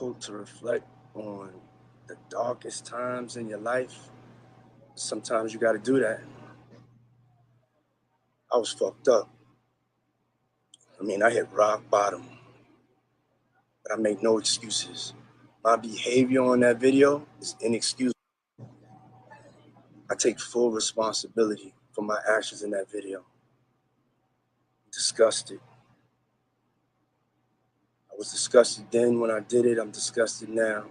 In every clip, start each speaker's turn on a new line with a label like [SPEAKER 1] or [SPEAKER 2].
[SPEAKER 1] difficult to reflect on the darkest times in your life. Sometimes you got to do that. I was fucked up. I hit rock bottom, but I make no excuses. My behavior on that video is inexcusable. I take full responsibility for my actions in that video. I'm disgusted. I was disgusted then when I did it. I'm disgusted now.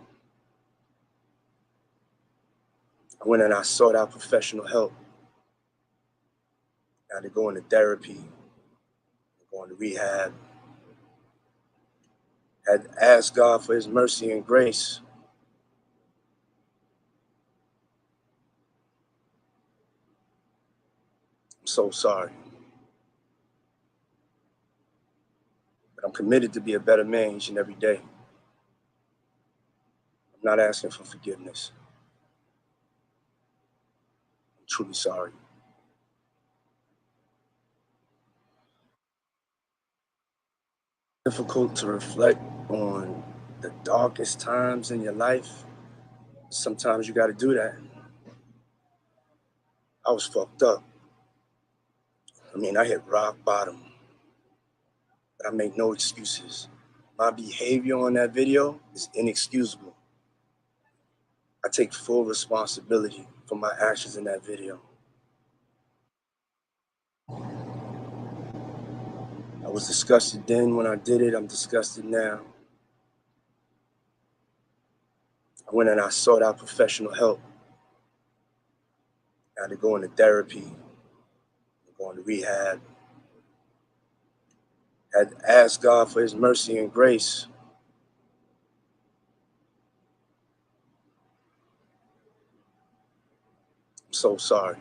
[SPEAKER 1] I went and I sought out professional help. I had to go into therapy, go into rehab. I had to ask God for his mercy and grace. I'm so sorry. But I'm committed to be a better man each and every day. I'm not asking for forgiveness. I'm truly sorry. Difficult to reflect on the darkest times in your life. Sometimes you got to do that. I was fucked up. I hit rock bottom, but I make no excuses. My behavior on that video is inexcusable. I take full responsibility for my actions in that video. I was disgusted then when I did it. I'm disgusted now. I went and I sought out professional help. I had to go into therapy, go into rehab. I had to ask God for his mercy and grace. I'm so sorry.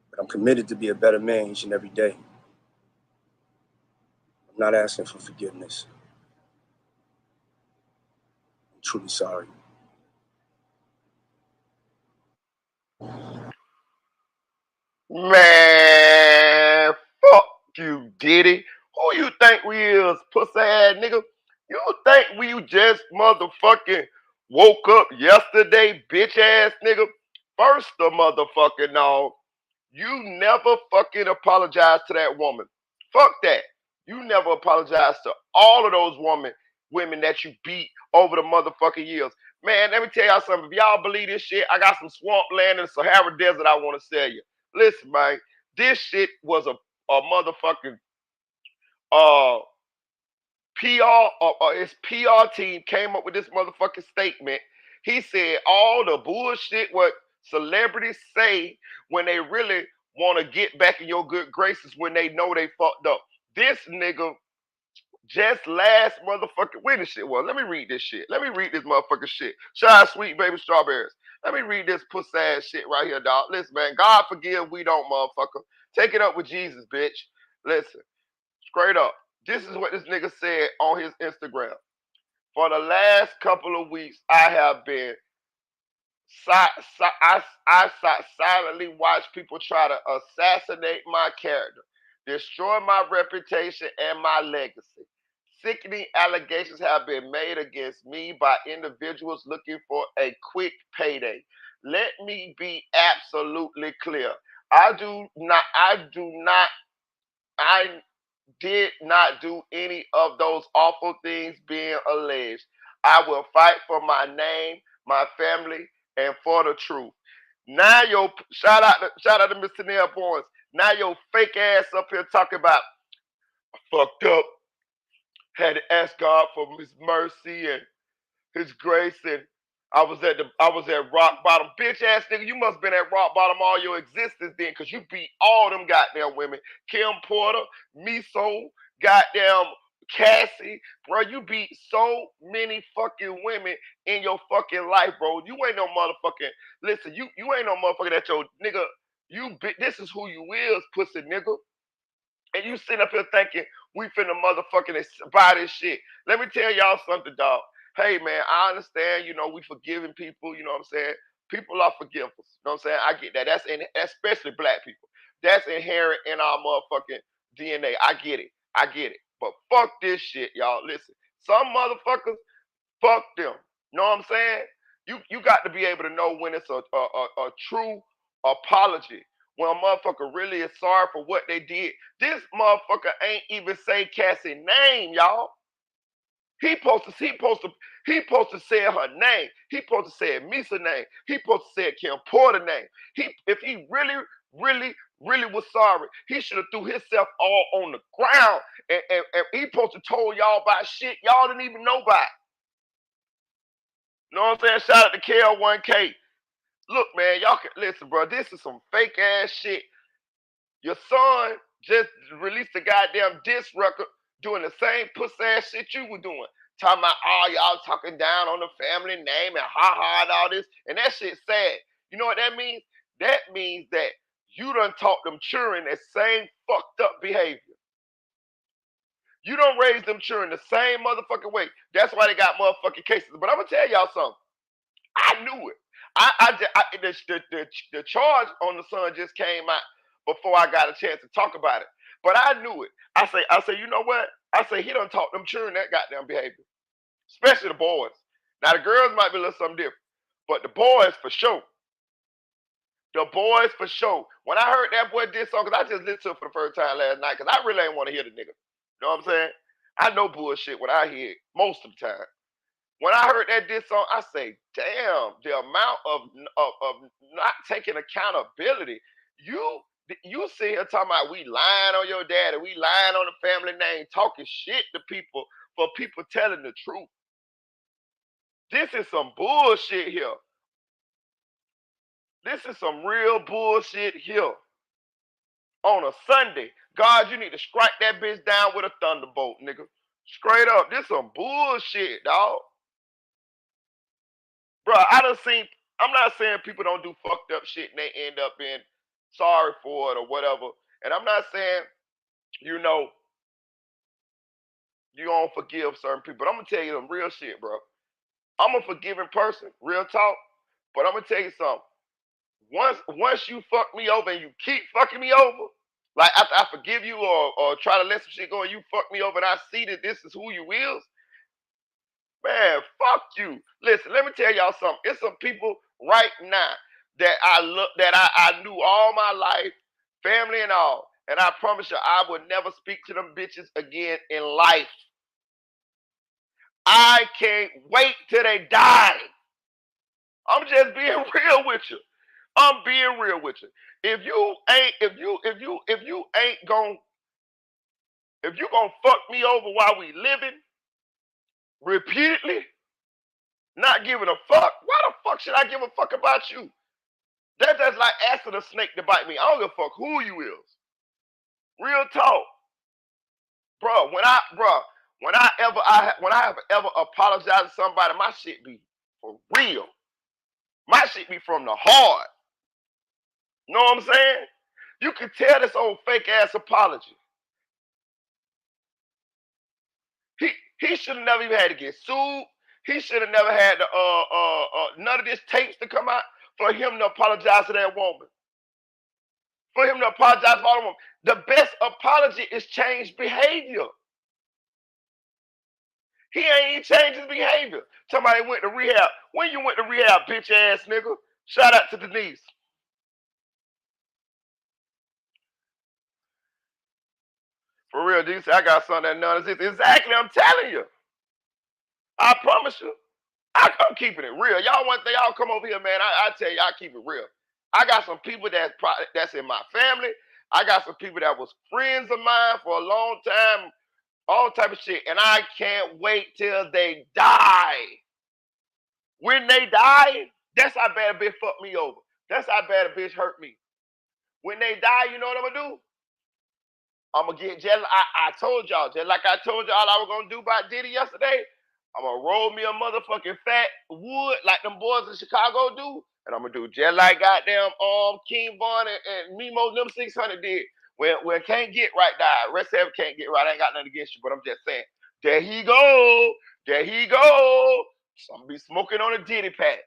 [SPEAKER 1] But I'm committed to be a better man each and every day. I'm not asking for forgiveness. I'm truly sorry.
[SPEAKER 2] Man, fuck you, Diddy. Who you think we is, pussy ass nigga? You think we just motherfucking woke up yesterday, bitch ass nigga? First of motherfucking all, you never fucking apologize to that woman. Fuck that. You never apologize to all of those women that you beat over the motherfucking years. Man, let me tell y'all something. If y'all believe this shit, I got some swamp land in the Sahara Desert I want to sell you. Listen, man, this shit was a motherfucking uh PR his PR team came up with this motherfucking statement. He said all the bullshit what celebrities say when they really want to get back in your good graces when they know they fucked up. This nigga just last motherfucking when this shit was. Let me read this shit. Let me read this motherfucking shit. Shy sweet baby strawberries. Let me read this pussy ass shit right here, dog. Listen, man. God forgive, we don't, motherfucker. Take it up with Jesus, bitch. Listen, straight up. This is what this nigga said on his Instagram. For the last couple of weeks, I have been silently watch people try to assassinate my character, destroy my reputation and my legacy. Sickening allegations have been made against me by individuals looking for a quick payday. Let me be absolutely clear. I did not do any of those awful things being alleged. I will fight for my name, my family, and for the truth. Now your shout out to Mr. Nail Boys. Now your fake ass up here talking about fucked up. Had to ask God for his mercy and his grace, and I was at rock bottom. Bitch ass nigga, you must have been at rock bottom all your existence then, cause you beat all them goddamn women. Kim Porter, Miso, goddamn Cassie, bro. You beat so many fucking women in your fucking life, bro. You ain't no motherfucking listen, you ain't no motherfucker that your nigga. This is who you is, pussy nigga. And you sitting up here thinking we finna motherfucking buy this shit. Let me tell y'all something, dog. Hey man, I understand, we forgiving people, you know what I'm saying? People are forgivers. You know what I'm saying? I get that. Especially black people. That's inherent in our motherfucking DNA. I get it. I get it. But fuck this shit, y'all. Listen, some motherfuckers, fuck them. You know what I'm saying? You got to be able to know when it's a true apology. When a motherfucker really is sorry for what they did. This motherfucker ain't even say Cassie name, y'all. He supposed to say her name. He supposed to say Misa name. He supposed to say Kim Porter name. If he really was sorry, he should have threw himself all on the ground and he supposed to told y'all about shit y'all didn't even know about. You know what I'm saying? Shout out to KL1K. Look, man, y'all can listen, bro. This is some fake ass shit. Your son just released a goddamn diss record doing the same pussy ass shit you were doing. Talking about all y'all talking down on the family name and ha and all this. And that shit's sad. You know what that means? That means that you done taught them children that same fucked up behavior. You don't raise them children the same motherfucking way. That's why they got motherfucking cases. But I'm gonna tell y'all something. I knew it. The charge on the son just came out before I got a chance to talk about it. But I knew it. I say, you know what? I say he done taught them children that goddamn behavior, especially the boys. Now the girls might be a little something different, but the boys for sure. The boys for sure. When I heard that boy did song, because I just listened to it for the first time last night, because I really ain't want to hear the nigga. You know what I'm saying? I know bullshit when I hear it most of the time. When I heard that diss song, I say, damn, the amount of not taking accountability. You sit here talking about we lying on your daddy, we lying on the family name, talking shit to people for people telling the truth. This is some bullshit here. This is some real bullshit here. On a Sunday, God, you need to strike that bitch down with a thunderbolt, nigga. Straight up, this some bullshit, dog. Bro, I'm not saying people don't do fucked up shit and they end up being sorry for it or whatever. And I'm not saying, you know, you don't forgive certain people. But I'm going to tell you some real shit, bro. I'm a forgiving person, real talk. But I'm going to tell you something. Once you fuck me over and you keep fucking me over, like after I forgive you or try to let some shit go and you fuck me over and I see that this is who you is, man, fuck you. Listen, let me tell y'all something. It's some people right now that I knew all my life, family and all. And I promise you, I would never speak to them bitches again in life. I can't wait till they die. I'm just being real with you. I'm being real with you. If you gonna fuck me over while we living repeatedly, not giving a fuck, why the fuck should I give a fuck about you? That's just like asking a snake to bite me. I don't give a fuck who you is. Real talk. Bro, when I have ever apologized to somebody, my shit be for real. My shit be from the heart. You know what I'm saying? You can tell this old fake ass apology. He should have never even had to get sued. He should have never had none of this tapes to come out for him to apologize to that woman. For him to apologize for all of them. The best apology is change behavior. He ain't even changed his behavior. Somebody went to rehab. When you went to rehab, bitch ass nigga? Shout out to Denise. For real, Denise, I got something that none of this. Exactly, I'm telling you. I promise you. I'm keeping it real. Y'all want y'all come over here, man. I tell you, I keep it real. I got some people that's in my family. I got some people that was friends of mine for a long time, all type of shit. And I can't wait till they die. When they die, that's how bad a bitch fucked me over. That's how bad a bitch hurt me. When they die, you know what I'm gonna do? I'm gonna get just I told y'all, just like I told y'all I was gonna do about Diddy yesterday. I'm gonna roll me a motherfucking fat wood like them boys in Chicago do, and I'm gonna do just like goddamn King Von and Mimo them 600 did. When Can't Get Right died. Rest of Can't Get Right. I ain't got nothing against you, but I'm just saying. There he go. There he go. So I'm gonna be smoking on a Diddy pack.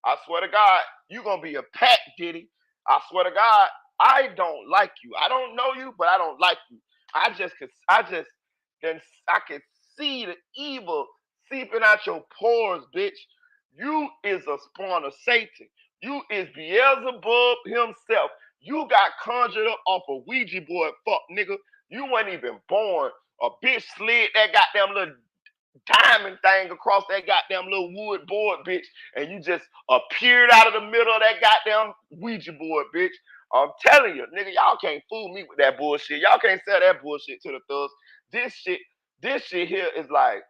[SPEAKER 2] I swear to God, you gonna be a pack, Diddy. I swear to God, I don't like you. I don't know you, but I don't like you. then I can see the evil seeping out your pores, bitch. You is a spawn of Satan. You is Beelzebub himself. You got conjured up off a Ouija board, fuck nigga. You wasn't even born. A bitch slid that goddamn little diamond thing across that goddamn little wood board, bitch, and you just appeared out of the middle of that goddamn Ouija board, bitch. I'm telling you, nigga, y'all can't fool me with that bullshit. Y'all can't sell that bullshit to the thugs. This shit here is like,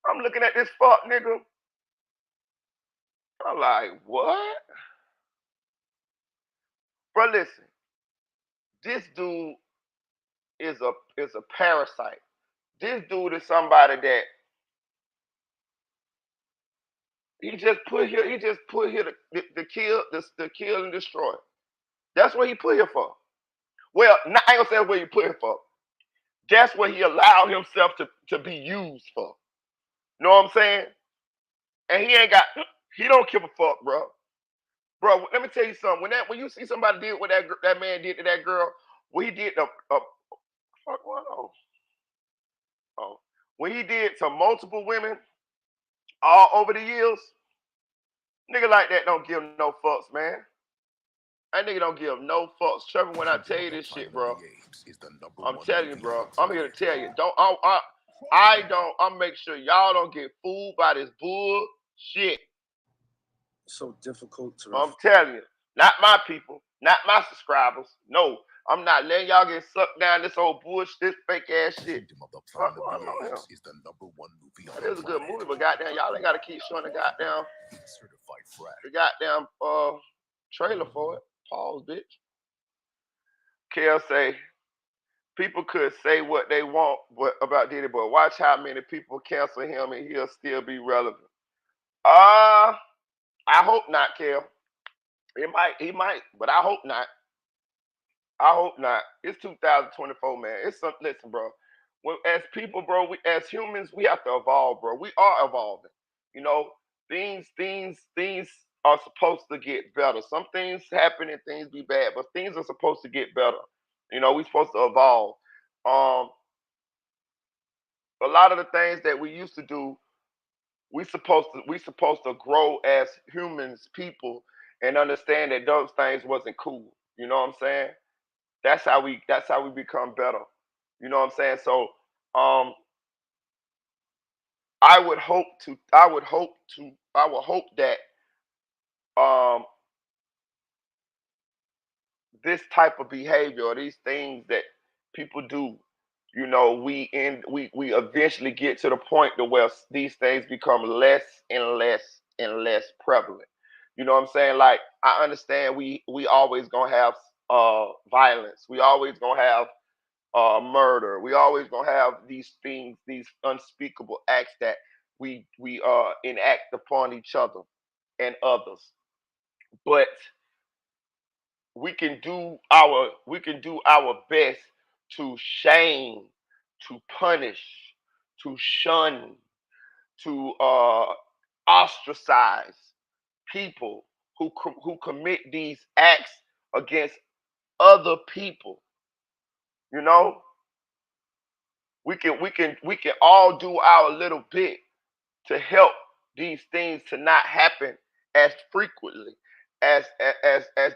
[SPEAKER 2] I'm looking at this fuck nigga. I'm like, what? Bro, listen, this dude is a parasite. This dude is somebody that he just put here to kill and destroy. That's what he put here for. Well, I ain't gonna say that's what he put here for. That's what he allowed himself to be used for. Know what I'm saying? And he don't give a fuck, bro. Bro, let me tell you something. When you see somebody did what that man did to that girl, what he did fuck what oh, when he did to multiple women all over the years, nigga like that don't give no fucks, man. That nigga don't give no fucks. Trevor, when I tell you this shit, bro, I'm telling you, bro. I'm here to tell you. I'll make sure y'all don't get fooled by this bullshit.
[SPEAKER 1] It's so difficult to.
[SPEAKER 2] I'm telling you. Not my people. Not my subscribers. No. I'm not letting y'all get sucked down this old bullshit, this fake ass shit. Fuck going on here. That is a good movie, but goddamn, y'all ain't gotta keep showing the goddamn trailer for it. Pause, bitch. Kel say, people could say what they want about Diddy, but watch how many people cancel him and he'll still be relevant. I hope not, Kel. He might, but I hope not. I hope not. It's 2024, man. Listen, bro. As people, bro, as humans, we have to evolve, bro. We are evolving. You know, things are supposed to get better. Some things happen and things be bad, but things are supposed to get better. You know, we're supposed to evolve. Um, a lot of the things that we used to do, we supposed to grow as humans, people, and understand that those things wasn't cool. You know what I'm saying? That's how we become better. You know what I'm saying? So um I would hope that um this type of behavior or these things that people do, you know, we eventually get to the point to where these things become less and less and less prevalent. You know what I'm saying? Like, I understand we always gonna have violence. We always gonna have murder. We always gonna have these things, these unspeakable acts that we enact upon each other and others. But we can do our best to shame, to punish, to shun, to ostracize people who commit these acts against other people. You know, we can all do our little bit to help these things to not happen as frequently as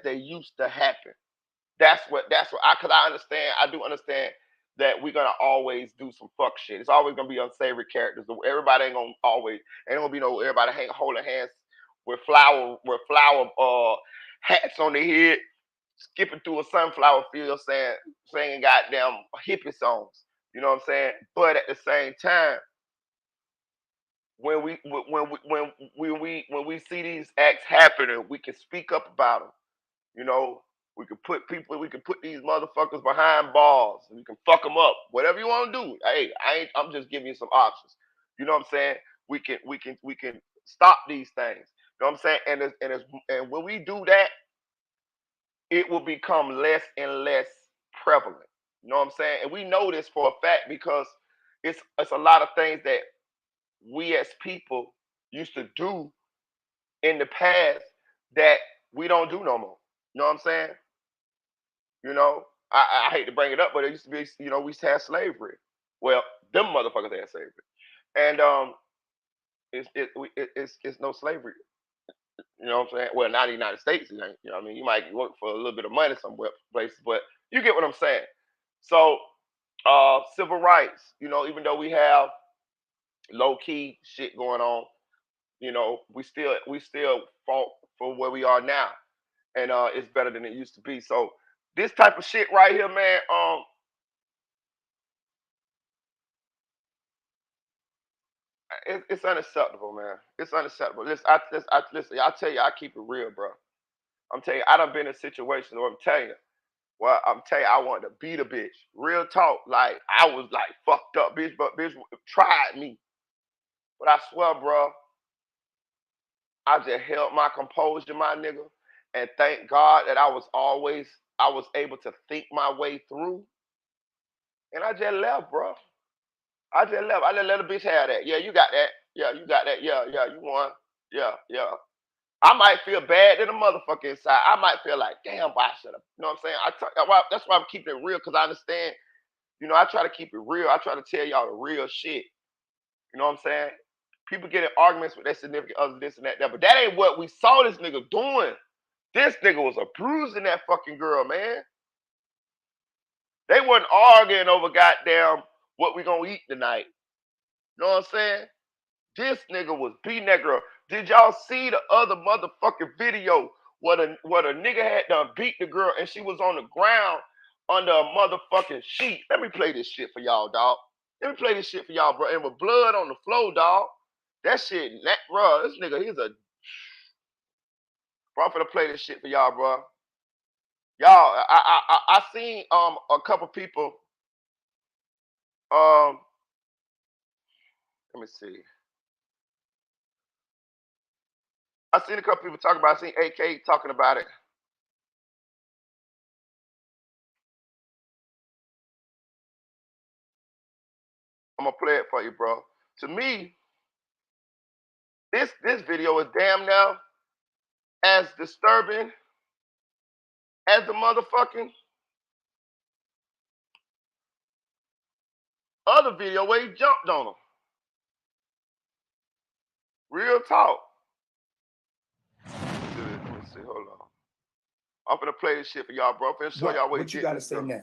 [SPEAKER 2] they used to happen. That's what I do understand that we're gonna always do some fuck shit. It's always gonna be unsavory characters. Everybody ain't gonna be no everybody holding hands with flower hats on their head, skipping through a sunflower field singing goddamn hippie songs. You know what I'm saying? But at the same time, when we see these acts happening, we can speak up about them. You know, we can put these motherfuckers behind bars. We can fuck them up. Whatever you want to do. Hey, I'm just giving you some options. You know what I'm saying? We can stop these things. You know what I'm saying? And when we do that, it will become less and less prevalent. You know what I'm saying? And we know this for a fact because it's a lot of things that we as people used to do in the past that we don't do no more. You know what I'm saying? You know, I hate to bring it up, but it used to be, we used to have slavery. Well, them motherfuckers had slavery, and it's no slavery. You know what I'm saying? Well, not in the United States, it ain't. You know what I mean? You might work for a little bit of money somewhere places, but you get what I'm saying. So, civil rights. You know, even though we have low key shit going on, you know, we still fought for where we are now, and it's better than it used to be. So, this type of shit right here, man. It's unacceptable, man. It's unacceptable. Listen, I tell you, I keep it real, bro. I'm telling you, I done been in situations where I'm telling you. Well, I'm telling you, I wanted to beat a bitch. Real talk. Like, I was like fucked up, bitch, but bitch tried me. But I swear, bro, I just held my composure, my nigga. And thank God that I was able to think my way through. And I just left, bro. I just left. I just let a bitch have that. Yeah, you got that. Yeah, you got that. Yeah, yeah, you won. Yeah, yeah. I might feel bad in the motherfucker inside. I might feel like, damn, why should have? You know what I'm saying? That's why I'm keeping it real, because I understand. You know, I try to keep it real. I try to tell y'all the real shit. You know what I'm saying? People get in arguments with their significant others, this and that, but that ain't what we saw this nigga doing. This nigga was abusing that fucking girl, man. They wasn't arguing over goddamn what we gonna eat tonight. You know what I'm saying? This nigga was beating that girl. Did y'all see the other motherfucking video where the nigga had done beat the girl and she was on the ground under a motherfucking sheet? Let me play this shit for y'all, dog. Let me play this shit for y'all, bro. And with blood on the floor, dog. That shit, bro, this nigga, he's a... Bro, I'm finna play this shit for y'all, bro. Y'all, I seen a couple people, let me see. I seen a couple people talking about it. I seen AK talking about it. I'm gonna play it for you, bro. To me, this video is damn now as disturbing as the motherfucking other video where he jumped on him. Real talk. Let me see. Hold on. I'm gonna play this shit for y'all, bro. I'm gonna show y'all what he did.
[SPEAKER 1] What you gotta say now?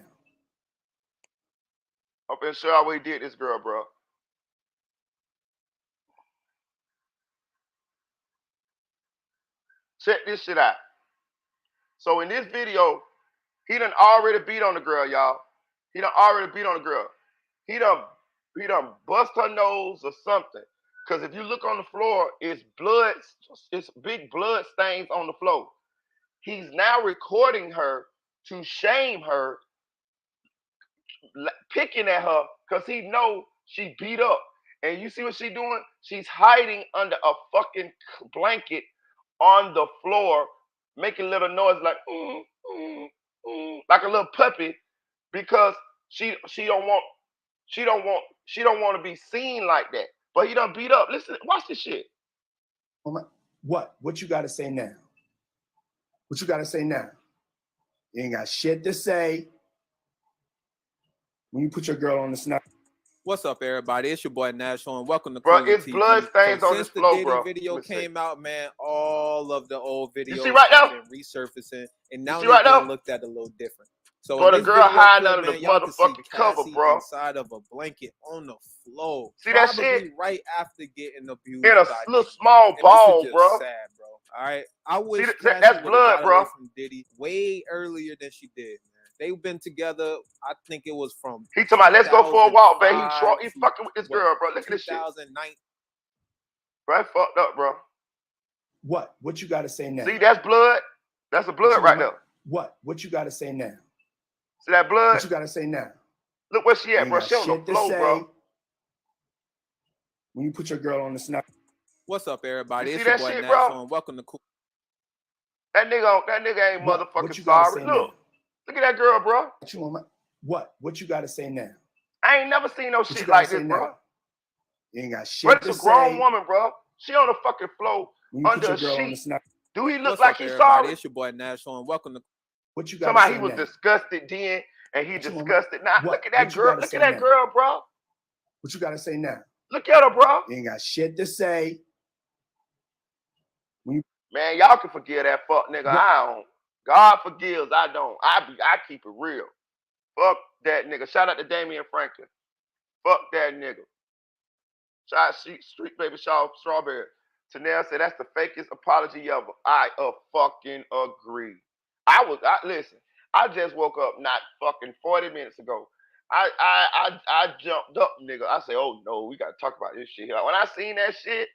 [SPEAKER 2] I'm gonna show y'all what he did this girl, bro. Check this shit out. So in this video, he done already beat on the girl, y'all. He done already beat on the girl. He done bust her nose or something. Cause if you look on the floor, it's blood, it's big blood stains on the floor. He's now recording her to shame her, picking at her, cause he know she beat up. And you see what she doing? She's hiding under a fucking blanket on the floor, making little noise like like a little puppy, because she don't want to be seen like that. But he done beat up. Listen, watch this shit.
[SPEAKER 1] What you gotta say now? What you gotta say now? You ain't got shit to say when you put your girl on the snap.
[SPEAKER 3] What's up, everybody? It's your boy National, and welcome to
[SPEAKER 2] Bro,
[SPEAKER 3] Cooler
[SPEAKER 2] it's
[SPEAKER 3] TV.
[SPEAKER 2] blood stains on this floor,
[SPEAKER 3] Since the
[SPEAKER 2] bro.
[SPEAKER 3] Diddy video came out, man, all of the old videos
[SPEAKER 2] right
[SPEAKER 3] have
[SPEAKER 2] now?
[SPEAKER 3] been resurfacing, and now
[SPEAKER 2] See
[SPEAKER 3] they're
[SPEAKER 2] right
[SPEAKER 3] being
[SPEAKER 2] now?
[SPEAKER 3] looked at a little different. So
[SPEAKER 2] Bro,
[SPEAKER 3] in
[SPEAKER 2] the
[SPEAKER 3] this
[SPEAKER 2] girl
[SPEAKER 3] video
[SPEAKER 2] hiding
[SPEAKER 3] clip,
[SPEAKER 2] under the
[SPEAKER 3] man, y'all can see
[SPEAKER 2] motherfucking cover,
[SPEAKER 3] Cassie
[SPEAKER 2] bro.
[SPEAKER 3] inside of a blanket on the floor.
[SPEAKER 2] See that
[SPEAKER 3] probably
[SPEAKER 2] shit?
[SPEAKER 3] right after getting abused
[SPEAKER 2] In a
[SPEAKER 3] by
[SPEAKER 2] little
[SPEAKER 3] Diddy.
[SPEAKER 2] small
[SPEAKER 3] And
[SPEAKER 2] ball,
[SPEAKER 3] this is just
[SPEAKER 2] bro.
[SPEAKER 3] sad, bro. All right, I wish
[SPEAKER 2] that's
[SPEAKER 3] Cassie would have
[SPEAKER 2] blood,
[SPEAKER 3] got
[SPEAKER 2] bro.
[SPEAKER 3] away from Diddy way earlier than she did. They've been together, I think it was from...
[SPEAKER 2] He talking about, let's go for a walk, baby. He
[SPEAKER 3] to,
[SPEAKER 2] fucking with this girl, bro. Look at this shit.
[SPEAKER 3] 2009.
[SPEAKER 2] Bro, that's fucked up, bro.
[SPEAKER 1] What you gotta say now?
[SPEAKER 2] See, that's blood. That's the blood right there.
[SPEAKER 1] What you gotta say now?
[SPEAKER 2] See that blood?
[SPEAKER 1] What you gotta say now?
[SPEAKER 2] Look where she at, bro. She on the floor, bro.
[SPEAKER 1] When you put your girl on the snap.
[SPEAKER 3] What's up, everybody?
[SPEAKER 2] You
[SPEAKER 3] it's
[SPEAKER 2] see
[SPEAKER 3] your
[SPEAKER 2] that
[SPEAKER 3] boy
[SPEAKER 2] shit,
[SPEAKER 3] National,
[SPEAKER 2] bro?
[SPEAKER 3] and welcome to Cool.
[SPEAKER 2] That nigga ain't motherfucking sorry. Look at that girl, bro.
[SPEAKER 1] What you gotta say now?
[SPEAKER 2] I ain't never seen no shit like this, bro.
[SPEAKER 1] You ain't got shit to say.
[SPEAKER 2] It's a grown woman, bro. She on the fucking floor under a sheet. Do he look like he's sorry?
[SPEAKER 3] It's your boy National, and welcome to...
[SPEAKER 1] What you got to say now?
[SPEAKER 2] He was disgusted then, and he disgusted now. Look at that girl. Look at that girl, bro.
[SPEAKER 1] What you gotta say now?
[SPEAKER 2] Look at her, bro.
[SPEAKER 1] You ain't got shit to say.
[SPEAKER 2] Man, y'all can forgive that fuck nigga. I don't. God forgives. I don't. I keep it real. Fuck that nigga. Shout out to Damian Franklin. Fuck that nigga. Shout out Street Baby Strawberry. Tanel said that's the fakest apology ever. I fucking agree. Listen. I just woke up not fucking 40 minutes ago. I jumped up, nigga. I said, oh no, we gotta talk about this shit here. When I seen that shit,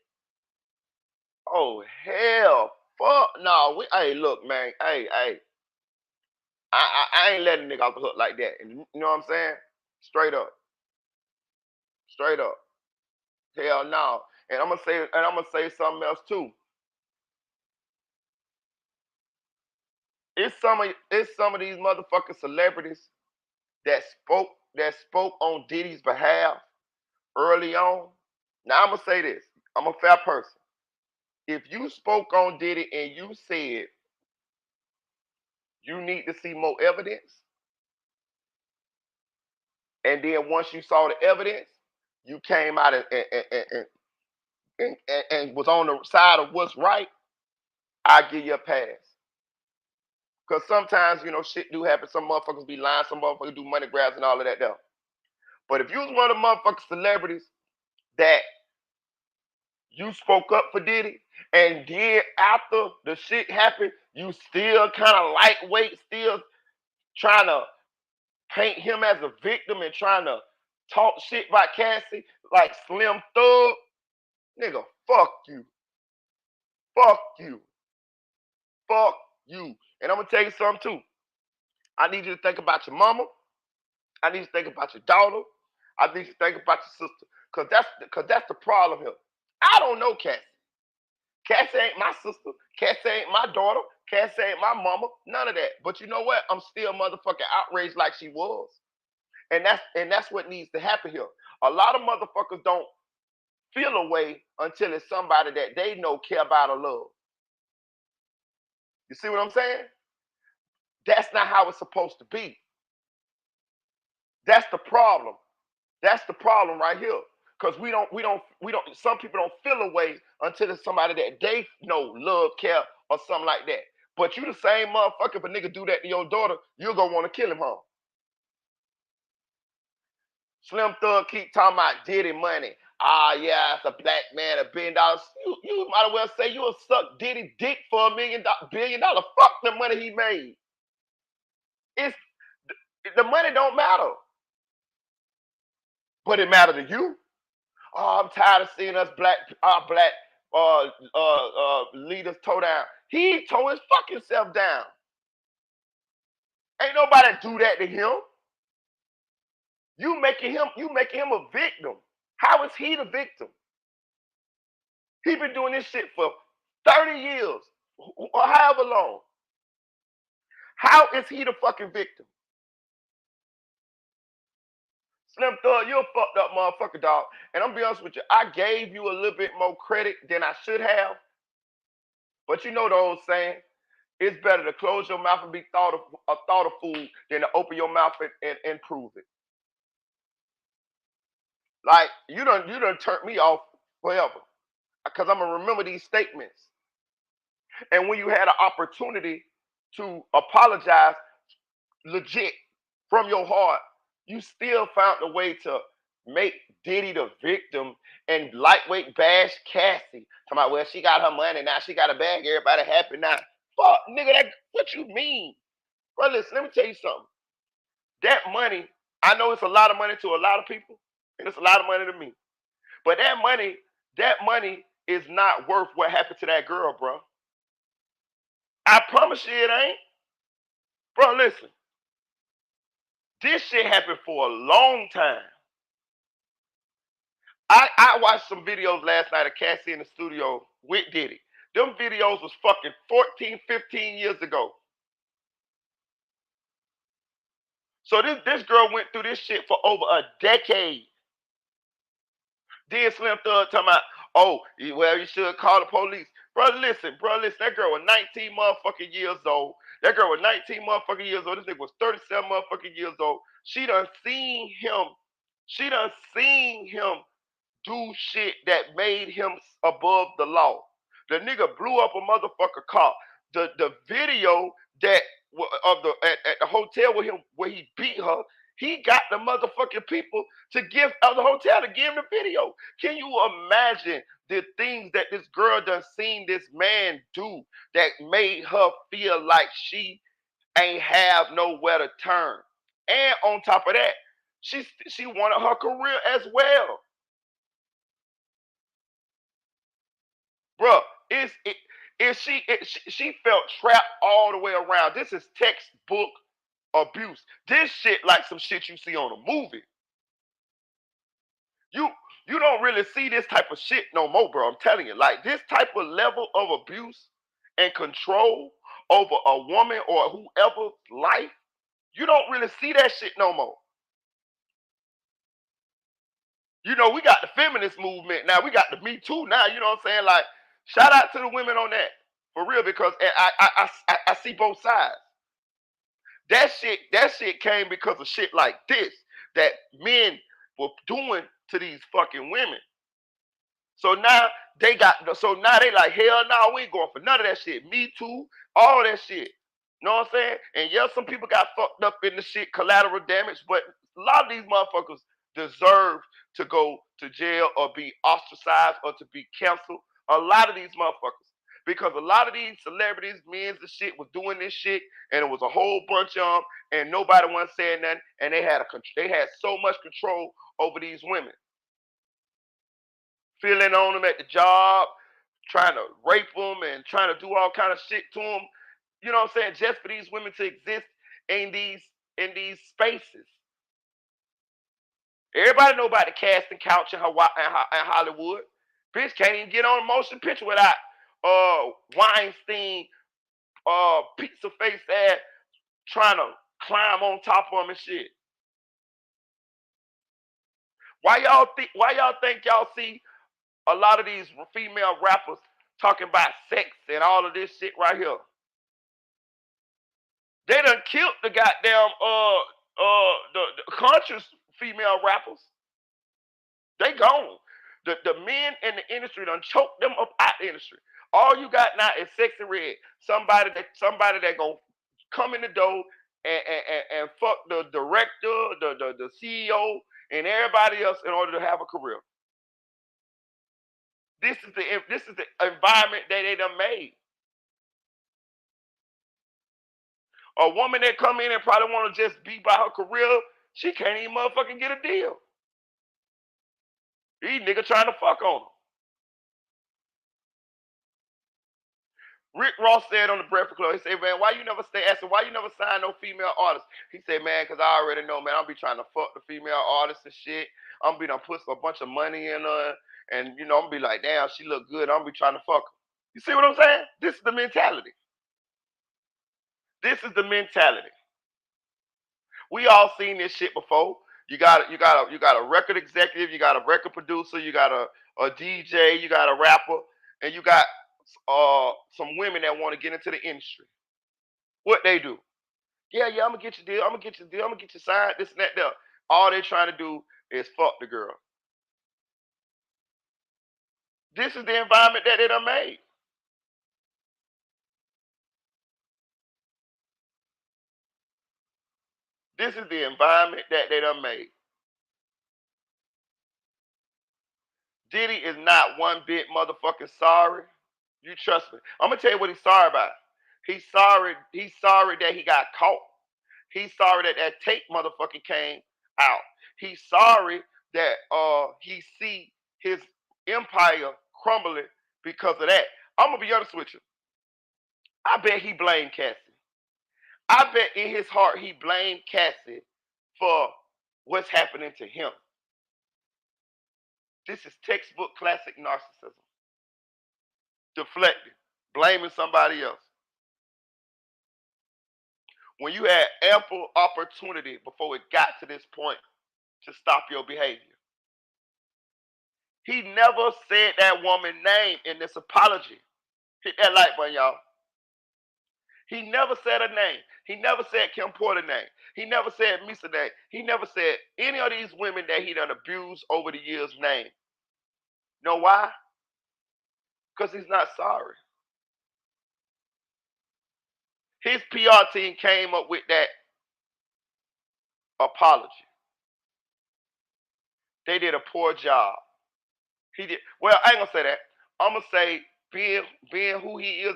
[SPEAKER 2] oh hell, fuck no. Hey, look, man. Hey. I ain't letting a nigga off the hook like that. And you know what I'm saying? Straight up. Straight up. Hell no. And I'm gonna say something else too. It's some of these motherfucking celebrities that spoke on Diddy's behalf early on. Now I'm gonna say this. I'm a fair person. If you spoke on Diddy and you said you need to see more evidence, and then once you saw the evidence, you came out and was on the side of what's right, I give you a pass. Because sometimes, shit do happen. Some motherfuckers be lying. Some motherfuckers do money grabs and all of that though. But if you was one of the motherfucking celebrities that you spoke up for Diddy, and then after the shit happened, you still kind of lightweight, still trying to paint him as a victim and trying to talk shit about Cassie like Slim Thug, nigga, fuck you. Fuck you. Fuck you. And I'm gonna tell you something too. I need you to think about your mama. I need you to think about your daughter. I need you to think about your sister. Cause that's the problem here. I don't know Cassie. Cassie ain't my sister. Cassie ain't my daughter. Cassie ain't my mama. None of that. But you know what? I'm still motherfucking outraged like she was. And that's what needs to happen here. A lot of motherfuckers don't feel a way until it's somebody that they know care about or love. You see what I'm saying? That's not how it's supposed to be. That's the problem. That's the problem right here. Because we don't, some people don't feel a way until it's somebody that they know, love, care, or something like that. But you the same motherfucker, if a nigga do that to your daughter, you're gonna want to kill him, huh? Slim Thug keep talking about Diddy money. Yeah, it's a black man, $1 billion. You might as well say you'll suck Diddy dick for $1 billion. Fuck the money he made. It's the money don't matter. But it matter to you. Oh, I'm tired of seeing us black leaders toe down. He tore his fucking self down. Ain't nobody do that to him. You making him a victim. How is he the victim? He been doing this shit for 30 years or however long. How is he the fucking victim? Slim Thug, you're a fucked up motherfucker, dog. And I'm gonna be honest with you, I gave you a little bit more credit than I should have. But you know the old saying, it's better to close your mouth and be thought of fool than to open your mouth and prove it. Like, you done turned me off forever. Because I'm gonna remember these statements. And when you had an opportunity to apologize legit from your heart, you still found a way to make Diddy the victim and lightweight bash Cassie. Talking about, well, she got her money now, she got a bag, everybody happy now. Fuck, nigga, what you mean? Bro, listen, let me tell you something. That money, I know it's a lot of money to a lot of people, and it's a lot of money to me. But that money is not worth what happened to that girl, bro. I promise you it ain't. Bro, listen. This shit happened for a long time. I watched some videos last night of Cassie in the studio with Diddy. Them videos was fucking 14, 15 years ago. So this girl went through this shit for over a decade. Then Slim Thug talking about, oh, well, you should call the police. Bro, listen, that girl was 19 motherfucking years old. That girl was 19 motherfucking years old. This nigga was 37 motherfucking years old. She done seen him She done seen him do shit that made him above the law. The nigga blew up a motherfucker car. The video that of the at the hotel with him where he beat her, he got the motherfucking people to give of the hotel to give him the video. Can you imagine the things that this girl done seen this man do that made her feel like she ain't have nowhere to turn? And on top of that, she wanted her career as well. Bruh, she felt trapped all the way around. This is textbook abuse. This shit like some shit you see on a movie. You you don't really see this type of shit no more, bro. I'm telling you, like this type of level of abuse and control over a woman or whoever's life, you don't really see that shit no more. You know, we got the feminist movement now. We got the Me Too now. You know what I'm saying? Like, shout out to the women on that for real because I see both sides. That shit came because of shit like this that men were doing to these fucking women. So now so now they like, hell no, we ain't going for none of that shit. Me Too, all that shit. You know what I'm saying? And yeah, some people got fucked up in the shit, collateral damage, but a lot of these motherfuckers deserve to go to jail or be ostracized or to be canceled. A lot of these motherfuckers. Because a lot of these celebrities, men's and shit was doing this shit, and it was a whole bunch of them, and nobody wasn't saying nothing, and they had so much control over these women, feeling on them at the job, trying to rape them and trying to do all kind of shit to them. You know what I'm saying? Just for these women to exist in these spaces. Everybody know about the casting couch in Hawaii and Hollywood. Bitch can't even get on a motion picture without Weinstein pizza face ass trying to climb on top of them and shit. Why y'all think y'all see a lot of these female rappers talking about sex and all of this shit right here? They done killed the goddamn the conscious female rappers. They gone. The men in the industry done choked them up out the industry. All you got now is Sexy Red. Somebody that gonna come in the door and fuck the director, the CEO, and everybody else in order to have a career. This is the environment that they done made. A woman that come in and probably want to just be by her career, she can't even motherfucking get a deal. These niggas trying to fuck on her. Rick Ross said on the Breakfast Club, he said, man, why you never sign no female artists? He said, man, because I already know, man, I'll be trying to fuck the female artists and shit. I'm be done put a bunch of money in her, and you know, I'm be like, damn, she look good. I'm be trying to fuck her. You see what I'm saying? This is the mentality. This is the mentality. We all seen this shit before. You got a record executive, you got a record producer, you got a DJ, you got a rapper, and you got some women that want to get into the industry. What they do? Yeah, yeah, I'm gonna get your deal. I'm gonna get your deal. I'm gonna get your sign. This and that. There. All they trying to do is fuck the girl. This is the environment that they done made. This is the environment that they done made. Diddy is not one bit motherfucking sorry. You trust me. I'm gonna tell you what he's sorry about. He's sorry. He's sorry that he got caught. He's sorry that that tape motherfucking came out. He's sorry that he see his empire crumbling because of that. I'm gonna be honest with you. I bet he blamed Cassie. I bet in his heart he blamed Cassie for what's happening to him. This is textbook classic narcissism. Deflecting, blaming somebody else. When you had ample opportunity before it got to this point to stop your behavior. He never said that woman's name in this apology. Hit that like button, y'all. He never said her name. He never said Kim Porter's name. He never said Misa name. He never said any of these women that he done abused over the years name. Know why? Because he's not sorry. His PR team came up with that apology. They did a poor job. He did well. I ain't gonna say that. I'm gonna say being who he is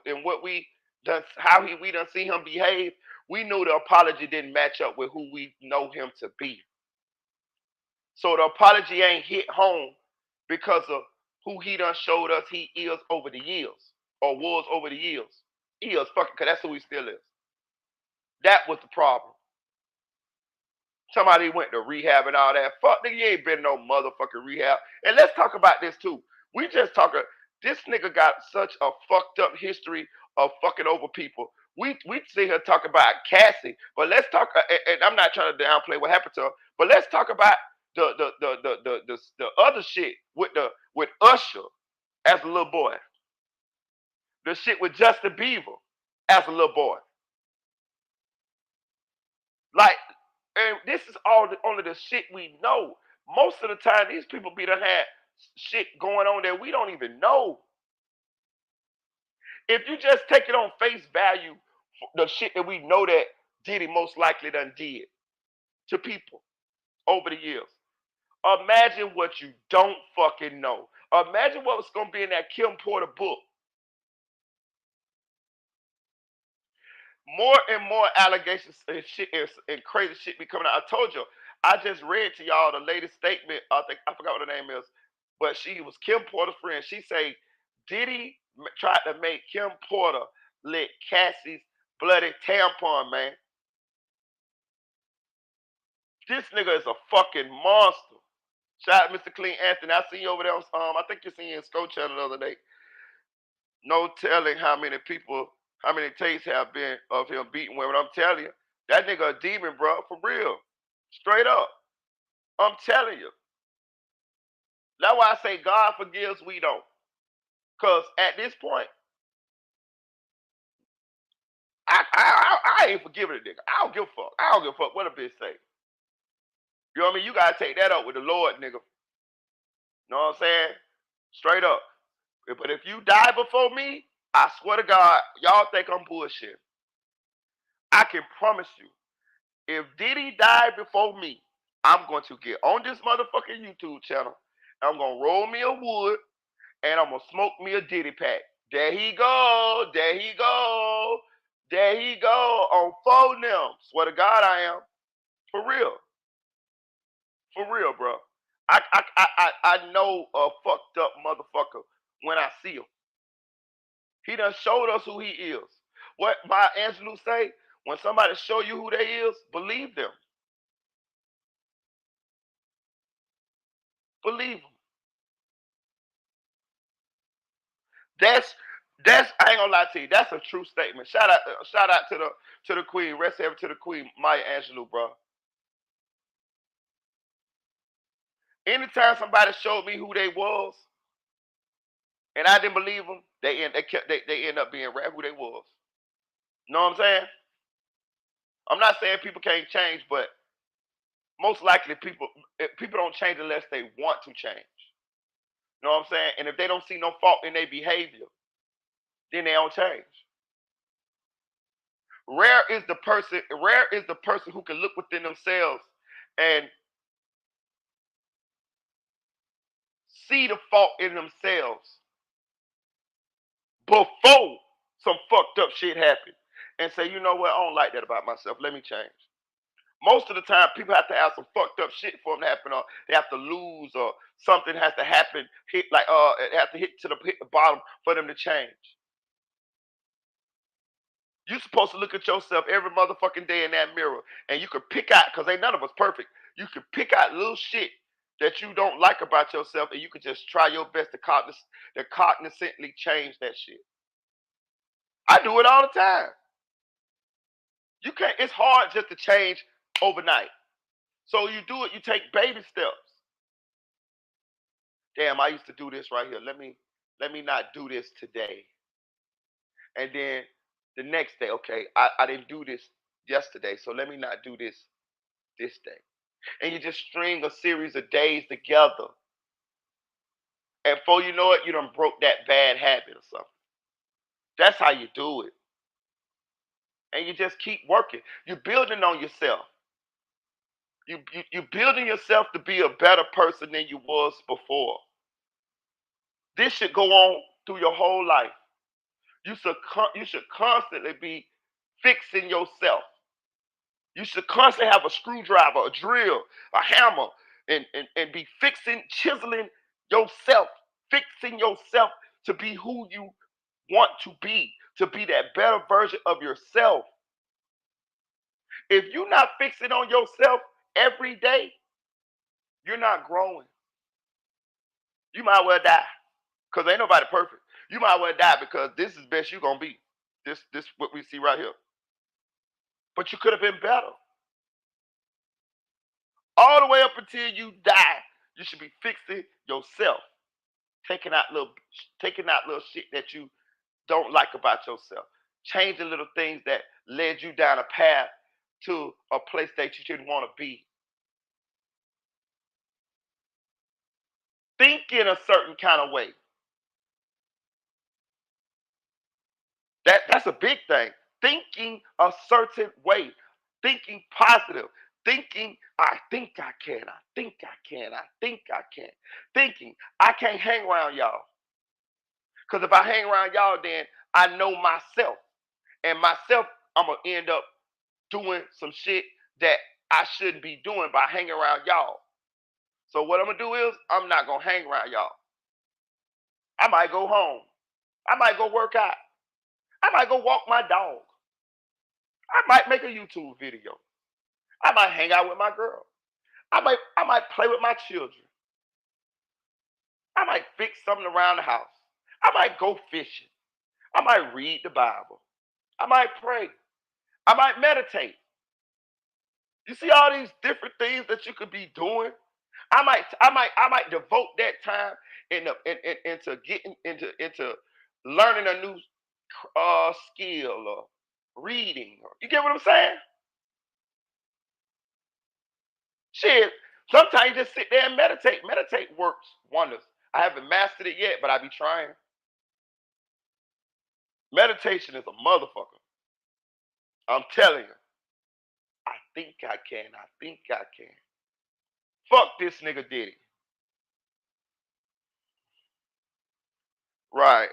[SPEAKER 2] and what we done, how we done see him behave. We knew the apology didn't match up with who we know him to be. So the apology ain't hit home because of who he done showed us he is over the years or was over the years. He is fucking, because that's who he still is. That was the problem. Somebody went to rehab and all that. Fuck, nigga, you ain't been no motherfucking rehab. And let's talk about this too. We just talking. This nigga got such a fucked up history of fucking over people. We see her talk about Cassie, but let's talk. And I'm not trying to downplay what happened to her, but let's talk about the other shit with Usher as a little boy. The shit with Justin Bieber as a little boy. Like, and this is all only the shit we know. Most of the time, these people be done had shit going on that we don't even know. If you just take it on face value, the shit that we know that Diddy most likely done did to people over the years. Imagine what you don't fucking know. Imagine what was gonna be in that Kim Porter book. More and more allegations and shit and crazy shit be coming out. I told you, I just read to y'all the latest statement. I forgot what her name is, but she was Kim Porter's friend. She say Diddy tried to make Kim Porter lick Cassie's bloody tampon, man. This nigga is a fucking monster. Shout out Mr. Clean Anthony. I seen you over there on I think you seen his Sco channel the other day. No telling how many tapes have been of him beating women. I'm telling you, that nigga a demon, bro, for real. Straight up. I'm telling you. That's why I say God forgives, we don't. Because at this point, I ain't forgiving a nigga. I don't give a fuck. I don't give a fuck what a bitch say. You know what I mean? You gotta take that up with the Lord, nigga. You know what I'm saying? Straight up. But if you die before me, I swear to God, y'all think I'm bullshit. I can promise you, if Diddy died before me, I'm going to get on this motherfucking YouTube channel. I'm going to roll me a wood, and I'm going to smoke me a Diddy pack. There he go. There he go. There he go on phone them. Swear to God I am. For real. For real, bro. I know a fucked up motherfucker when I see him. He done showed us who he is. What Maya Angelou say, when somebody show you who they is, believe them. Believe them. That's I ain't gonna lie to you. That's a true statement. Shout out to the queen. Rest heaven to the queen, Maya Angelou, bro. Anytime somebody showed me who they was, and I didn't believe them, they end up being right who they was. You know what I'm saying? I'm not saying people can't change, but most likely people don't change unless they want to change. You know what I'm saying? And if they don't see no fault in their behavior, then they don't change. Rare is the person who can look within themselves and see the fault in themselves before some fucked up shit happened and say, you know what, I don't like that about myself. Let me change. Most of the time, people have to have some fucked up shit for them to happen, or they have to lose, or something has to happen. It have to hit the bottom for them to change. You're supposed to look at yourself every motherfucking day in that mirror, and you can pick out, because ain't none of us perfect. You can pick out little shit that you don't like about yourself, and you can just try your best to cognizantly change that shit. I do it all the time. You can't. It's hard just to change overnight. So you do it. You take baby steps. Damn, I used to do this right here. Let me not do this today. And then the next day, okay, I didn't do this yesterday, so let me not do this day. And you just string a series of days together. And before you know it, you done broke that bad habit or something. That's how you do it. And you just keep working. You're building on yourself. You're building yourself to be a better person than you was before. This should go on through your whole life. You should constantly be fixing yourself. You should constantly have a screwdriver, a drill, a hammer, and be chiseling yourself, fixing yourself to be who you want to be that better version of yourself. If you're not fixing on yourself every day, you're not growing. You might well die. Because ain't nobody perfect. You might well die because this is best you're gonna be. This what we see right here. But you could have been better. All the way up until you die, you should be fixing yourself. Taking out little shit that you don't like about yourself. Changing little things that led you down a path to a place that you didn't want to be. Think in a certain kind of way. That's a big thing. Thinking a certain way. Thinking positive. Thinking, I think I can. I think I can. I think I can. Thinking, I can't hang around y'all. Because if I hang around y'all, then I know myself. And myself, I'm going to end up doing some shit that I shouldn't be doing by hanging around y'all. So what I'm going to do is, I'm not going to hang around y'all. I might go home. I might go work out. I might go walk my dog. I might make a YouTube video. I might hang out with my girl. I might play with my children. I might fix something around the house. I might go fishing. I might read the Bible. I might pray. I might meditate. You see all these different things that you could be doing. I might devote that time into getting into learning a new skill or reading. You get what I'm saying? Shit. Sometimes you just sit there and meditate. Meditate works wonders. I haven't mastered it yet, but I be trying. Meditation is a motherfucker. I'm telling you. I think I can. I think I can. Fuck this nigga Diddy. Right.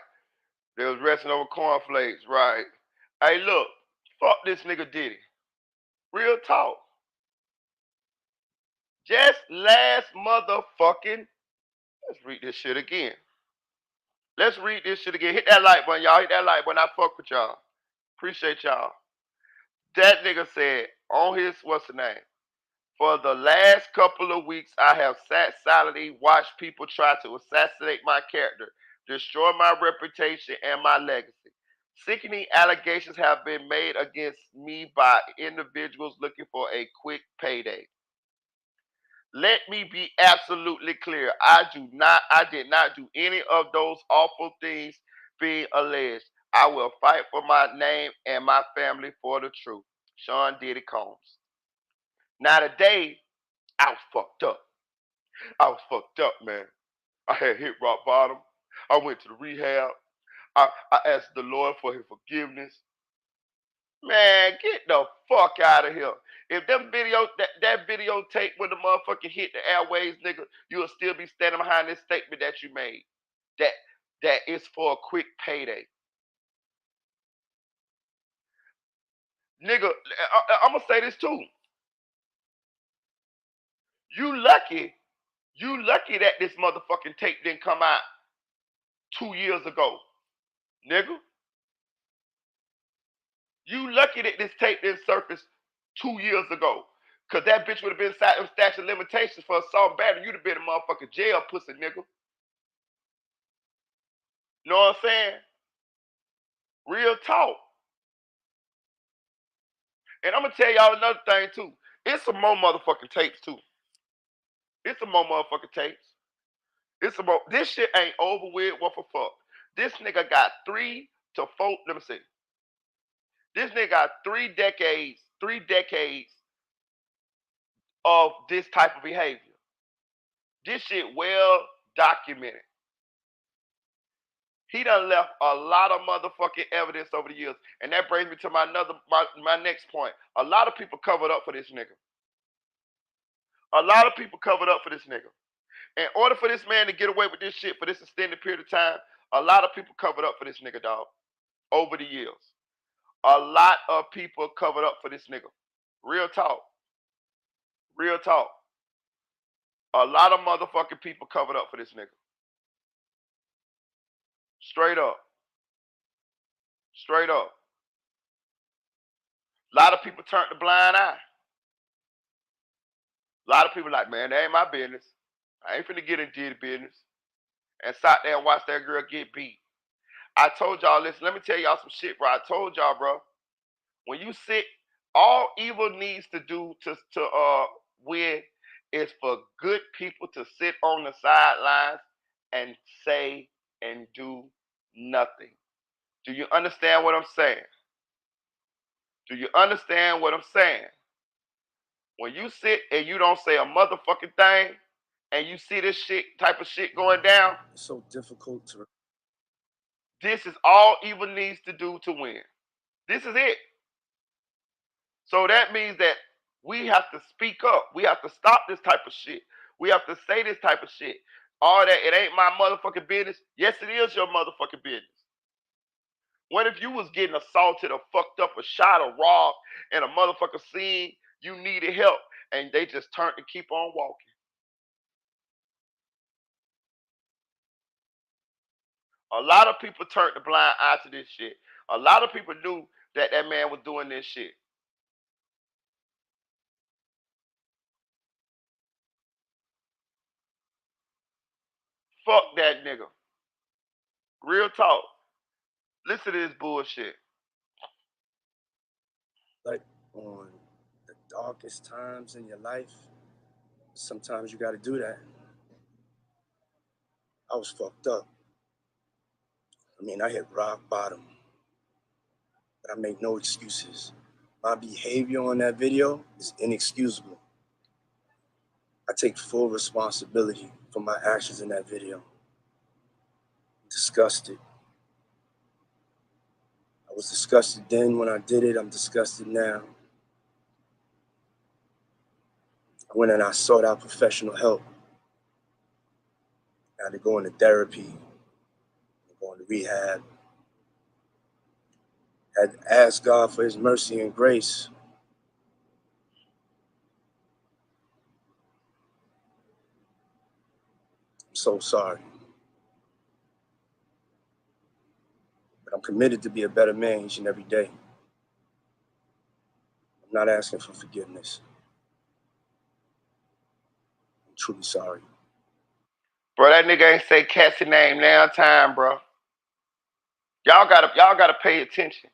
[SPEAKER 2] They was resting over cornflakes. Right. Hey, look. Fuck this nigga Diddy. Real talk. Just last motherfucking. Let's read this shit again. Let's read this shit again. Hit that like button, y'all. Hit that like button. I fuck with y'all. Appreciate y'all. That nigga said on his, what's the name? For the last couple of weeks, I have sat silently, watched people try to assassinate my character, destroy my reputation and my legacy. Sickening allegations have been made against me by individuals looking for a quick payday. Let me be absolutely clear. I did not do any of those awful things being alleged. I will fight for my name and my family for the truth. Sean Diddy Combs. Now today, I was fucked up. I was fucked up, man. I had hit rock bottom. I went to the rehab. I asked the Lord for his forgiveness. Man, get the fuck out of here. If that videotape when the motherfucker hit the airways, nigga, you'll still be standing behind this statement that you made. That is for a quick payday. Nigga, I'm gonna say this too. You lucky that this motherfucking tape didn't come out 2 years ago. Nigga. You lucky that this tape didn't surface 2 years ago. Cause that bitch would have been sat in statute of limitations for assault battery. You'd have been in motherfucking jail, pussy nigga. Know what I'm saying? Real talk. And I'm gonna tell y'all another thing too. It's some more motherfucking tapes too. It's some more motherfucking tapes. It's some more. This shit ain't over with. What for fuck? This nigga got 3 to 4. Let me see. This nigga got 3 decades 3 decades of this type of behavior. This shit well documented. He done left a lot of motherfucking evidence over the years. And that brings me to my next point. A lot of people covered up for this nigga. A lot of people covered up for this nigga. In order for this man to get away with this shit for this extended period of time, a lot of people covered up for this nigga, dog. Over the years. A lot of people covered up for this nigga. Real talk. Real talk. A lot of motherfucking people covered up for this nigga. Straight up. Straight up. A lot of people turned a blind eye. A lot of people like, man, that ain't my business. I ain't finna get into the business. And sat there and watched that girl get beat. I told y'all, listen, let me tell y'all some shit, bro. I told y'all, bro. When you sit, all evil needs to do to win is for good people to sit on the sidelines and say and do nothing. Do you understand what I'm saying? Do you understand what I'm saying? When you sit and you don't say a motherfucking thing, and you see this shit type of shit going down,
[SPEAKER 1] it's so difficult to.
[SPEAKER 2] This is all evil needs to do to win. This is it. So that means that we have to speak up. We have to stop this type of shit. We have to say this type of shit. All that, it ain't my motherfucking business. Yes, it is your motherfucking business. What if you was getting assaulted or fucked up or shot or robbed in a motherfucker scene, you needed help, and they just turned to keep on walking? A lot of people turned the blind eye to this shit. A lot of people knew that that man was doing this shit. Fuck that nigga. Real talk. Listen to this bullshit.
[SPEAKER 1] Like on the darkest times in your life, sometimes you gotta do that. I was fucked up. I mean, I hit rock bottom, but I make no excuses. My behavior on that video is inexcusable. I take full responsibility for my actions in that video. I'm disgusted. I was disgusted then when I did it. I'm disgusted now. I went and I sought out professional help. I had to go into therapy, go into rehab. I had to ask God for his mercy and grace. I'm so sorry. But I'm committed to be a better man each and every day. I'm not asking for forgiveness. I'm truly sorry.
[SPEAKER 2] Bro, that nigga ain't say Cassie name now time, bro. Y'all gotta pay attention.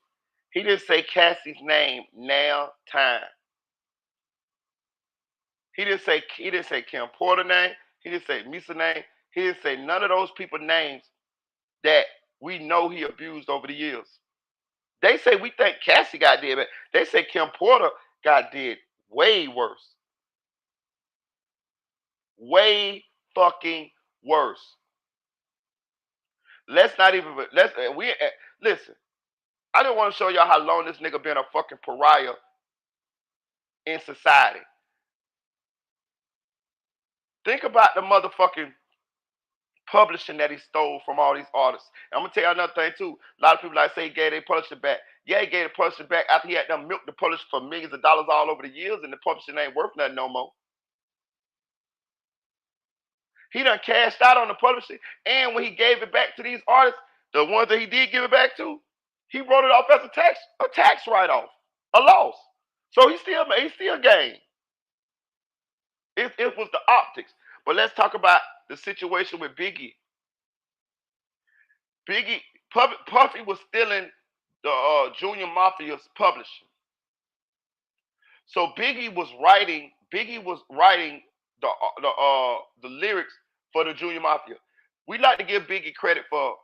[SPEAKER 2] He didn't say Cassie's name now time. He didn't say Kim Porter name. He didn't say Misa name. He didn't say none of those people names that we know he abused over the years. They say we think Cassie got did, but they say Kim Porter got did way worse. Way fucking worse. Let's not even listen. I just want to show y'all how long this nigga been a fucking pariah in society. Think about the motherfucking publishing that he stole from all these artists. And I'm gonna tell you another thing too. A lot of people like say he gave their publisher back. Yeah, he gave the publisher back after he had them milk the publisher for millions of dollars all over the years, and the publishing ain't worth nothing no more. He done cashed out on the publishing, and when he gave it back to these artists, the ones that he did give it back to, he wrote it off as a tax write-off, a loss. So he still gained. It was the optics. But let's talk about the situation with Biggie. Puffy was stealing the Junior Mafia's publishing. So Biggie was writing the lyrics for the Junior Mafia. We like to give Biggie credit for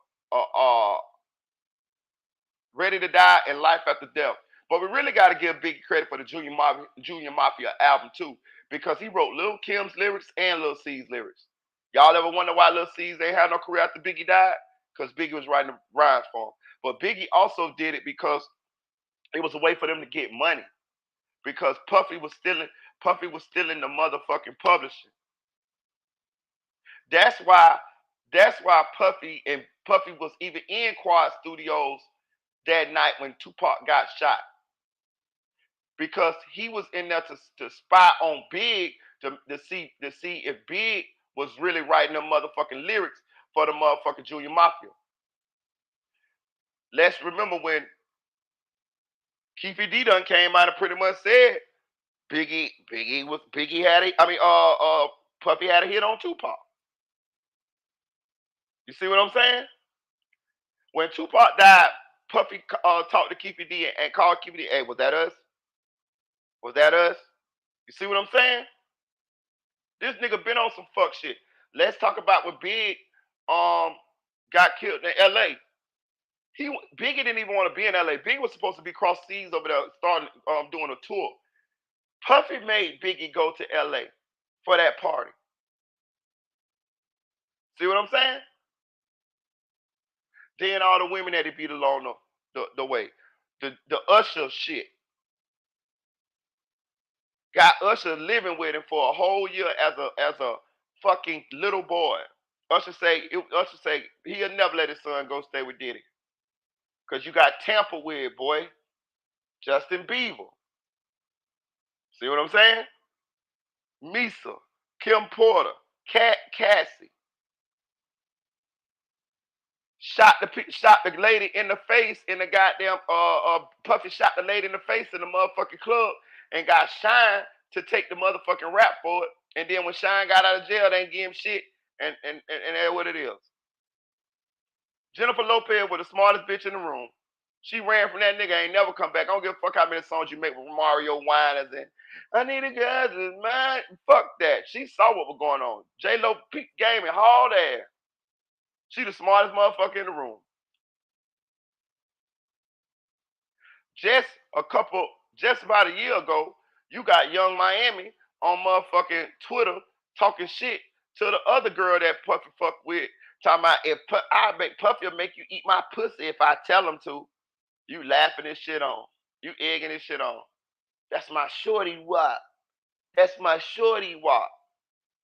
[SPEAKER 2] Ready to Die and Life After Death. But we really got to give Biggie credit for the Junior Mafia album too, because he wrote Lil Kim's lyrics and Lil C's lyrics. Y'all ever wonder why Lil C's ain't had no career after Biggie died? Because Biggie was writing the rhymes for him. But Biggie also did it because it was a way for them to get money. Because Puffy was stealing the motherfucking publishing. That's why Puffy was even in Quad Studios that night when Tupac got shot. Because he was in there to spy on Big to see if Big was really writing them motherfucking lyrics for the motherfucking Junior Mafia. Let's remember when Keefy D done came out and pretty much said Puffy had a hit on Tupac. You see what I'm saying? When Tupac died, Puffy talked to Keefy D and called Keefy D, hey, was that us? Was that us? You see what I'm saying? This nigga been on some fuck shit. Let's talk about when Big got killed in LA. Biggie didn't even want to be in LA. Big was supposed to be cross seas over there starting doing a tour. Puffy made Biggie go to LA for that party. See what I'm saying? Then all the women that he beat along the way. The Usher shit. Got Usher living with him for a whole year as a fucking little boy. Usher say he'll never let his son go stay with Diddy. Cause you got tampered with, boy. Justin Bieber. See what I'm saying? Misa, Kim Porter, Cassie. Shot the lady in the face in the goddamn Puffy shot the lady in the face in the motherfucking club and got Shine to take the motherfucking rap for it. And then when Shine got out of jail, they ain't give him shit. And that's what it is. Jennifer Lopez was the smartest bitch in the room. She ran from that nigga, ain't never come back. I don't give a fuck how many songs you make with Mario Winans and I need a girl that's mine. Fuck that. She saw what was going on. J-Lo peak game and hauled ass. She the smartest motherfucker in the room. Just about a year ago, you got Young Miami on motherfucking Twitter talking shit to the other girl that Puffy fucked with, talking about if Puffy will make you eat my pussy if I tell him to. You laughing this shit on. You egging this shit on. That's my shorty wop. That's my shorty wop.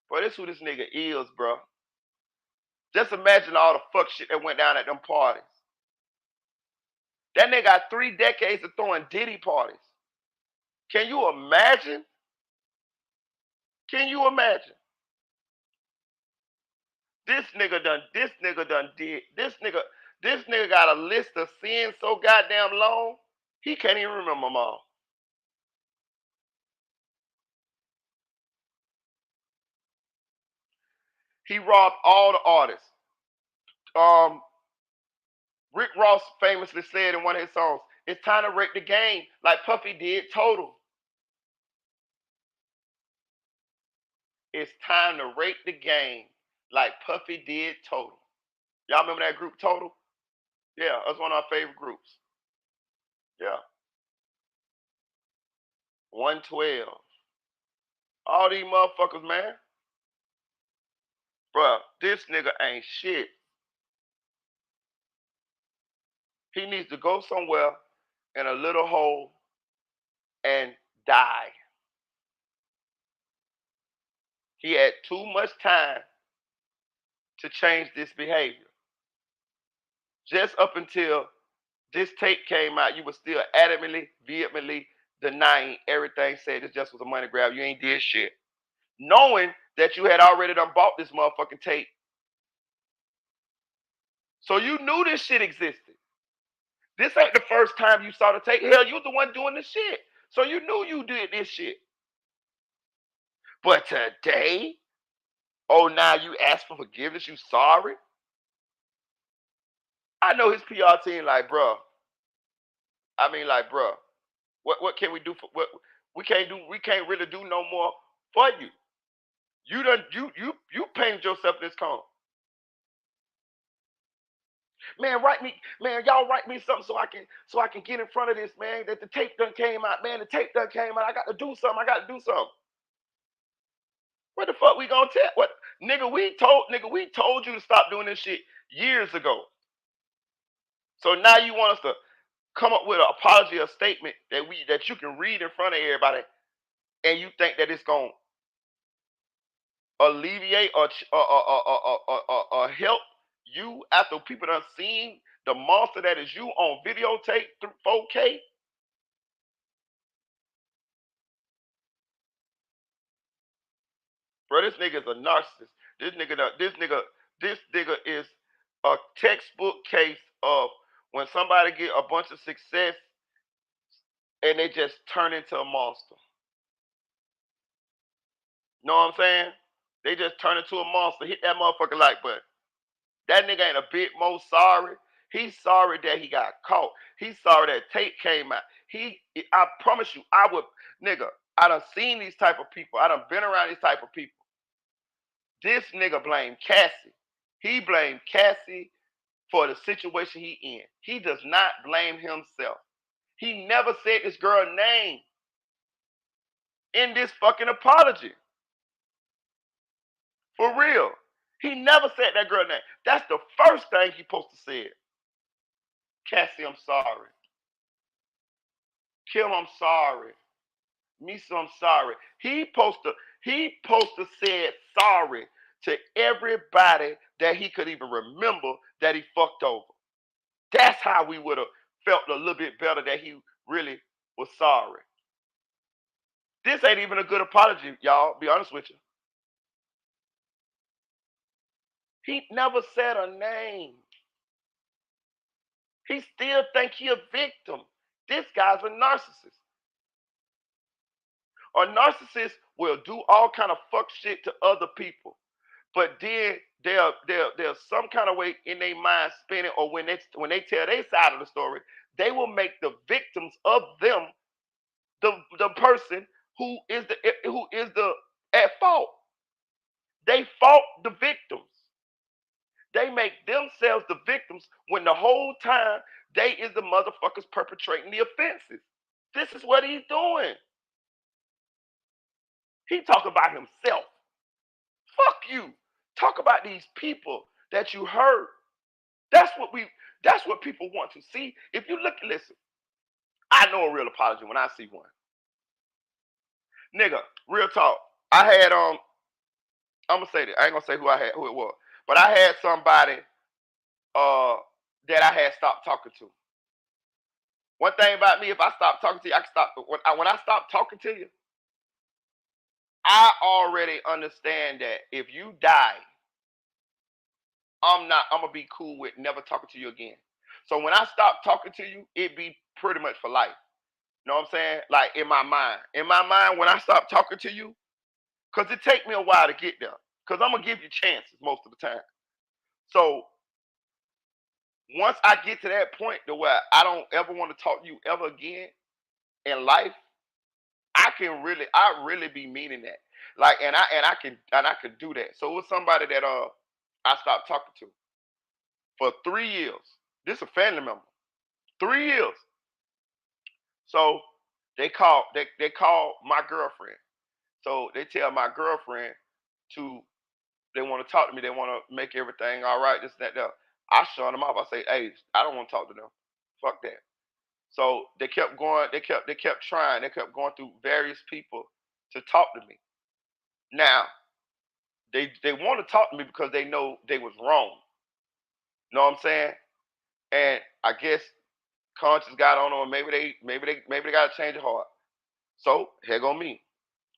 [SPEAKER 2] Bro, this who this nigga is, bro. Just imagine all the fuck shit that went down at them parties. That nigga got 3 decades of throwing Diddy parties. Can you imagine? Can you imagine? This nigga got a list of sins so goddamn long, he can't even remember them all. He robbed all the artists. Rick Ross famously said in one of his songs, it's time to wreck the game like Puffy did Total. It's time to rate the game like Puffy did Total. Y'all remember that group Total? Yeah, that's one of our favorite groups. Yeah. 112. All these motherfuckers, man. Bruh, this nigga ain't shit. He needs to go somewhere in a little hole and die. He had too much time to change this behavior. Just up until this tape came out, you were still vehemently denying everything, said this just was a money grab. You ain't did shit. Knowing that you had already done bought this motherfucking tape. So you knew this shit existed. This ain't the first time you saw the tape. Hell, you the one doing the shit. So you knew you did this shit. But today, oh, now you ask for forgiveness, you sorry? I know his PR team like, bro. What can we do for what we can't really do no more for you. You painted yourself in this corner. Man, write me, man, y'all write me something so I can get in front of this, man. That the tape done came out, man. The tape done came out. I got to do something. I got to do something. What the fuck we gonna tell? What nigga? We told you to stop doing this shit years ago. So now you want us to come up with an apology or statement that you can read in front of everybody, and you think that it's gonna alleviate or help you after people done seen the monster that is you on videotape through 4K? Bro, this nigga is a narcissist. This nigga is a textbook case of when somebody get a bunch of success and they just turn into a monster. Know what I'm saying? They just turn into a monster. Hit that motherfucker like button. That nigga ain't a bit more sorry. He's sorry that he got caught. He's sorry that tape came out. I promise you, nigga, I done seen these type of people. I done been around these type of people. This nigga blamed Cassie. He blamed Cassie for the situation he in. He does not blame himself. He never said this girl's name in this fucking apology. For real. He never said that girl's name. That's the first thing he supposed to say. Cassie, I'm sorry. Kim, I'm sorry. Misa, I'm sorry. He supposed to say sorry to everybody that he could even remember that he fucked over. That's how we would have felt a little bit better that he really was sorry. This ain't even a good apology, y'all. Be honest with you. He never said a name. He still think he a victim. This guy's a narcissist. A narcissist will do all kind of fuck shit to other people, but then there's some kind of way in their mind spinning, or when they tell their side of the story, they will make the victims of them the person who is the at fault. They fault the victims. They make themselves the victims when the whole time they is the motherfuckers perpetrating the offenses. This is what he's doing. He talk about himself. Fuck you. Talk about these people that you hurt. That's what people want to see. If you listen, I know a real apology when I see one. Nigga, real talk. I had I'm gonna say that. I ain't gonna say who it was. But I had somebody that I had stopped talking to. One thing about me, if I stop talking to you, I can stop when I stop talking to you, I already understand that if you die, I'm gonna be cool with never talking to you again. So when I stop talking to you, it be pretty much for life. You know what I'm saying? Like in my mind. In my mind, when I stop talking to you, because it take me a while to get there. Because I'm gonna give you chances most of the time. So once I get to that point to where I don't ever want to talk to you ever again in life, I really be meaning that. Like I can do that. So it was somebody that I stopped talking to for 3 years. This is a family member. 3 years. So they call my girlfriend. So they tell my girlfriend to they want to talk to me. They want to make everything all right. This, that. I shut them off. I say, hey, I don't want to talk to them. Fuck that. So they kept going. They kept trying. They kept going through various people to talk to me. Now they want to talk to me because they know they was wrong. You know what I'm saying? And I guess conscience got on them. Maybe they got to change their heart. So here go me.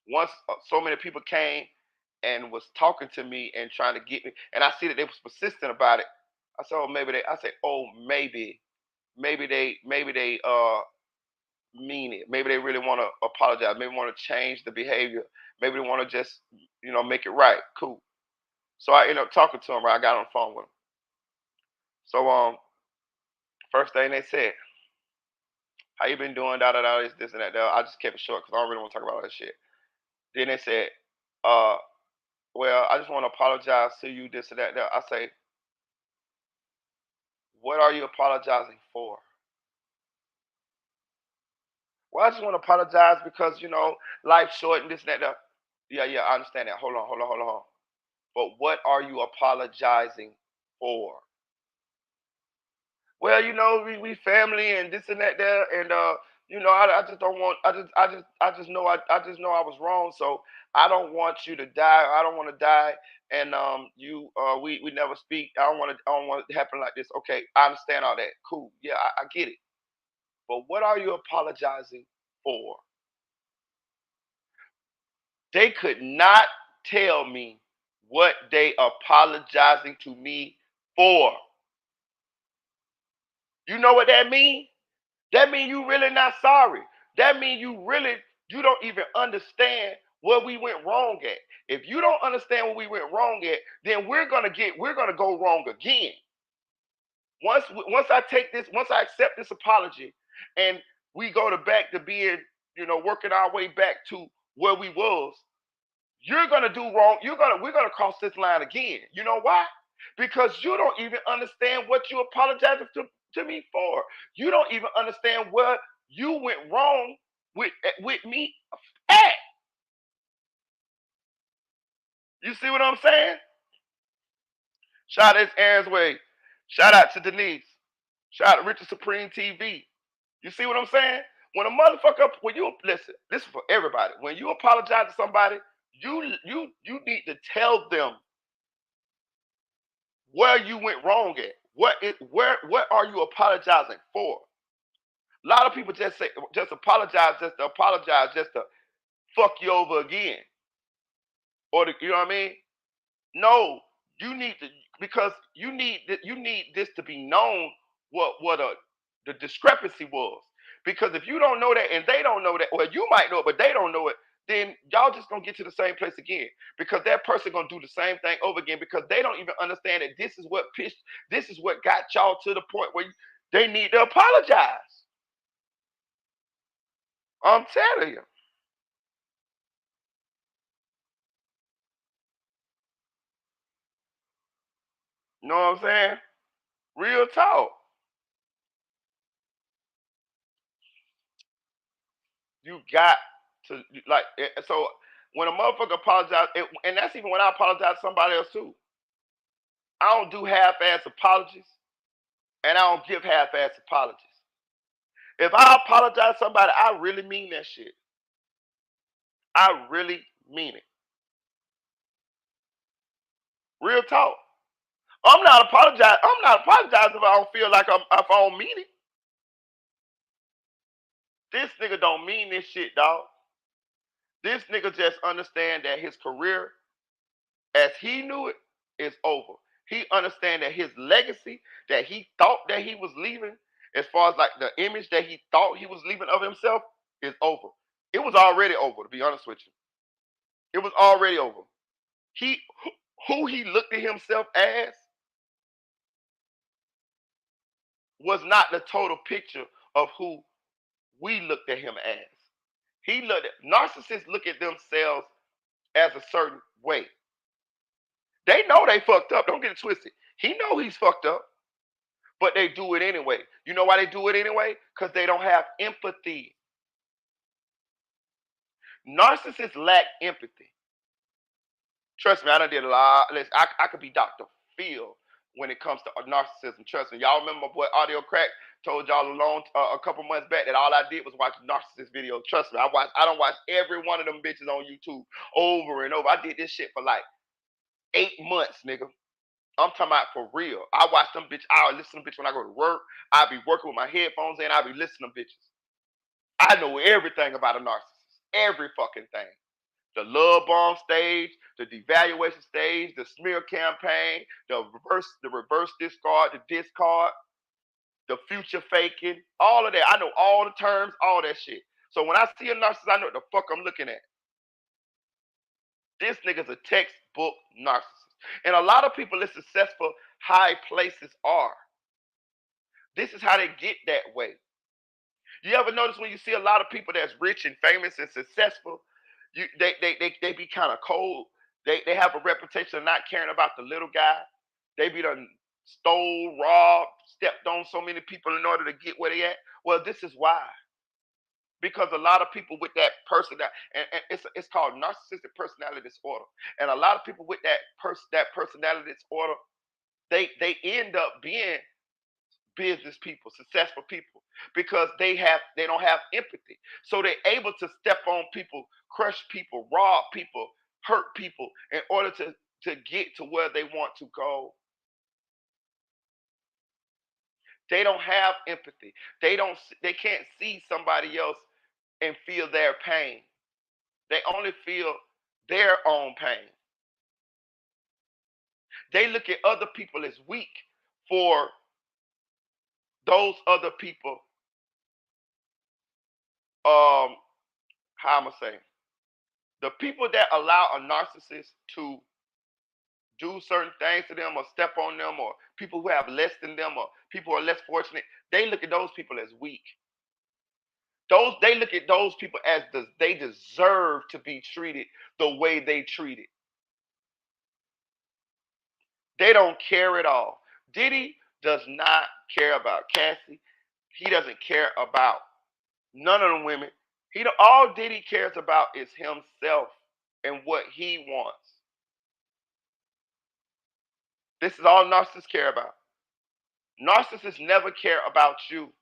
[SPEAKER 2] Once so many people came and was talking to me and trying to get me, and I see that they was persistent about it. I said, oh, maybe they mean it. Maybe they really want to apologize. Maybe want to change the behavior. Maybe they want to just make it right. Cool. So I ended up talking to them. Right, I got on the phone with them. So first thing they said, how you been doing? Da da da. This and that. Da. I just kept it short because I don't really want to talk about all that shit. Then they said, uh, well, I just want to apologize to you. This and that. Da. I say, What are you apologizing for? Well, I just want to apologize because, life's short and this and that. Yeah, I understand that. Hold on. But what are you apologizing for? Well, we family and this and that there, and I just don't want. I just know I was wrong. So I don't want you to die. I don't want to die, and we never speak. I don't want it to happen like this. Okay, I understand all that. Cool. Yeah, I get it. But what are you apologizing for? They could not tell me what they apologizing to me for. You know what that means? That means you really not sorry. That means you don't even understand where we went wrong at. If you don't understand where we went wrong at, then we're gonna go wrong again. Once I accept this apology, and we go back to being, working our way back to where we was, you're gonna do wrong. We're gonna cross this line again. You know why? Because you don't even understand what you apologizing to me for. You don't even understand where you went wrong with me at. You see what I'm saying? Shout out to Aaron's Way. Shout out to Denise. Shout out to Richard Supreme TV. You see what I'm saying? When you listen, this is for everybody. When you apologize to somebody, you need to tell them where you went wrong at. What are you apologizing for? A lot of people just apologize just to apologize, just to fuck you over again. You know what I mean? No, you need to, because you need this to be known what the discrepancy was. Because if you don't know that and they don't know that, well, you might know it, but they don't know it, then y'all just gonna get to the same place again. Because that person gonna do the same thing over again because they don't even understand that this is what got y'all to the point where they need to apologize. I'm telling you. You know what I'm saying? Real talk. You got to, like, so when a motherfucker apologize, and that's even when I apologize to somebody else too. I don't do half-ass apologies, and I don't give half-ass apologies. If I apologize to somebody, I really mean that shit. I really mean it. Real talk. I'm not apologizing if I don't feel like if I don't mean it. This nigga don't mean this shit, dog. This nigga just understand that his career, as he knew it, is over. He understand that his legacy that he thought that he was leaving, as far as like the image that he thought he was leaving of himself, is over. It was already over, to be honest with you. It was already over. He who he looked at himself as was not the total picture of who we looked at him as. Narcissists look at themselves as a certain way. They know they fucked up. Don't get it twisted. He know he's fucked up, but they do it anyway. You know why they do it anyway? Because they don't have empathy. Narcissists lack empathy. Trust me, I done did a lot. I could be Dr. Phil when it comes to narcissism. Trust me. Y'all remember what Audio Crack told y'all a couple months back that all I did was watch narcissist videos. Trust me, I don't watch every one of them bitches on YouTube over and over. I did this shit for like 8 months, nigga. I'm talking about for real. I watch them bitch. I listen to them bitch when I go to work. I be working with my headphones in. I be listening to bitches. I know everything about a narcissist. Every fucking thing. The love bomb stage, the devaluation stage, the smear campaign, the reverse discard, the discard, the future faking, all of that. I know all the terms, all that shit. So when I see a narcissist, I know what the fuck I'm looking at. This nigga's a textbook narcissist. And a lot of people in successful high places are. This is how they get that way. You ever notice when you see a lot of people that's rich and famous and successful, they be kind of cold. They have a reputation of not caring about the little guy. They be done stole, robbed, stepped on so many people in order to get where they at? Well, this is why. Because a lot of people with that and it's called narcissistic personality disorder. And a lot of people with that personality disorder, they end up being business people, successful people, because they don't have empathy. So they're able to step on people, crush people, rob people, hurt people in order to get to where they want to go. They don't have empathy. They can't see somebody else and feel their pain. They only feel their own pain. They look at other people as weak for those other people, how am I saying? The people that allow a narcissist to do certain things to them or step on them, or people who have less than them, or people who are less fortunate, they look at those people as weak. They look at those people as they deserve to be treated the way they treated. They don't care at all. Diddy does not care about Cassie. He doesn't care about none of the women. All Diddy cares about is himself and what he wants. This is all narcissists care about. Narcissists never care about you.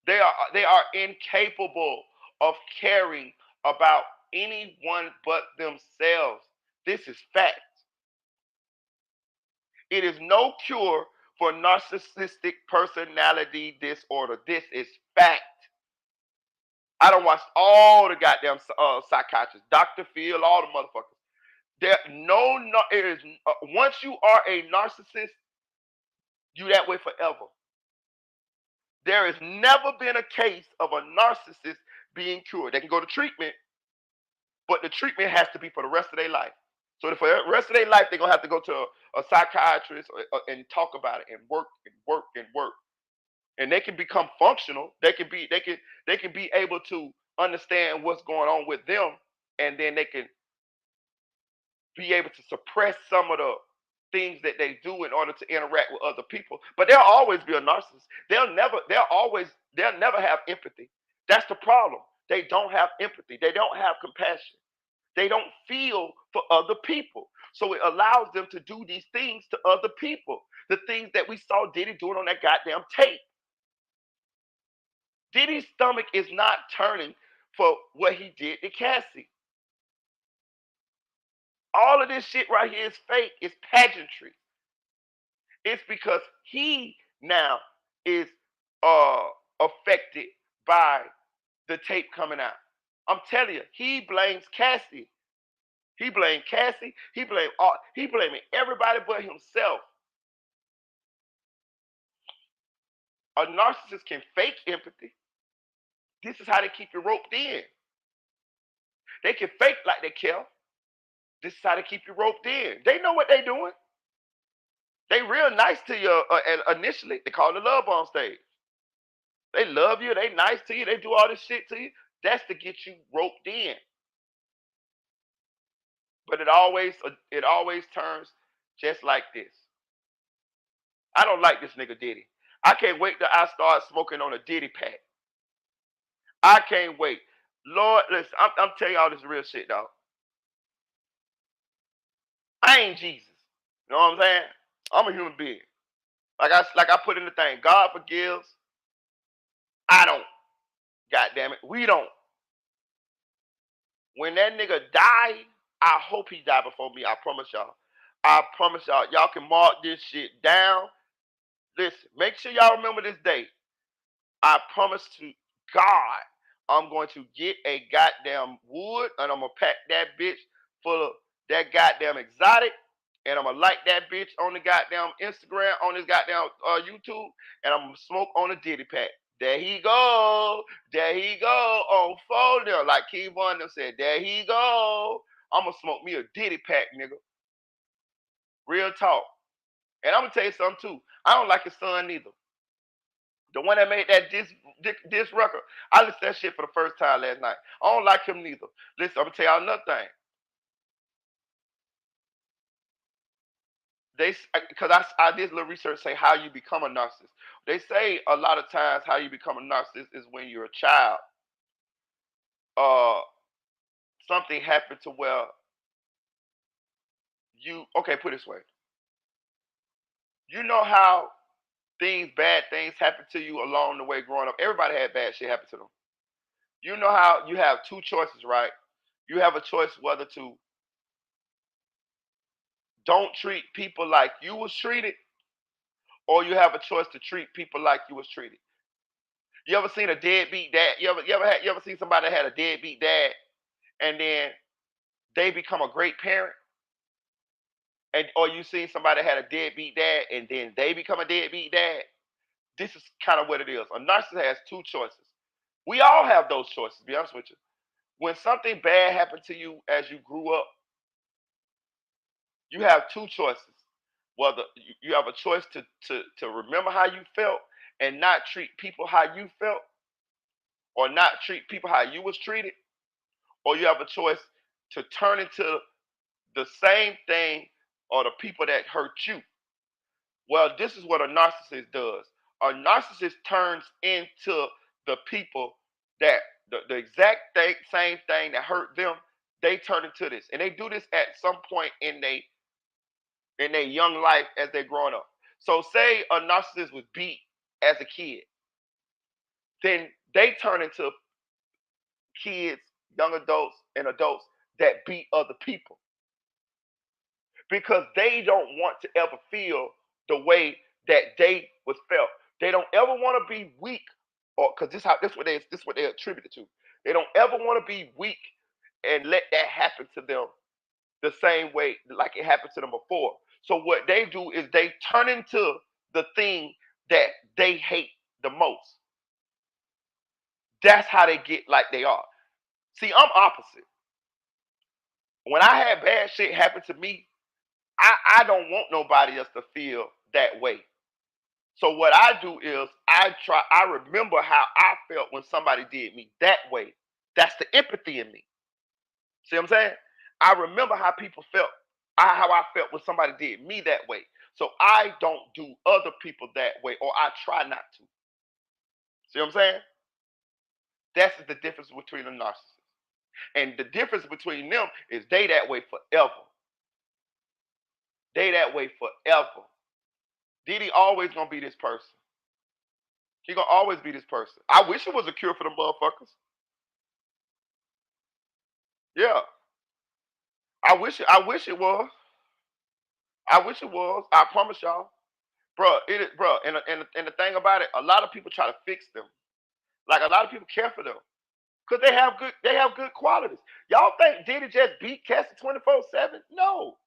[SPEAKER 2] They are incapable of caring about anyone but themselves. This is fact. It is no cure for narcissistic personality disorder. This is fact. I don't watch all the goddamn psychiatrists, Dr. Phil, all the motherfuckers. It is once you are a narcissist, you that way forever. There has never been a case of a narcissist being cured. They can go to treatment, but the treatment has to be for the rest of their life. So for the rest of their life, they're gonna have to go to a psychiatrist and talk about it and work and work and work. And they can become functional. They can be able to understand what's going on with them, and then they can be able to suppress some of the things that they do in order to interact with other people. But they'll always be a narcissist. They'll never have empathy. That's the problem. They don't have empathy. They don't have compassion. They don't feel for other people. So it allows them to do these things to other people. The things that we saw Diddy doing on that goddamn tape. Diddy's stomach is not turning for what he did to Cassie. All of this shit right here is fake. It's pageantry. It's because he now is affected by the tape coming out. I'm telling you, he blames Cassie. He blamed Cassie. He blaming everybody but himself. A narcissist can fake empathy. This is how they keep you roped in. They can fake like they care. This is how they keep you roped in. They know what they're doing. They real nice to you initially. They call the love on stage. They love you. They nice to you. They do all this shit to you. That's to get you roped in. But it always turns just like this. I don't like this nigga Diddy. I can't wait till I start smoking on a Diddy pack. I can't wait. Lord, listen, I'm telling y'all this real shit, dog. I ain't Jesus. You know what I'm saying? I'm a human being. Like I put in the thing, God forgives. I don't. God damn it. We don't. When that nigga died, I hope he died before me. I promise y'all. I promise y'all. Y'all can mark this shit down. Listen, make sure y'all remember this date. I promise to God, I'm going to get a goddamn wood and I'm gonna pack that bitch full of that goddamn exotic, and I'm gonna light that bitch on the goddamn Instagram, on this goddamn YouTube, and I'm gonna smoke on a Diddy pack. There he go, on phone like Kevon them said. There he go. I'm gonna smoke me a Diddy pack, nigga. Real talk. And I'm gonna tell you something too. I don't like his son neither. The one that made that diss record, I listened to that shit for the first time last night. I don't like him neither. Listen, I'm gonna tell y'all another thing. because I did a little research say how you become a narcissist. They say a lot of times how you become a narcissist is when you're a child. Uh, Something happened to where okay, put it this way. You know how bad things happen to you along the way growing up. Everybody had bad shit happen to them. You know how you have two choices, right? You have a choice whether to don't treat people like you was treated, or you have a choice to treat people like you was treated. You ever seen a deadbeat dad? You ever seen somebody that had a deadbeat dad and then they become a great parent? And or you seen somebody that had a deadbeat dad and then they become a deadbeat dad? This is kind of what it is. A narcissist has two choices. We all have those choices, to be honest with you. When something bad happened to you as you grew up, you have two choices. Whether you have a choice to remember how you felt and not treat people how you felt, or not treat people how you was treated, or you have a choice to turn into the same thing or the people that hurt you. Well, this is what a narcissist does. A narcissist turns into the people that the exact same thing that hurt them, they turn into this. And they do this at some point in their young life as they're growing up. So say a narcissist was beat as a kid, then they turn into kids, young adults, and adults that beat other people because they don't want to ever feel the way that they was felt. They don't ever want to be weak, or because this what they attribute it to. They don't ever want to be weak and let that happen to them the same way like it happened to them before. So what they do is they turn into the thing that they hate the most. That's how they get like they are. See, I'm opposite. When I had bad shit happen to me, I don't want nobody else to feel that way. So what I do is I remember how I felt when somebody did me that way. That's the empathy in me. See what I'm saying? I remember how people felt, how I felt when somebody did me that way. So I don't do other people that way, or I try not to. See what I'm saying? That's the difference between a narcissist. And the difference between them is they that way forever. They that way forever. Diddy always gonna be this person. He gonna always be this person. I wish it was a cure for the motherfuckers. Yeah, I wish it was. I wish it was. I promise y'all, bro. It is, bro. And the thing about it, a lot of people try to fix them. Like a lot of people care for them because they have good qualities. Y'all think Diddy just beat Cassie 24/7? No,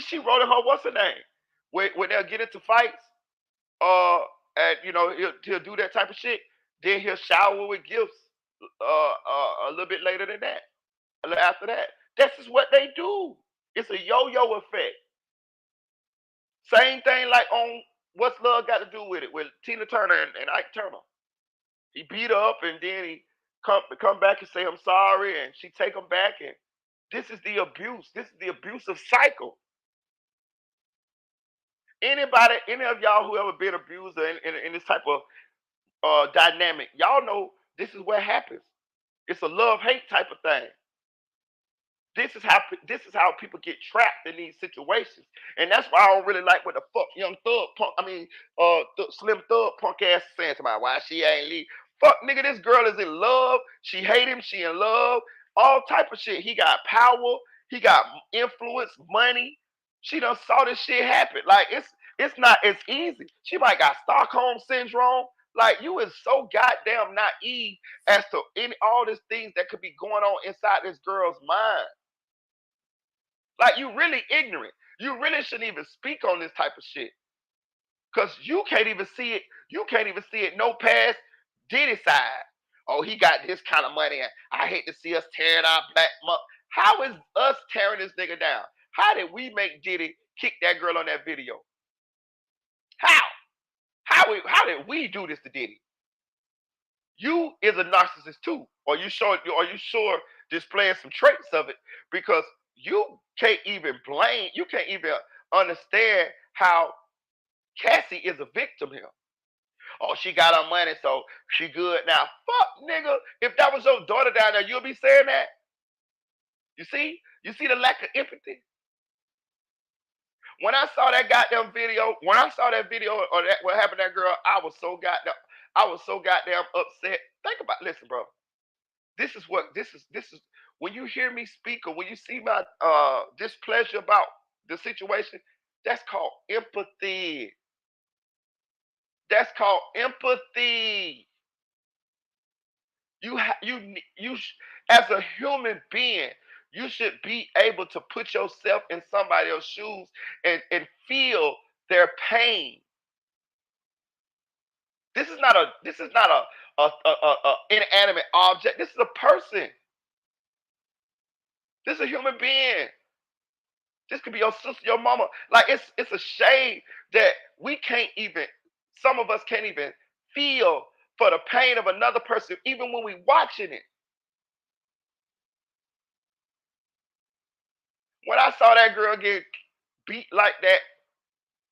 [SPEAKER 2] she wrote in her what's her name when they'll get into fights. Uh, and he'll do that type of shit. Then he'll shower with gifts. A little bit later than that. A little after that. This is what they do. It's a yo-yo effect. Same thing like on What's Love Got to Do with It with Tina Turner and Ike Turner. He beat her up and then he come back and say I'm sorry and she take him back and this is the abuse. This is the abusive cycle. Any of y'all who ever been abused in this type of dynamic, y'all know this is what happens. It's a love hate type of thing. This is how people get trapped in these situations, and that's why I don't really like what the fuck young thug punk. I mean, slim thug punk ass is saying to my why she ain't leave. Fuck nigga, this girl is in love. She hate him. She in love. All type of shit. He got power. He got influence, money. She done saw this shit happen. Like it's not as easy. She might got Stockholm syndrome. Like you is so goddamn naive as to all these things that could be going on inside this girl's mind. Like you really ignorant. You really shouldn't even speak on this type of shit. Cause you can't even see it. You can't even see it no past Diddy side. Oh, he got this kind of money. And I hate to see us tearing our black money. How is us tearing this nigga down? How did we make Diddy kick that girl on that video? How? How did we do this to Diddy? You is a narcissist too. Or you sure displaying some traits of it because you can't even blame, you can't even understand how Cassie is a victim here. Oh, she got her money, so she good now. Fuck, nigga. If that was your daughter down there, you'll be saying that. You see? You see the lack of empathy? When I saw that goddamn video, when I saw that video or that what happened to that girl, I was so goddamn upset. Think about, listen, bro. This is when you hear me speak or when you see my displeasure about the situation, that's called empathy. That's called empathy. As a human being, you should be able to put yourself in somebody else's shoes and feel their pain. This is not a inanimate object. This is a person. This is a human being. This could be your sister, your mama. Like it's a shame that we can't even, some of us can't even feel for the pain of another person, even when we watching it. When I saw that girl get beat like that,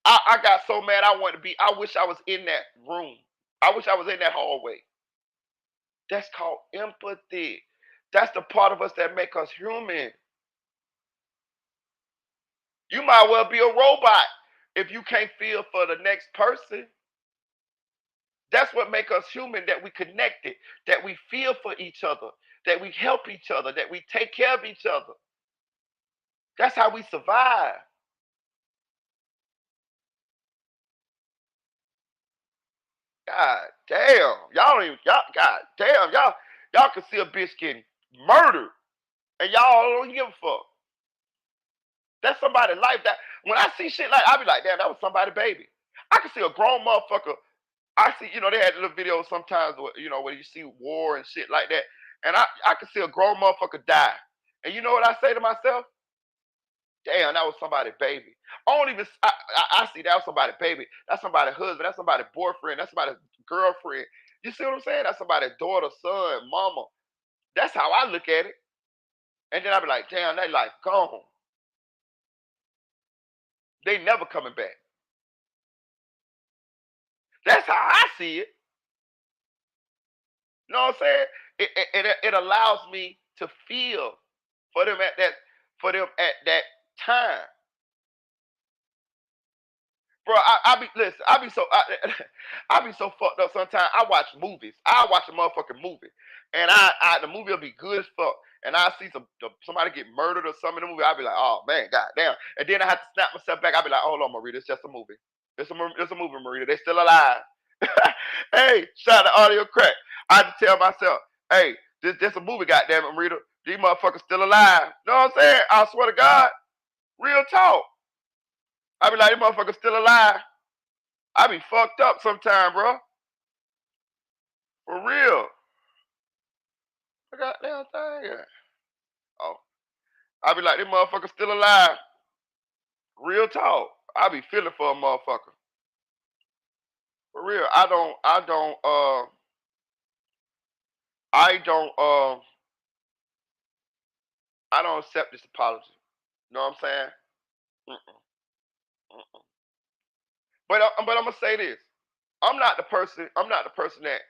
[SPEAKER 2] I got so mad I wanted to be. I wish I was in that room. I wish I was in that hallway. That's called empathy. That's the part of us that make us human. You might well be a robot if you can't feel for the next person. That's what makes us human, that we connected, that we feel for each other, that we help each other, that we take care of each other. That's how we survive. God damn. Y'all don't even, y'all, God damn, y'all can see a bitch getting murdered and y'all don't give a fuck. That's somebody's life. That when I see shit like, I be like, damn, that was somebody's baby. I can see a grown motherfucker. I see, they had little videos sometimes, where you see war and shit like that. And I can see a grown motherfucker die. And you know what I say to myself? Damn, that was somebody's baby. I don't even, I see that was somebody's baby. That's somebody's husband. That's somebody's boyfriend. That's somebody's girlfriend. You see what I'm saying? That's somebody's daughter, son, mama. That's how I look at it. And then I be like, damn, they life gone. They never coming back. That's how I see it. You know what I'm saying? It allows me to feel for them at that time. Bro, I be listen. I be so fucked up. Sometimes I watch movies. I watch a motherfucking movie, and the movie will be good as fuck. And I see somebody get murdered or something in the movie. I be like, oh man, goddamn. And then I have to snap myself back. I be like, hold on, Marita, it's just a movie. It's a movie, Marita. They still alive. Hey, shout out to Audio Crack. I had to tell myself, hey, this a movie, goddamn it, Marita. These motherfuckers still alive. Know what I'm saying? I swear to God, real talk. I be like, these motherfuckers still alive. I be fucked up sometime, bro. For real. I got damn thing. Oh, I be like, this motherfucker still alive. Real talk. I be feeling for a motherfucker. For real. I don't, I don't accept this apology. You know what I'm saying? Mm-mm, mm-mm. But I'm gonna say this. I'm not the person. I'm not the person that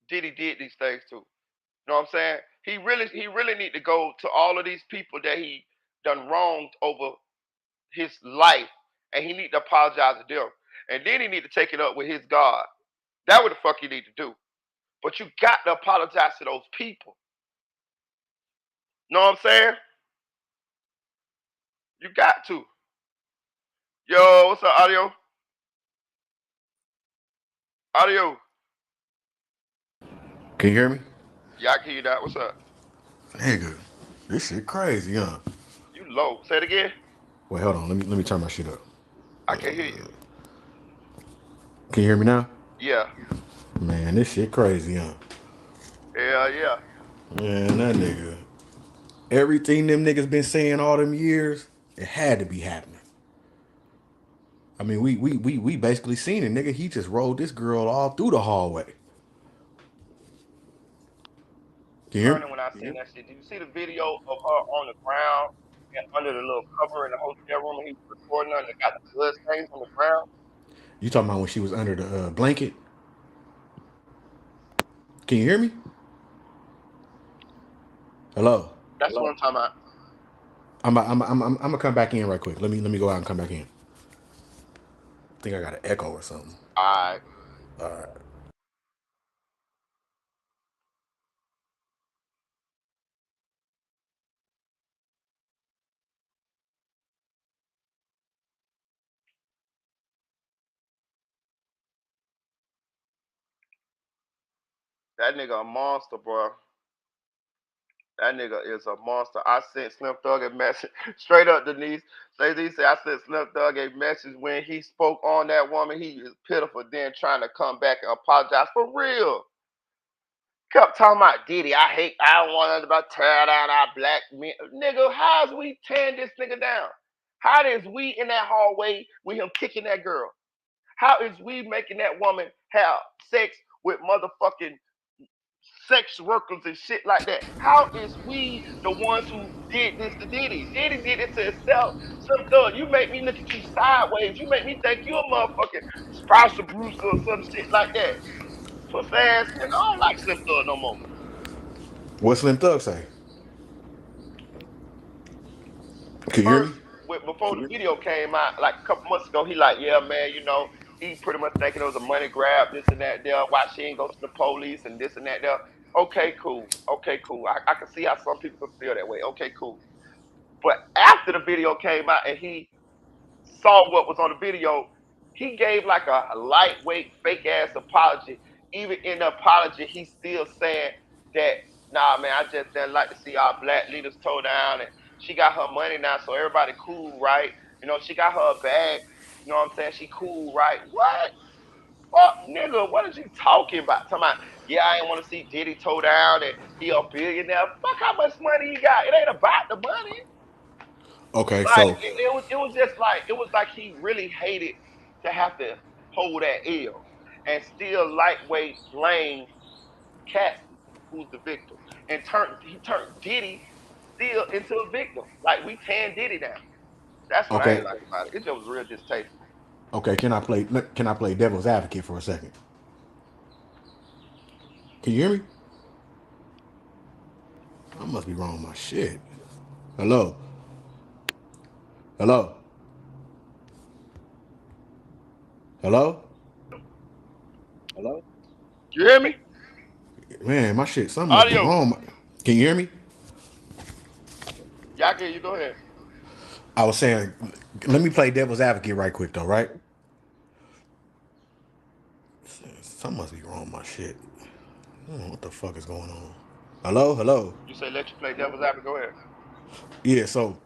[SPEAKER 2] Diddy did these things to. You know what I'm saying? He really need to go to all of these people that he done wronged over his life, and he need to apologize to them. And then he need to take it up with his God. That's what the fuck he need to do. But you got to apologize to those people. Know what I'm saying? You got to. Yo, what's up, audio? Audio.
[SPEAKER 4] Can you hear me?
[SPEAKER 2] Yeah, I can hear you that. What's up?
[SPEAKER 4] Nigga, this shit crazy, huh?
[SPEAKER 2] You low. Say it again.
[SPEAKER 4] Wait, hold on. Let me turn my shit up.
[SPEAKER 2] I can't hear you.
[SPEAKER 4] Can you hear me now?
[SPEAKER 2] Yeah.
[SPEAKER 4] Man, this shit crazy, huh?
[SPEAKER 2] Yeah, yeah.
[SPEAKER 4] Man, that nigga. Everything them niggas been saying all them years, it had to be happening. I mean, we basically seen it, nigga. He just rolled this girl all through the hallway. Can you hear me?
[SPEAKER 2] Burning when I seen that shit. Did you see the video of her on the ground? and under the little cover in the hotel room, and he was recording her, and they got the blood stains on the ground.
[SPEAKER 4] You talking about when she was under the blanket? Can you hear me? Hello.
[SPEAKER 2] That's what I'm talking about.
[SPEAKER 4] I'm gonna come back in right quick. Let me go out and come back in. I think I got an echo or something.
[SPEAKER 2] All right.
[SPEAKER 4] All right.
[SPEAKER 2] That nigga a monster, bro. That nigga is a monster. I sent Slim Thug a message straight up, Denise. They said I sent Slim Thug a message when he spoke on that woman. He is pitiful. Then trying to come back and apologize for real. Kept talking about Diddy. I don't want nothing about tear down our black men. Nigga, how's we tearing this nigga down? How is we in that hallway with him kicking that girl? How is we making that woman have sex with motherfucking sex workers and shit like that? How is we the ones who did this to Diddy? Diddy did it to himself. Some thug, you make me look at you sideways. You make me think you a motherfucking spouse abuser or some shit like that. Puss ass nigga, I don't like Slim Thug no more.
[SPEAKER 4] What Slim Thug say? Can you hear me?
[SPEAKER 2] First, before the video came out, like a couple months ago, he like, yeah, man, he pretty much thinking it was a money grab, this and that there. Why she ain't go to the police and this and that there. Okay, cool. Okay, cool. I can see how some people can feel that way. Okay, cool. But after the video came out and he saw what was on the video, he gave like a lightweight fake ass apology. Even in the apology, he's still saying that, nah, man, I just didn't like to see our black leaders toe down, and she got her money now, so everybody cool, right? She got her bag. You know what I'm saying? She cool, right? What? Fuck, nigga, what is you talking about? Talking about, yeah, I ain't want to see Diddy toe down and he a billionaire. Fuck how much money he got. It ain't about the money.
[SPEAKER 4] Okay,
[SPEAKER 2] Like
[SPEAKER 4] so
[SPEAKER 2] it was just like it was like he really hated to have to hold that L and still lightweight blame Cassie, who's the victim, and he turned Diddy still into a victim. Like we tan Diddy down. That's what I
[SPEAKER 4] okay,
[SPEAKER 2] ain't like about it. It just was real distasteful.
[SPEAKER 4] okay. Can I play devil's advocate for a second? Can you hear me? I must be wrong with my shit. Hello, hello, hello.
[SPEAKER 2] You hear me?
[SPEAKER 4] Man, my shit. Something must be
[SPEAKER 2] Audio.
[SPEAKER 4] wrong. Can you hear me?
[SPEAKER 2] Y'all can you go ahead.
[SPEAKER 4] I was saying, let me play devil's advocate right quick though, right? Something must be wrong with my shit. I don't know what the fuck is going on. Hello, hello.
[SPEAKER 2] You say let you play devil's advocate. Go ahead.
[SPEAKER 4] Yeah, so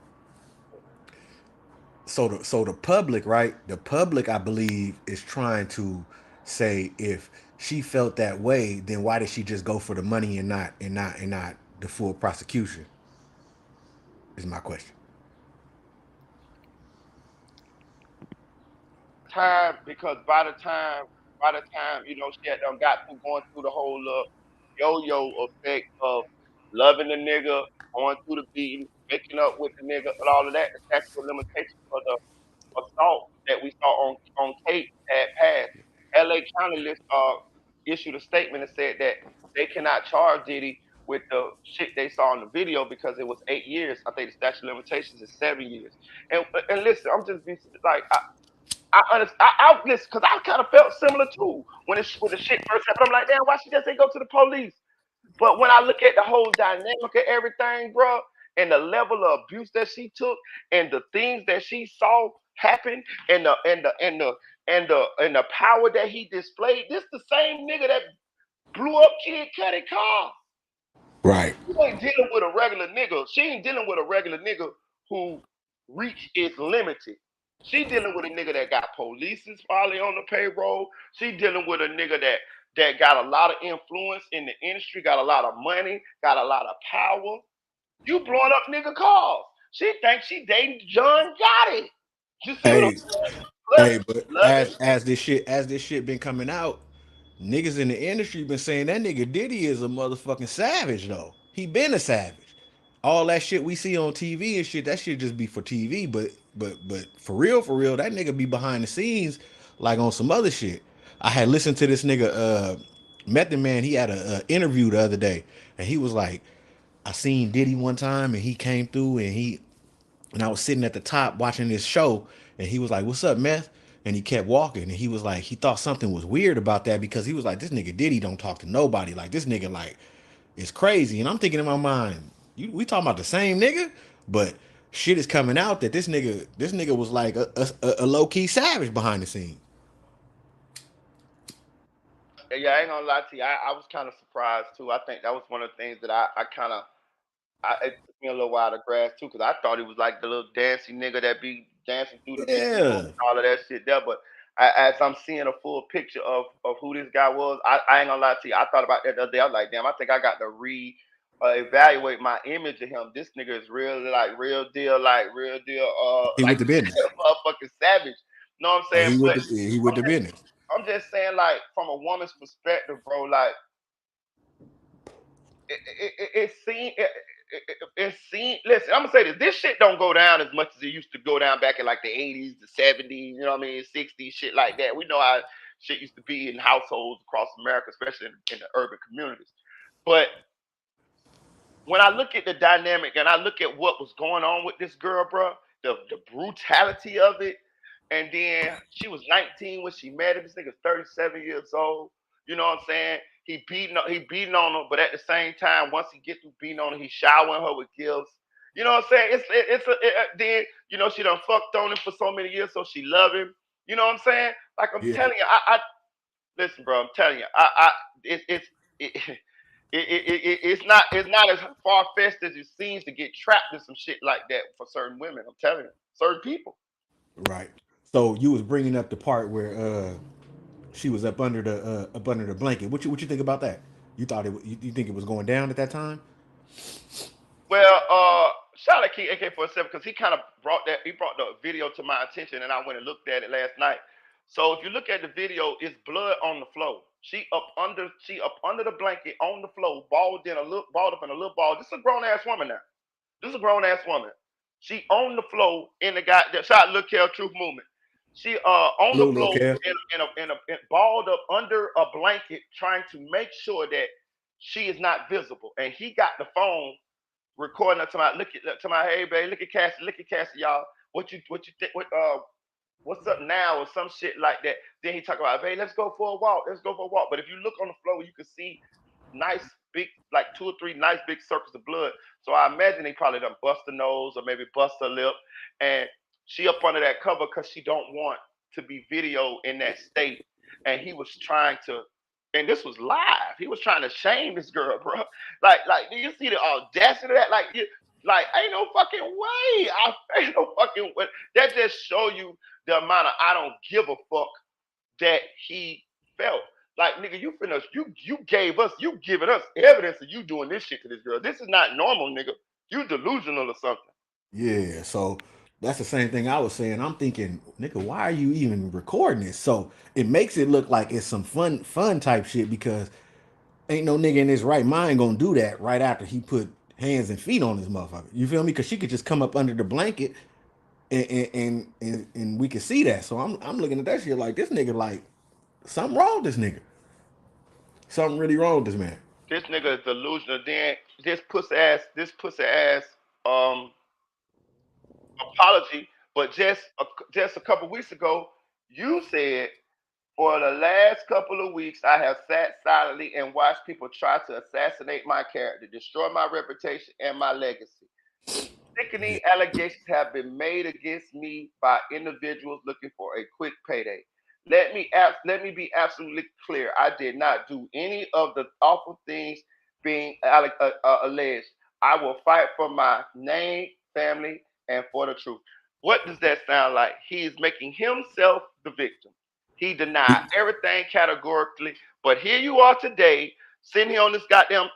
[SPEAKER 4] the public, right? The public, I believe, is trying to say if she felt that way, then why did she just go for the money and not the full prosecution? Is my question.
[SPEAKER 2] Time because by the time she had done got through going through the whole yo-yo effect of loving the nigga, going through the beating, making up with the nigga, and all of that, the statute of limitations for the assault that we saw on Kate had passed. LA County issued a statement and said that they cannot charge Diddy with the shit they saw in the video because it was 8 years. I think the statute of limitations is 7 years. And listen, I'm just be like I listen because I kind of felt similar too when the shit first happened. I'm like, damn, why she just ain't go to the police? But when I look at the whole dynamic of everything, bro, and the level of abuse that she took, and the things that she saw happen, and the power that he displayed, this the same nigga that blew up Kid Cudi car.
[SPEAKER 4] Right.
[SPEAKER 2] You ain't dealing with a regular nigga. She ain't dealing with a regular nigga who reach is limited. She dealing with a nigga that got police's probably on the payroll. She dealing with a nigga that got a lot of influence in the industry, got a lot of money, got a lot of power. You blowing up nigga cars. She thinks she dating John Gotti. You see what I'm
[SPEAKER 4] Hey,
[SPEAKER 2] saying? Plus,
[SPEAKER 4] hey, but
[SPEAKER 2] loving.
[SPEAKER 4] as this shit been coming out, niggas in the industry been saying that nigga Diddy is a motherfucking savage though. He been a savage. all that shit we see on TV and shit, that shit just be for TV. But for real, that nigga be behind the scenes like on some other shit. I had listened to this nigga Method Man. He had a interview the other day, and he was like, I seen Diddy one time, and he came through, and I was sitting at the top watching this show, and he was like, "What's up, Meth?" And he kept walking, and he was like, he thought something was weird about that because he was like, "This nigga Diddy don't talk to nobody. Like this nigga like is crazy." And I'm thinking in my mind, we talking about the same nigga, but shit is coming out that this nigga was like a low key savage behind the scenes.
[SPEAKER 2] Yeah, I ain't gonna lie to you. I was kind of surprised too. I think that was one of the things that I kind of it took me a little while to grasp too, because I thought he was like the little dancing nigga that be dancing through the video
[SPEAKER 4] Yeah,
[SPEAKER 2] and all of that shit there. But as I'm seeing a full picture of who this guy was, I ain't gonna lie to you. I thought about that the other day. I was like, damn, I think I got to evaluate my image of him. This nigga is real, like real deal,
[SPEAKER 4] he
[SPEAKER 2] like
[SPEAKER 4] with the business.
[SPEAKER 2] motherfucking savage. You know what I'm
[SPEAKER 4] Oh,
[SPEAKER 2] saying? But
[SPEAKER 4] he with
[SPEAKER 2] I'm
[SPEAKER 4] the
[SPEAKER 2] just,
[SPEAKER 4] business.
[SPEAKER 2] I'm just saying, like from a woman's perspective, bro. Like it seemed it seemed. Listen, I'm gonna say this. This shit don't go down as much as it used to go down back in like the 80s, the 70s. You know what I mean? 60s, shit like that. We know how shit used to be in households across America, especially in the urban communities. But when I look at the dynamic and I look at what was going on with this girl, bro, the brutality of it, and then she was 19 when she met him. This nigga's 37 years old. You know what I'm saying? He beating on her, but at the same time, once he gets through beating on her, he's showering her with gifts. You know what I'm saying? Then she done fucked on him for so many years, so she love him. You know what I'm saying? Like I'm
[SPEAKER 4] Yeah,
[SPEAKER 2] telling you, I listen, bro. I'm telling you, it, it's not as far fetched as it seems to get trapped in some shit like that for certain women. I'm telling you, certain people.
[SPEAKER 4] right. So you was bringing up the part where she was up under the blanket. What you think about that? You thought you think it was going down at that time?
[SPEAKER 2] Well, shout out to AK-47 because he kind of brought the video to my attention, and I went and looked at it last night. So if you look at the video, it's blood on the floor. She up under the blanket on the floor, balled up in a little ball. This is a grown ass woman now. This is a grown ass woman. She on the floor in the goddamn shot. Look here, truth movement. She on the
[SPEAKER 4] Little
[SPEAKER 2] floor
[SPEAKER 4] Kev.
[SPEAKER 2] balled up under a blanket, trying to make sure that she is not visible. And he got the phone recording up to my hey babe, look at Cassie, y'all. What you think? What's up now or some shit like that. Then he talk about, hey, let's go for a walk. Let's go for a walk. But if you look on the floor, you can see nice big, like two or three nice big circles of blood. So I imagine they probably done bust a nose or maybe bust a lip. And she up under that cover because she don't want to be video in that state. And he was trying to, and this was live. He was trying to shame this girl, bro. Do you see the audacity of that? Like, ain't no fucking way. Ain't no fucking way. That just show you the amount of I don't give a fuck that he felt. Like nigga, you giving us evidence of you doing this shit to this girl. This is not normal, nigga. You delusional or something.
[SPEAKER 4] Yeah, so that's the same thing I was saying. I'm thinking, nigga, why are you even recording this? So it makes it look like it's some fun type shit because ain't no nigga in his right mind gonna do that right after he put hands and feet on this motherfucker. You feel me? Because she could just come up under the blanket and we could see that. So I'm looking at that shit like this nigga like something wrong with this nigga. Something really wrong with this man.
[SPEAKER 2] This nigga is delusional. Then this pussy ass um apology, but just a couple weeks ago, you said for the last couple of weeks, I have sat silently and watched people try to assassinate my character, destroy my reputation and my legacy. Sickening
[SPEAKER 4] Yeah.
[SPEAKER 2] allegations have been made against me by individuals looking for a quick payday. Let me be absolutely clear. I did not do any of the awful things being alleged. I will fight for my name, family, and for the truth. What does that sound like? He is making himself the victim. He denied
[SPEAKER 4] He,
[SPEAKER 2] everything categorically, but here you are today, sitting here on this goddamn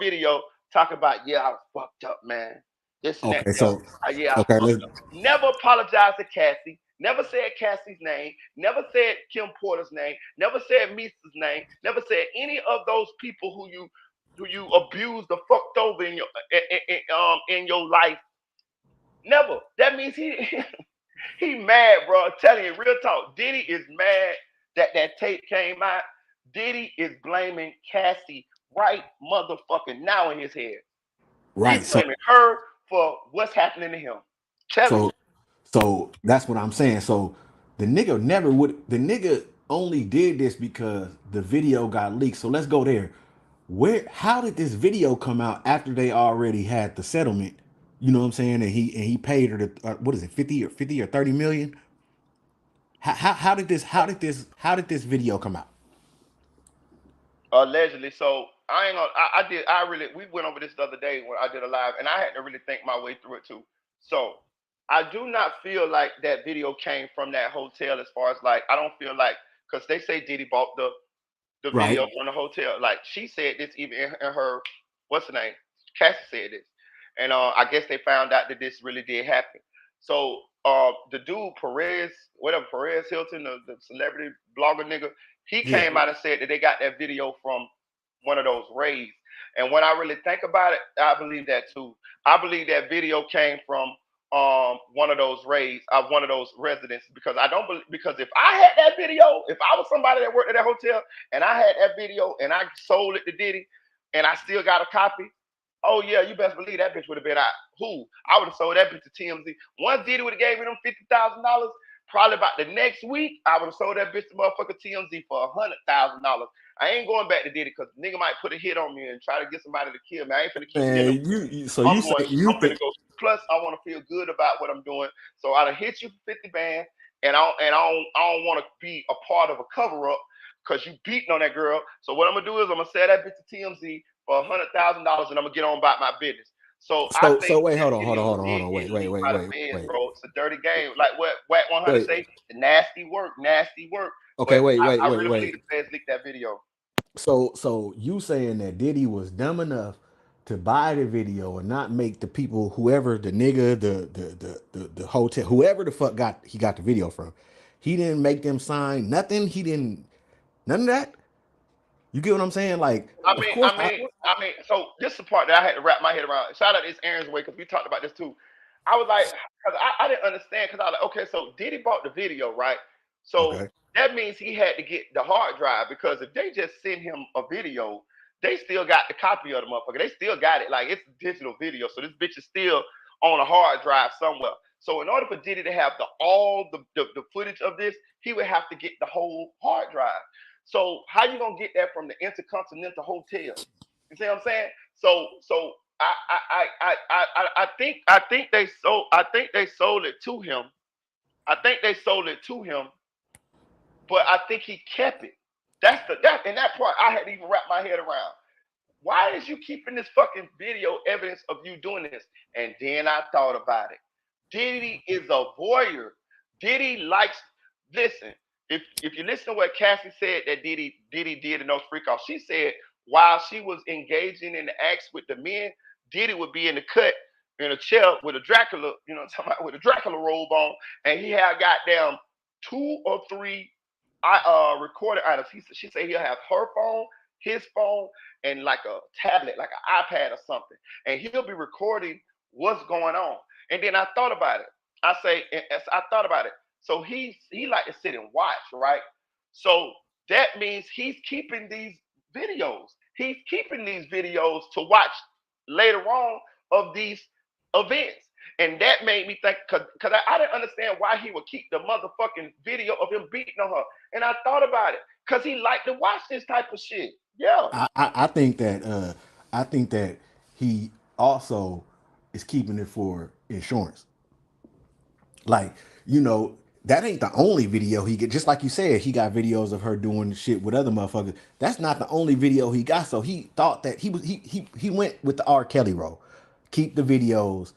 [SPEAKER 2] video, talking about, yeah, I was fucked up, man. This and that.
[SPEAKER 4] okay, so
[SPEAKER 2] Yeah, I
[SPEAKER 4] okay,
[SPEAKER 2] fucked
[SPEAKER 4] let's
[SPEAKER 2] up. Never apologized to Cassie. Never said Cassie's name. Never said Kim Porter's name. Never said Misa's name. Never said any of those people who you do you abuse the fucked over in your life? Never. That means he he mad, bro. I'm telling you, real talk. Diddy is mad that that tape came out. Diddy is blaming Cassie right motherfucking now in his head. He's
[SPEAKER 4] Right.
[SPEAKER 2] blaming her for what's happening to him. Telling
[SPEAKER 4] So
[SPEAKER 2] you.
[SPEAKER 4] so that's what I'm saying. So the nigga never would. The nigga only did this because the video got leaked. So let's go there. Where? How did this video come out after they already had the settlement? You know what I'm saying? And he paid her the what is it, 50 or 30 million? How did this video come out?
[SPEAKER 2] Allegedly. So I ain't gonna. I did. I really. We went over this the other day when I did a live, and I had to really think my way through it too. So I do not feel like that video came from that hotel. As far as like, I don't feel like because they say Diddy bought the
[SPEAKER 4] Right.
[SPEAKER 2] video from the hotel. Like she said this even in her what's the name? Cassie said this, and I guess they found out that this really did happen. So the dude Perez, whatever Perez Hilton, the celebrity blogger nigga, he
[SPEAKER 4] Yeah.
[SPEAKER 2] came out and said that they got that video from one of those raids. And when I really think about it, I believe that too. I believe that video came from one of those raids of one of those residences because I don't believe because if I had that video, if I was somebody that worked at that hotel and I had that video and I sold it to Diddy and I still got a copy, oh yeah, you best believe that bitch would have been out. Who? I would have sold that bitch to TMZ. Once Diddy would have gave me them $50,000, probably about the next week, I would have sold that bitch to motherfucker TMZ for $100,000. I ain't going back to Diddy because nigga might put a hit on me and try to get somebody to kill me. I ain't finna keep getting them.
[SPEAKER 4] Man, so
[SPEAKER 2] I'm
[SPEAKER 4] you say
[SPEAKER 2] going.
[SPEAKER 4] you
[SPEAKER 2] I'm
[SPEAKER 4] think?
[SPEAKER 2] finna go. Plus, I want to feel good about what I'm doing. So I'll hit you for 50 bands, and I don't want to be a part of a cover up because you beating on that girl. So what I'm gonna do is I'm gonna sell that bitch to TMZ for $100,000, and I'm gonna get on about my business. So I
[SPEAKER 4] So
[SPEAKER 2] think
[SPEAKER 4] wait,
[SPEAKER 2] that
[SPEAKER 4] hold on, hold on,
[SPEAKER 2] video
[SPEAKER 4] hold on, hold
[SPEAKER 2] did
[SPEAKER 4] on,
[SPEAKER 2] get
[SPEAKER 4] wait, wait,
[SPEAKER 2] leaked
[SPEAKER 4] wait,
[SPEAKER 2] by the
[SPEAKER 4] wait,
[SPEAKER 2] feds,
[SPEAKER 4] wait,
[SPEAKER 2] bro. It's a dirty game. Like what Whack 100
[SPEAKER 4] wait.
[SPEAKER 2] say, nasty work, nasty work.
[SPEAKER 4] Okay,
[SPEAKER 2] But
[SPEAKER 4] wait, wait,
[SPEAKER 2] I
[SPEAKER 4] wait,
[SPEAKER 2] really believe
[SPEAKER 4] wait.
[SPEAKER 2] the feds leaked that video.
[SPEAKER 4] So you saying that Diddy was dumb enough to buy the video and not make the people, whoever the nigga, the hotel, whoever the fuck got the video from, he didn't make them sign nothing. He didn't none of that. You get what I'm saying? Like,
[SPEAKER 2] I
[SPEAKER 4] of
[SPEAKER 2] mean,
[SPEAKER 4] course,
[SPEAKER 2] I mean, I mean. So this is the part that I had to wrap my head around. Shout out to this Aaron's way because we talked about this too. I was like, because I didn't understand because I was like, okay, so Diddy bought the video, right? So
[SPEAKER 4] okay.
[SPEAKER 2] that means he had to get the hard drive because if they just send him a video, they still got the copy of the motherfucker. They still got it. Like it's digital video, so this bitch is still on a hard drive somewhere. So in order for Diddy to have the footage of this, he would have to get the whole hard drive. So how you gonna get that from the Intercontinental Hotel? You see what I'm saying? So I think they sold it to him. I think they sold it to him, but I think he kept it. That's the that and that part I had to even wrap my head around. Why is you keeping this fucking video evidence of you doing this? And then I thought about it. Diddy is a voyeur. Diddy likes listen. If you listen to what Cassie said that Diddy did in those freak offs, she said while she was engaging in the acts with the men, Diddy would be in the cut in a chair with a Dracula, you know, talking about with a Dracula robe on, and he had goddamn two or three recorded items. She said he'll have her phone, his phone, and like a tablet, like an iPad or something, and he'll be recording what's going on. And then I thought about it. I say, as I thought about it. So he like to sit and watch, right? So that means he's keeping these videos. He's keeping these videos to watch later on of these events. And that made me think, because I didn't understand why he would keep the motherfucking video of him beating on her. And I thought about it, because he liked to watch this type of shit. Yeah.
[SPEAKER 4] I think that he also is keeping it for insurance. Like, you know, that ain't the only video he get. Just like you said, he got videos of her doing shit with other motherfuckers. That's not the only video he got. So he thought that he went with the R. Kelly role. Keep the videos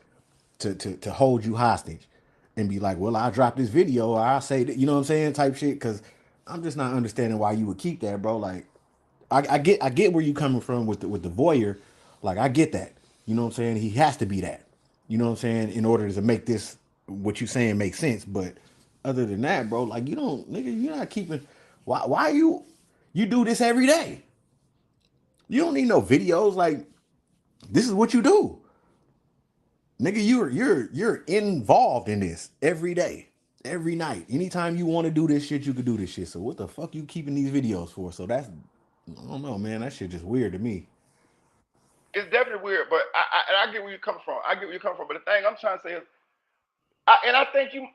[SPEAKER 4] to hold you hostage and be like, well, I'll drop this video or I'll say that, you know what I'm saying? Type shit. Cause I'm just not understanding why you would keep that, bro. Like, I get where you coming from with the voyeur. Like I get that. You know what I'm saying? He has to be that. You know what I'm saying? In order to make this what you saying make sense. But other than that, bro, like you don't nigga, you're not keeping why you do this every day. You don't need no videos. Like, this is what you do. Nigga, you're involved in this every day, every night. Anytime you want to do this shit, you could do this shit. So what the fuck you keeping these videos for? So that's, I don't know, man. That shit just weird to me.
[SPEAKER 2] It's definitely weird, but I get where you come from. I get where you come from. But the thing I'm trying to say is, I think you.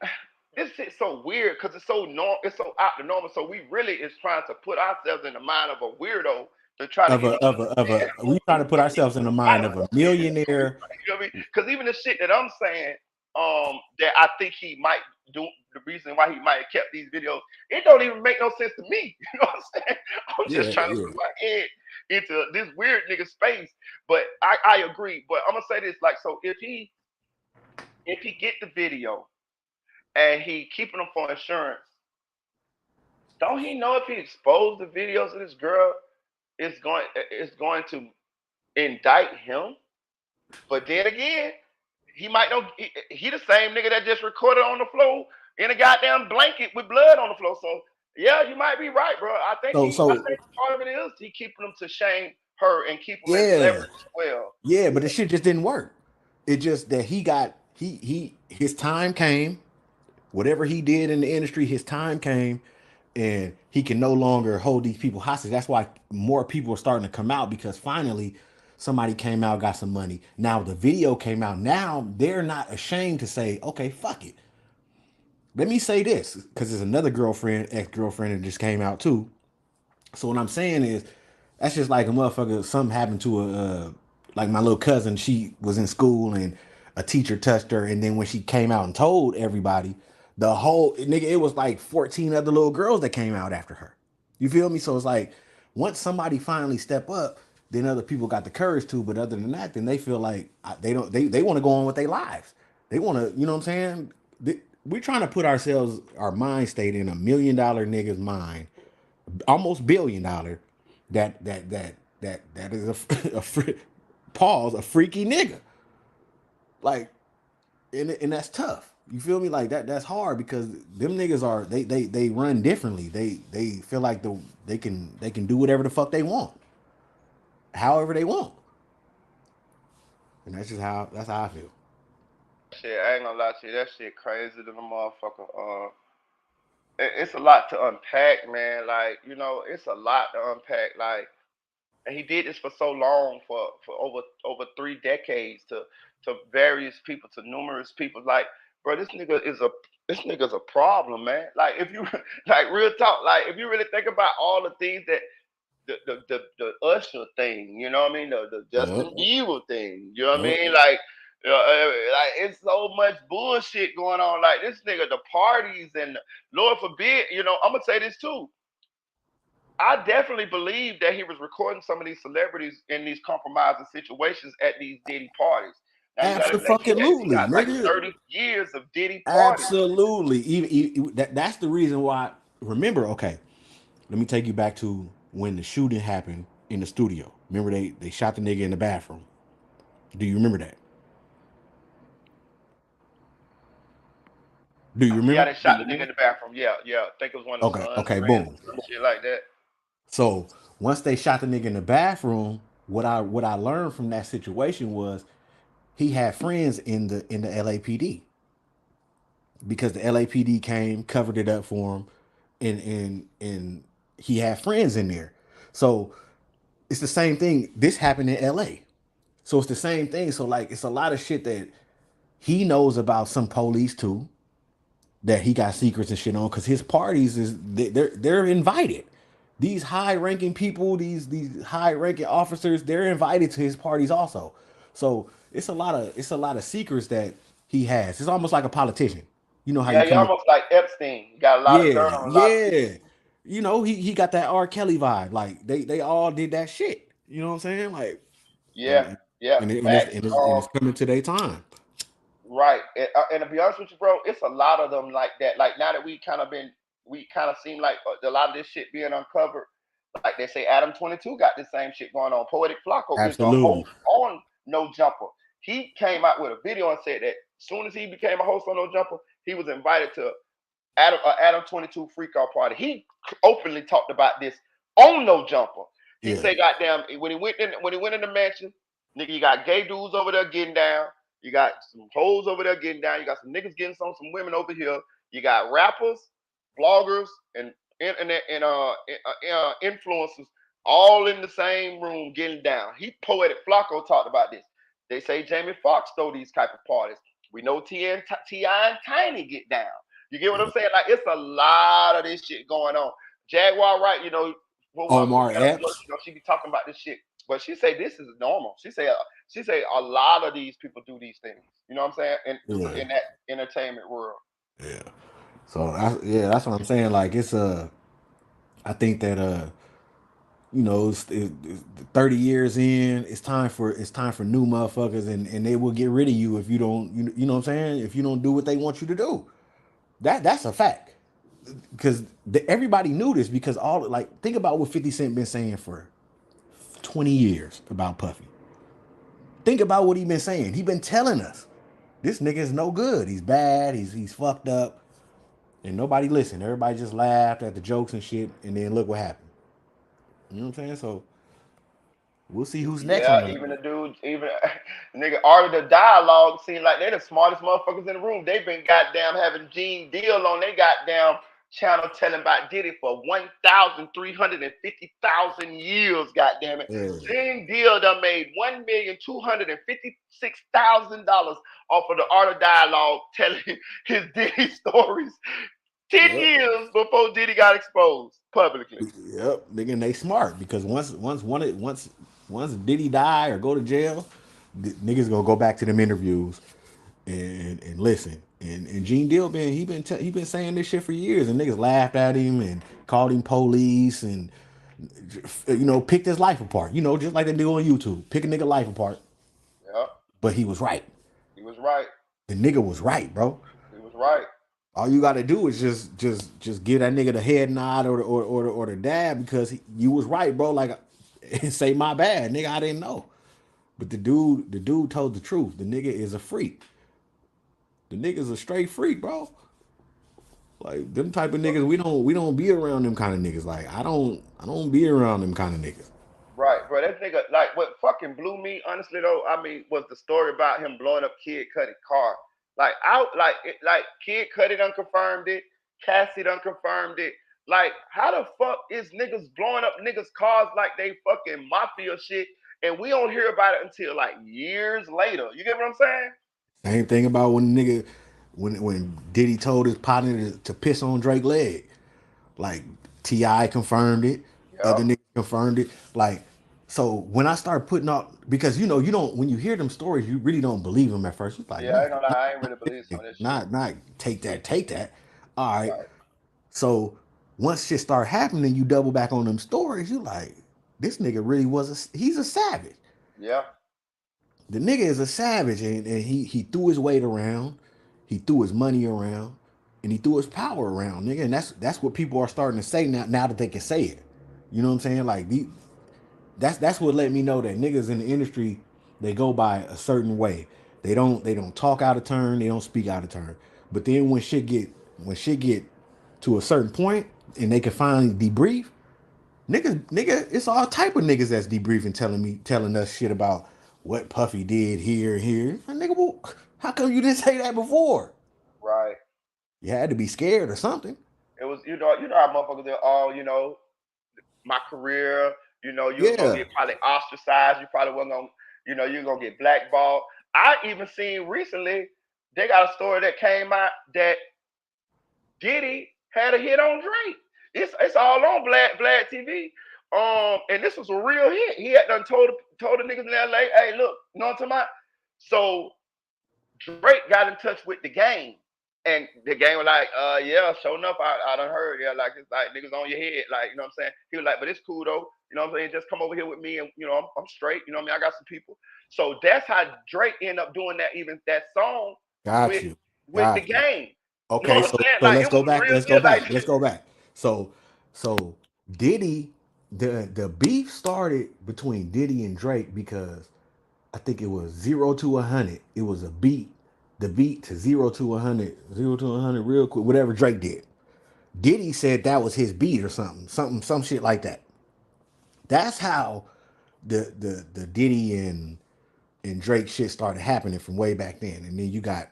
[SPEAKER 2] This shit's so weird because it's so it's so out the normal. So we really is trying to put ourselves in the mind of a weirdo to try to
[SPEAKER 4] Of
[SPEAKER 2] get
[SPEAKER 4] a
[SPEAKER 2] him
[SPEAKER 4] of
[SPEAKER 2] to
[SPEAKER 4] a of a
[SPEAKER 2] understand.
[SPEAKER 4] we trying to put ourselves in the mind of a millionaire.
[SPEAKER 2] You know what I mean? Because even the shit that I'm saying, that I think he might do, the reason why he might have kept these videos, it don't even make no sense to me. You know what I'm saying? I'm just
[SPEAKER 4] Yeah,
[SPEAKER 2] trying to
[SPEAKER 4] yeah.
[SPEAKER 2] put my head into this weird nigga space. But I agree. But I'm gonna say this, like, so if he get the video and he keeping them for insurance, don't he know if he exposed the videos of this girl, it's going to indict him? But then again, he might know he the same nigga that just recorded on the floor in a goddamn blanket with blood on the floor. So yeah, you might be right, bro.
[SPEAKER 4] So
[SPEAKER 2] I
[SPEAKER 4] so
[SPEAKER 2] think part of it is he keeping them to shame her and keep them as
[SPEAKER 4] yeah,
[SPEAKER 2] leverage as well.
[SPEAKER 4] yeah. But the shit just didn't work. It just that he got his time came. Whatever he did in the industry, his time came, and he can no longer hold these people hostage. That's why more people are starting to come out because finally somebody came out, got some money. Now the video came out. Now they're not ashamed to say, okay, fuck it. Let me say this because there's another girlfriend, ex girlfriend, that just came out too. So what I'm saying is, that's just like a motherfucker. Something happened to like my little cousin. She was in school and a teacher touched her, and then when she came out and told everybody, the whole nigga, it was like 14 other little girls that came out after her. You feel me? So it's like once somebody finally step up, then other people got the courage to. But other than that, then they feel like they don't. They want to go on with their lives. They want to. You know what I'm saying? We're trying to put ourselves, our mind state in $1 million nigga's mind, almost $1 billion, that is pause, a freaky nigga, like, and that's tough. You feel me? Like that's hard because them niggas are they run differently. They feel like they can do whatever the fuck they want, however they want, and that's how I feel.
[SPEAKER 2] Shit, I ain't gonna lie to you, that shit crazy than a motherfucker. It's a lot to unpack, man. Like, it's a lot to unpack. Like, and he did this for so long, for over 3 decades, to various people, to numerous people. Like, bro, this nigga's a problem, man. Like, if you like, real talk, like, if you really think about all the things that the Usher thing, you know what I mean, the
[SPEAKER 4] Yep.
[SPEAKER 2] Justin Bieber thing, you know what I
[SPEAKER 4] Yep.
[SPEAKER 2] mean, like. Like, it's so much bullshit going on. Like, this nigga, the parties, and Lord forbid, I'm gonna say this too. I definitely believe that he was recording some of these celebrities in these compromising situations at these Diddy parties. Now you got to think he
[SPEAKER 4] Absolutely,
[SPEAKER 2] got like
[SPEAKER 4] nigga.
[SPEAKER 2] 30 years of Diddy parties.
[SPEAKER 4] Absolutely. That's the reason why. Remember, okay. Let me take you back to when the shooting happened in the studio. Remember they shot the nigga in the bathroom. Do you remember that? Do you
[SPEAKER 2] Yeah,
[SPEAKER 4] remember?
[SPEAKER 2] they shot the nigga in the bathroom. Yeah, yeah. I think it was one of the
[SPEAKER 4] Okay,
[SPEAKER 2] sons,
[SPEAKER 4] okay,
[SPEAKER 2] friends,
[SPEAKER 4] boom.
[SPEAKER 2] some shit like that.
[SPEAKER 4] So once they shot the nigga in the bathroom, what I learned from that situation was he had friends in the LAPD because the LAPD came, covered it up for him, and he had friends in there. So it's the same thing. This happened in LA. So it's the same thing. So like it's a lot of shit that he knows about some police too, that he got secrets and shit on because his parties they're invited. These high ranking people, these high ranking officers, they're invited to his parties also. So it's a lot of secrets that he has. It's almost like a politician. You know how
[SPEAKER 2] Yeah,
[SPEAKER 4] you
[SPEAKER 2] you're
[SPEAKER 4] come up.
[SPEAKER 2] almost like Epstein. You got a lot of
[SPEAKER 4] Yeah,
[SPEAKER 2] dirt on a lot of people.
[SPEAKER 4] yeah. You know, he got that R. Kelly vibe. Like they all did that shit. You know what I'm saying? Like and
[SPEAKER 2] Yeah,
[SPEAKER 4] and,
[SPEAKER 2] yeah.
[SPEAKER 4] and, it, and, it's,
[SPEAKER 2] Facts.
[SPEAKER 4] and, it's, and it's coming to their time.
[SPEAKER 2] Right. And to be honest with you, bro, it's a lot of them like that. Like, now that we kind of seem like a lot of this shit being uncovered. Like they say, Adam 22 got this same shit going on. Poetic Flacco is the
[SPEAKER 4] Absolutely.
[SPEAKER 2] host on No Jumper. He came out with a video and said that as soon as he became a host on No Jumper, he was invited to Adam 22 freak out party. He openly talked about this on No Jumper. He
[SPEAKER 4] Yeah.
[SPEAKER 2] say, goddamn, when he went in the mansion, nigga, you got gay dudes over there getting down. You got some hoes over there getting down. You got some niggas getting some women over here. You got rappers, bloggers, and internet and influencers all in the same room getting down. He Poetic Flacco talked about this. They say Jamie Foxx throw these type of parties. We know T.I. and Tiny get down. You get what I'm
[SPEAKER 4] Yeah.
[SPEAKER 2] saying? Like, it's a lot of this shit going on. Jaguar Wright, for my
[SPEAKER 4] Omar
[SPEAKER 2] girl at work,
[SPEAKER 4] Epps.
[SPEAKER 2] she be talking about this shit. But she say this is normal. She say a lot of these people do these things. You know what I'm saying?
[SPEAKER 4] Yeah.
[SPEAKER 2] In that entertainment world.
[SPEAKER 4] Yeah. So that's what I'm saying. Like it's I think that it's 30 years in, it's time for new motherfuckers, and they will get rid of you if you don't, you know what I'm saying? If you don't do what they want you to do. That's a fact. Because everybody knew this because all like think about what 50 Cent been saying for 20 years about Puffy. Think about what he been saying. He been telling us this nigga is no good. He's bad. He's fucked up. And nobody listened. Everybody just laughed at the jokes and shit. And then look what happened. You know what I'm saying? So we'll see who's next on
[SPEAKER 2] Yeah,
[SPEAKER 4] the
[SPEAKER 2] even
[SPEAKER 4] list.
[SPEAKER 2] the dudes, even nigga, Art of the Dialogue seem like they're the smartest motherfuckers in the room. They've been goddamn having Gene Deal on they goddamn channel telling about Diddy for 1,350,000 years, goddamn it.
[SPEAKER 4] Yeah.
[SPEAKER 2] Gene Deal done made $1,256,000 off of the Art of Dialogue telling his Diddy stories 10
[SPEAKER 4] Yep.
[SPEAKER 2] years before Diddy got exposed publicly.
[SPEAKER 4] Yep. Nigga, and they smart because once Diddy die or go to jail, niggas gonna go back to them interviews and listen. And Gene Deal he been saying this shit for years, and niggas laughed at him and called him police and picked his life apart. Just like they do on YouTube, pick a nigga life apart.
[SPEAKER 2] Yeah,
[SPEAKER 4] But he was right.
[SPEAKER 2] he was right.
[SPEAKER 4] The nigga was right, bro.
[SPEAKER 2] He was right.
[SPEAKER 4] All you got to do is just give that nigga the head nod or the dab because you was right, bro. Like, and say my bad, nigga. I didn't know. But the dude told the truth. The nigga is a freak. The nigga's a straight freak, bro. Like them type of niggas, we don't be around them kind of niggas. Like I don't be around them kind of niggas.
[SPEAKER 2] Right, bro. That nigga, like, what fucking blew me, honestly though, I mean, was the story about him blowing up Kid Cudi car. Like Kid Cudi done confirmed it. Cassie done confirmed it. Like, how the fuck is niggas blowing up niggas' cars like they fucking mafia shit, and we don't hear about it until like years later? You get what I'm saying?
[SPEAKER 4] Same thing about when Diddy told his partner to piss on Drake leg. Like Ti confirmed it,
[SPEAKER 2] Yeah,
[SPEAKER 4] other niggas confirmed it. Like so when I start putting out because you don't when you hear them stories you really don't believe them at first. You're like
[SPEAKER 2] yeah. I
[SPEAKER 4] no,
[SPEAKER 2] ain't gonna lie, I ain't really believe some of this shit.
[SPEAKER 4] not take that. All right.
[SPEAKER 2] Right.
[SPEAKER 4] So once shit start happening, you double back on them stories. You like this nigga really he's a savage.
[SPEAKER 2] Yeah.
[SPEAKER 4] The nigga is a savage, and he threw his weight around, he threw his money around, and he threw his power around, nigga. And that's what people are starting to say now that they can say it. You know what I'm saying? Like that's what let me know that niggas in the industry they go by a certain way. They don't talk out of turn, they don't speak out of turn. But then when shit get to a certain point and they can finally debrief, nigga, it's all type of niggas that's debriefing, telling us shit about what Puffy did here and here. Like, nigga, well, how come you didn't say that before?
[SPEAKER 2] Right.
[SPEAKER 4] You had to be scared or something.
[SPEAKER 2] It was, how motherfuckers, they're all, my career. You was gonna
[SPEAKER 4] Yeah,
[SPEAKER 2] get probably ostracized. You probably wasn't gonna, you're gonna get blackballed. I even seen recently they got a story that came out that Diddy had a hit on Drake. It's all on Vlad TV. And this was a real hit. He had done told the niggas in LA, hey, look, you know what I'm talking about? So Drake got in touch with the game. And the game was like, yeah, sure enough, I done heard. Yeah, like it's like niggas on your head. Like, you know what I'm saying? He was like, but it's cool though. You know what I'm saying? Just come over here with me and I'm straight. You know what I mean? I got some people. So that's how Drake ended up doing that song
[SPEAKER 4] got
[SPEAKER 2] with
[SPEAKER 4] you,
[SPEAKER 2] with the
[SPEAKER 4] got you.
[SPEAKER 2] game. You know
[SPEAKER 4] Okay,
[SPEAKER 2] what I'm
[SPEAKER 4] so
[SPEAKER 2] saying?
[SPEAKER 4] so
[SPEAKER 2] Like
[SPEAKER 4] let's
[SPEAKER 2] it
[SPEAKER 4] go
[SPEAKER 2] was
[SPEAKER 4] back.
[SPEAKER 2] real
[SPEAKER 4] Let's go
[SPEAKER 2] deal.
[SPEAKER 4] back.
[SPEAKER 2] Like
[SPEAKER 4] Let's go back. So Diddy, the beef started between Diddy and Drake because I think it was 0 to 100. It was a beat, the beat to 0 to 100, 0 to 100, real quick. Whatever Drake did, Diddy said that was his beat or something, some shit like that. That's how the Diddy and Drake shit started happening from way back then. And then you got,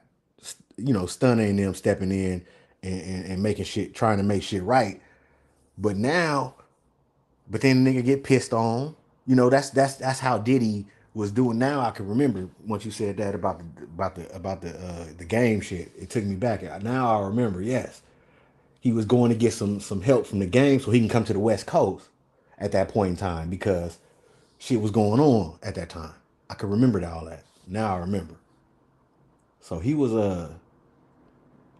[SPEAKER 4] Stunner and them stepping in and making shit, trying to make shit right. But now, but then the nigga get pissed on. That's how Diddy was doing. Now I can remember once you said that about the game shit. It took me back. Now I remember. Yes, he was going to get some help from the game so he can come to the West Coast at that point in time because shit was going on at that time. I could remember all that. Now I remember. So he was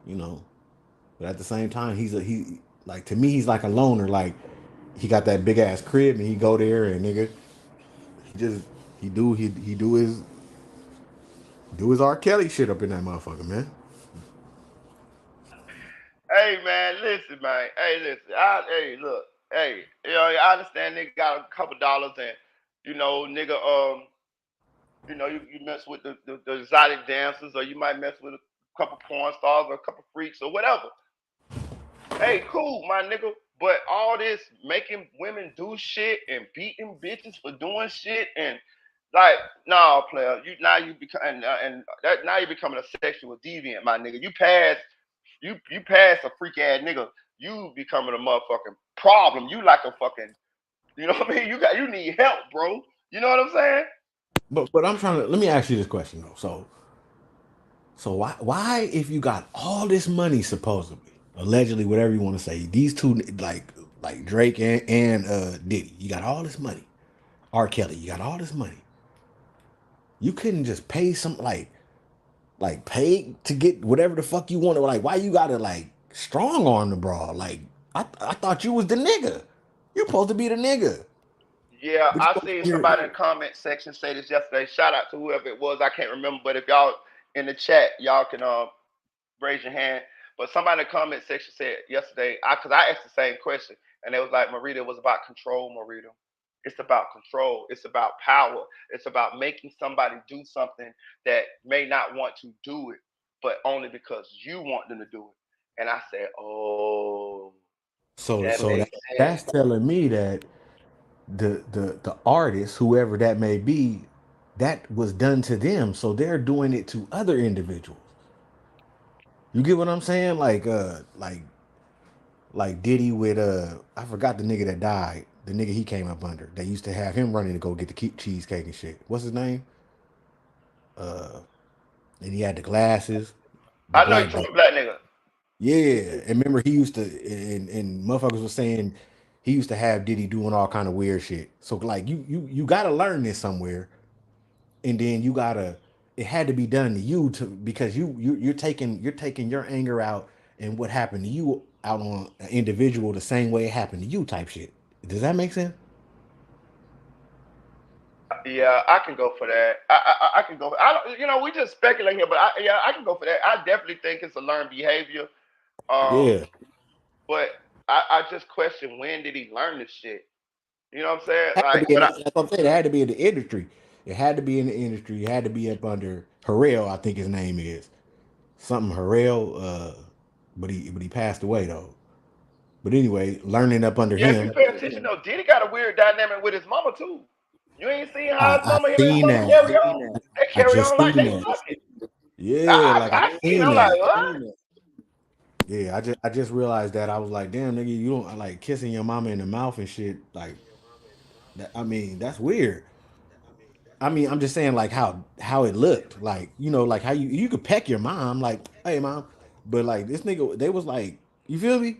[SPEAKER 4] you know, but at the same time he like to me he's like a loner. Like he got that big ass crib and he go there and nigga he just he do his R. Kelly shit up in that motherfucker, man.
[SPEAKER 2] Hey man, listen, man. Hey, listen. Hey, look. Hey, I understand nigga got a couple dollars and nigga, you mess with the exotic dancers or you might mess with a couple porn stars or a couple freaks or whatever. Hey, cool, my nigga. But all this making women do shit and beating bitches for doing shit and like, nah, player, you become and that now you're becoming a sexual deviant, my nigga. You pass a freak ass nigga. You becoming a motherfucking problem. You like a fucking, you know what I mean? You need help, bro. You know what I'm saying?
[SPEAKER 4] But I'm trying to let me ask you this question though. So why if you got all this money supposedly, allegedly, whatever you want to say, these two like Drake and Diddy, you got all this money. R. Kelly, you got all this money. You couldn't just pay some like pay to get whatever the fuck you wanted. Like why you gotta like strong arm the broad? Like I thought you was the nigga. You supposed to be the nigga.
[SPEAKER 2] Yeah,
[SPEAKER 4] But you
[SPEAKER 2] I
[SPEAKER 4] over
[SPEAKER 2] seen
[SPEAKER 4] here.
[SPEAKER 2] somebody in the comment section say this yesterday. Shout out to whoever it was. I can't remember, but if y'all in the chat, y'all can raise your hand. But somebody in the comment section said yesterday, because I asked the same question, and it was like, Marita, it was about control, Marita. It's about control. It's about power. It's about making somebody do something that may not want to do it, but only because you want them to do it. And I said, oh,
[SPEAKER 4] So
[SPEAKER 2] that
[SPEAKER 4] so that
[SPEAKER 2] makes sense.
[SPEAKER 4] that's telling me that the artist, whoever that may be, that was done to them. So they're doing it to other individuals. You get what I'm saying? Like Diddy with I forgot the nigga that died. The nigga he came up under. They used to have him running to go get the cheesecake and shit. What's his name? And he had the glasses, the
[SPEAKER 2] I know you're
[SPEAKER 4] black
[SPEAKER 2] talking
[SPEAKER 4] dude.
[SPEAKER 2] about black nigga.
[SPEAKER 4] Yeah, and remember he used to and motherfuckers was saying he used to have Diddy doing all kind of weird shit. So like you gotta learn this somewhere, and then you gotta it had to be done to you to because you're taking your anger out and what happened to you out on an individual the same way it happened to you type shit. Does that make sense?
[SPEAKER 2] Yeah, I can go for that. I can go. I don't, we just speculate here, but yeah, I can go for that. I definitely think it's a learned behavior. Um,
[SPEAKER 4] Yeah.
[SPEAKER 2] but I just question when did he learn this shit? You know what I'm saying?
[SPEAKER 4] Had to
[SPEAKER 2] Like,
[SPEAKER 4] be like I'm saying, it had to be in the industry. It had to be in the industry. It had to be up under Harrell, I think his name is. Something Harrell, but he passed away though. But anyway, learning up under
[SPEAKER 2] yeah, if you
[SPEAKER 4] him,
[SPEAKER 2] pay attention though, Diddy got a weird dynamic with his mama too. You ain't seen how his
[SPEAKER 4] I
[SPEAKER 2] mama, him and his
[SPEAKER 4] seen
[SPEAKER 2] mama
[SPEAKER 4] that.
[SPEAKER 2] carry on. They
[SPEAKER 4] I
[SPEAKER 2] carry
[SPEAKER 4] just
[SPEAKER 2] on like
[SPEAKER 4] seen
[SPEAKER 2] they
[SPEAKER 4] that.
[SPEAKER 2] fucking.
[SPEAKER 4] Yeah, like I
[SPEAKER 2] I seen.
[SPEAKER 4] seen
[SPEAKER 2] I'm like,
[SPEAKER 4] that.
[SPEAKER 2] what?
[SPEAKER 4] Yeah, I just realized that. I was like, damn nigga, you don't like kissing your mama in the mouth and shit. Like that, I mean, that's weird. I mean, I'm just saying like how it looked. Like, like how you could peck your mom, like, hey mom. But like this nigga, they was like, you feel me?